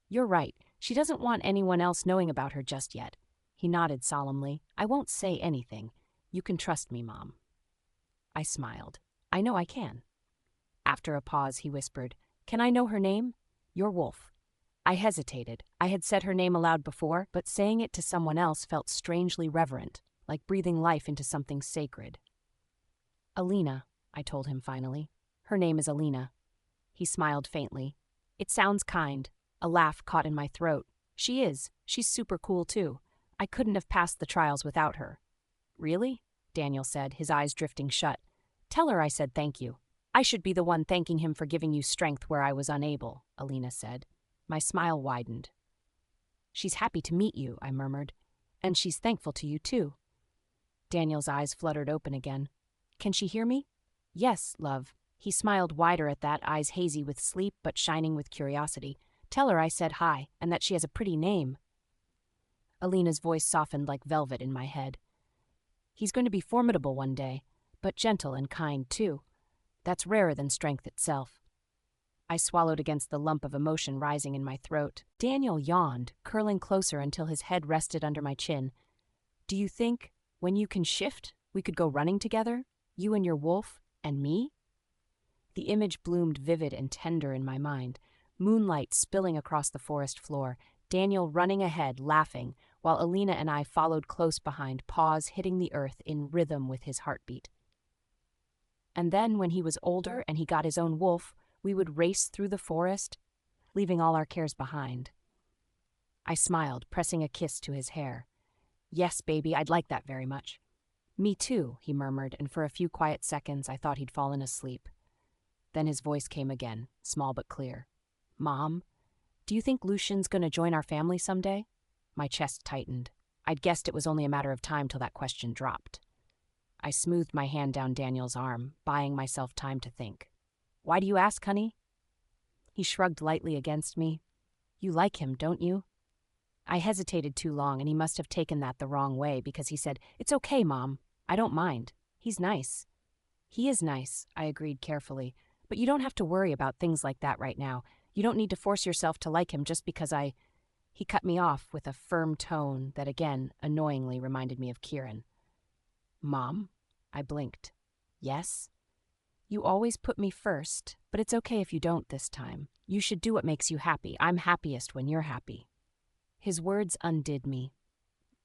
"You're right. She doesn't want anyone else knowing about her just yet." He nodded solemnly. "I won't say anything. You can trust me, Mom." I smiled. "I know I can." After a pause, he whispered, "Can I know her name?" "Your wolf." I hesitated. I had said her name aloud before, but saying it to someone else felt strangely reverent, like breathing life into something sacred. "Alina," I told him finally. "Her name is Alina." He smiled faintly. "It sounds kind." A laugh caught in my throat. "She is. She's super cool, too. I couldn't have passed the trials without her." "Really?" Daniel said, his eyes drifting shut. "Tell her I said thank you." "I should be the one thanking him for giving you strength where I was unable," Alina said. My smile widened. "She's happy to meet you," I murmured. "And she's thankful to you, too." Daniel's eyes fluttered open again. "Can she hear me?" "Yes, love." He smiled wider at that, eyes hazy with sleep but shining with curiosity. "Tell her I said hi, and that she has a pretty name." Alina's voice softened like velvet in my head. "He's going to be formidable one day, but gentle and kind, too. That's rarer than strength itself." I swallowed against the lump of emotion rising in my throat. Daniel yawned, curling closer until his head rested under my chin. "Do you think, when you can shift, we could go running together? You and your wolf, and me?" The image bloomed vivid and tender in my mind. Moonlight spilling across the forest floor, Daniel running ahead, laughing, while Alina and I followed close behind, paws hitting the earth in rhythm with his heartbeat. And then, when he was older and he got his own wolf, we would race through the forest, leaving all our cares behind. I smiled, pressing a kiss to his hair. "Yes, baby, I'd like that very much." "Me too," he murmured, and for a few quiet seconds I thought he'd fallen asleep. Then his voice came again, small but clear. "Mom, do you think Lucian's going to join our family someday?" My chest tightened. I'd guessed it was only a matter of time till that question dropped. I smoothed my hand down Daniel's arm, buying myself time to think. "Why do you ask, honey?" He shrugged lightly against me. "You like him, don't you?" I hesitated too long, and he must have taken that the wrong way because he said, "It's okay, Mom. I don't mind. He's nice." "He is nice," I agreed carefully. "But you don't have to worry about things like that right now. You don't need to force yourself to like him just because I—" He cut me off with a firm tone that again, annoyingly, reminded me of Kieran. "Mom?" I blinked. "Yes?" "You always put me first, but it's okay if you don't this time. You should do what makes you happy. I'm happiest when you're happy." His words undid me.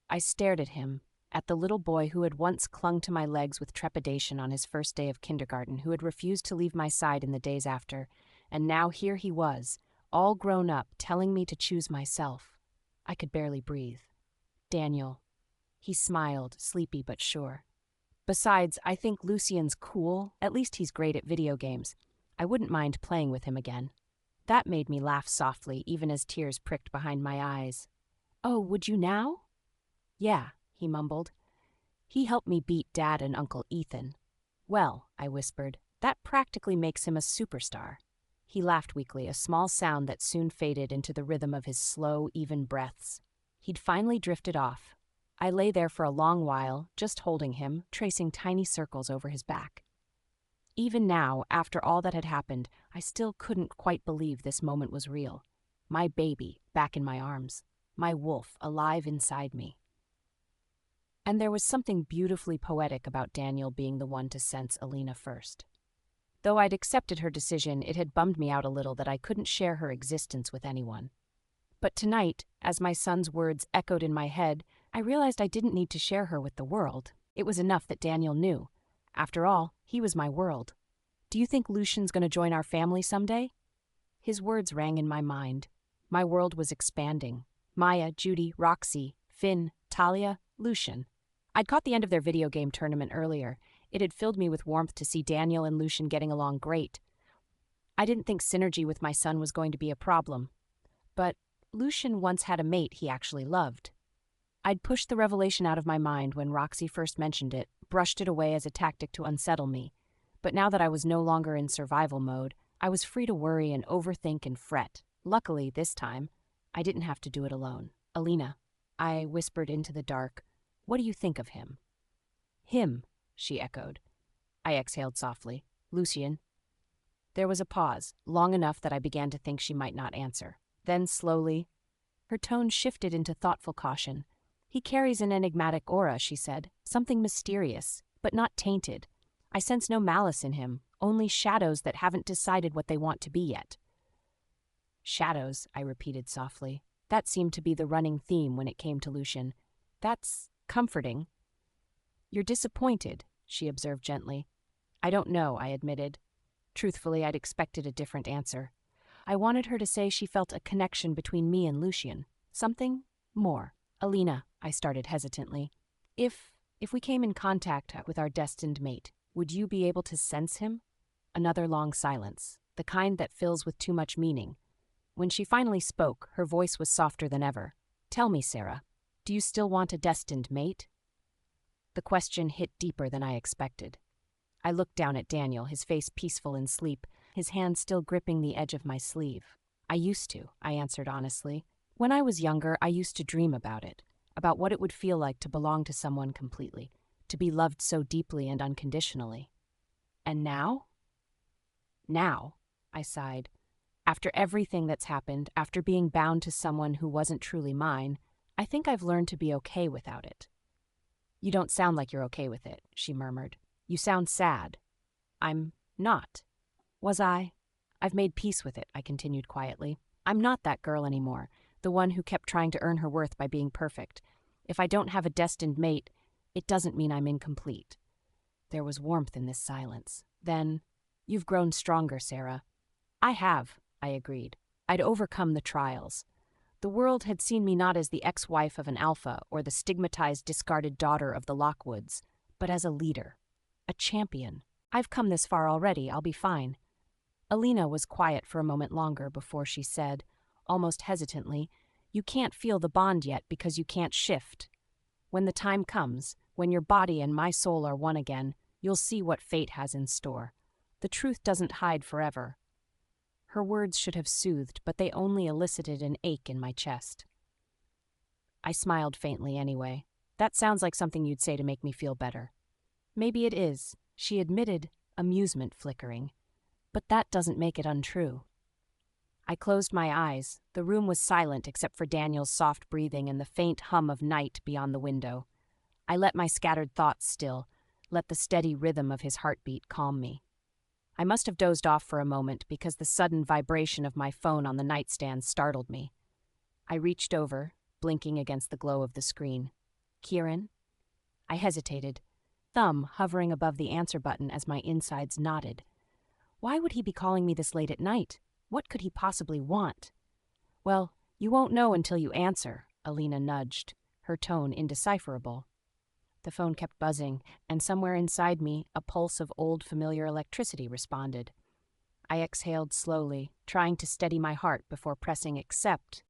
I stared at him, at the little boy who had once clung to my legs with trepidation on his first day of kindergarten, who had refused to leave my side in the days after, and now here he was, all grown up, telling me to choose myself. I could barely breathe. "Daniel." He smiled, sleepy but sure. "Besides, I think Lucian's cool. At least he's great at video games. I wouldn't mind playing with him again." That made me laugh softly, even as tears pricked behind my eyes. "Oh, would you now?" "Yeah," he mumbled. "He helped me beat Dad and Uncle Ethan." "Well," I whispered, "that practically makes him a superstar." He laughed weakly, a small sound that soon faded into the rhythm of his slow, even breaths. He'd finally drifted off. I lay there for a long while, just holding him, tracing tiny circles over his back. Even now, after all that had happened, I still couldn't quite believe this moment was real. My baby, back in my arms. My wolf, alive inside me. And there was something beautifully poetic about Daniel being the one to sense Alina first. Though I'd accepted her decision, it had bummed me out a little that I couldn't share her existence with anyone. But tonight, as my son's words echoed in my head, I realized I didn't need to share her with the world. It was enough that Daniel knew. After all, he was my world. "Do you think Lucian's going to join our family someday?" His words rang in my mind. My world was expanding. Maya, Judy, Roxy, Finn, Talia, Lucian. I'd caught the end of their video game tournament earlier. It had filled me with warmth to see Daniel and Lucian getting along great. I didn't think synergy with my son was going to be a problem. But Lucian once had a mate he actually loved. I'd pushed the revelation out of my mind when Roxy first mentioned it, brushed it away as a tactic to unsettle me. But now that I was no longer in survival mode, I was free to worry and overthink and fret. Luckily, this time, I didn't have to do it alone. "Alina," I whispered into the dark, "what do you think of him?" "Him," she echoed. I exhaled softly. "Lucian." There was a pause, long enough that I began to think she might not answer. Then, slowly, her tone shifted into thoughtful caution. "He carries an enigmatic aura," she said, "something mysterious, but not tainted. I sense no malice in him, only shadows that haven't decided what they want to be yet." "Shadows," I repeated softly. That seemed to be the running theme when it came to Lucian. "That's comforting." "You're disappointed," she observed gently. "I don't know," I admitted. Truthfully, I'd expected a different answer. I wanted her to say she felt a connection between me and Lucian. Something more. "Alina," I started hesitantly, If we came in contact with our destined mate, would you be able to sense him?" Another long silence, the kind that fills with too much meaning. When she finally spoke, her voice was softer than ever. "Tell me, Sarah, do you still want a destined mate?" The question hit deeper than I expected. I looked down at Daniel, his face peaceful in sleep, his hand still gripping the edge of my sleeve. "I used to," I answered honestly. "When I was younger, I used to dream about it, about what it would feel like to belong to someone completely, to be loved so deeply and unconditionally. And now?" "Now," I sighed. "After everything that's happened, after being bound to someone who wasn't truly mine, I think I've learned to be okay without it." "You don't sound like you're okay with it," she murmured. "You sound sad." "I'm not." "Was I?" "I've made peace with it," I continued quietly. "I'm not that girl anymore, the one who kept trying to earn her worth by being perfect. If I don't have a destined mate, it doesn't mean I'm incomplete." There was warmth in this silence. Then, "You've grown stronger, Sarah." "I have," I agreed. "I'd overcome the trials. The world had seen me not as the ex-wife of an alpha or the stigmatized, discarded daughter of the Lockwoods, but as a leader, a champion. I've come this far already, I'll be fine." Alina was quiet for a moment longer before she said, almost hesitantly, "You can't feel the bond yet because you can't shift. When the time comes, when your body and my soul are one again, you'll see what fate has in store. The truth doesn't hide forever." Her words should have soothed, but they only elicited an ache in my chest. I smiled faintly anyway. "That sounds like something you'd say to make me feel better." "Maybe it is," she admitted, amusement flickering. "But that doesn't make it untrue." I closed my eyes. The room was silent except for Daniel's soft breathing and the faint hum of night beyond the window. I let my scattered thoughts still, let the steady rhythm of his heartbeat calm me. I must have dozed off for a moment because the sudden vibration of my phone on the nightstand startled me. I reached over, blinking against the glow of the screen. "Kieran?" I hesitated, thumb hovering above the answer button as my insides knotted. Why would he be calling me this late at night? What could he possibly want? "Well, you won't know until you answer," Alina nudged, her tone indecipherable. The phone kept buzzing, and somewhere inside me, a pulse of old familiar electricity responded. I exhaled slowly, trying to steady my heart before pressing accept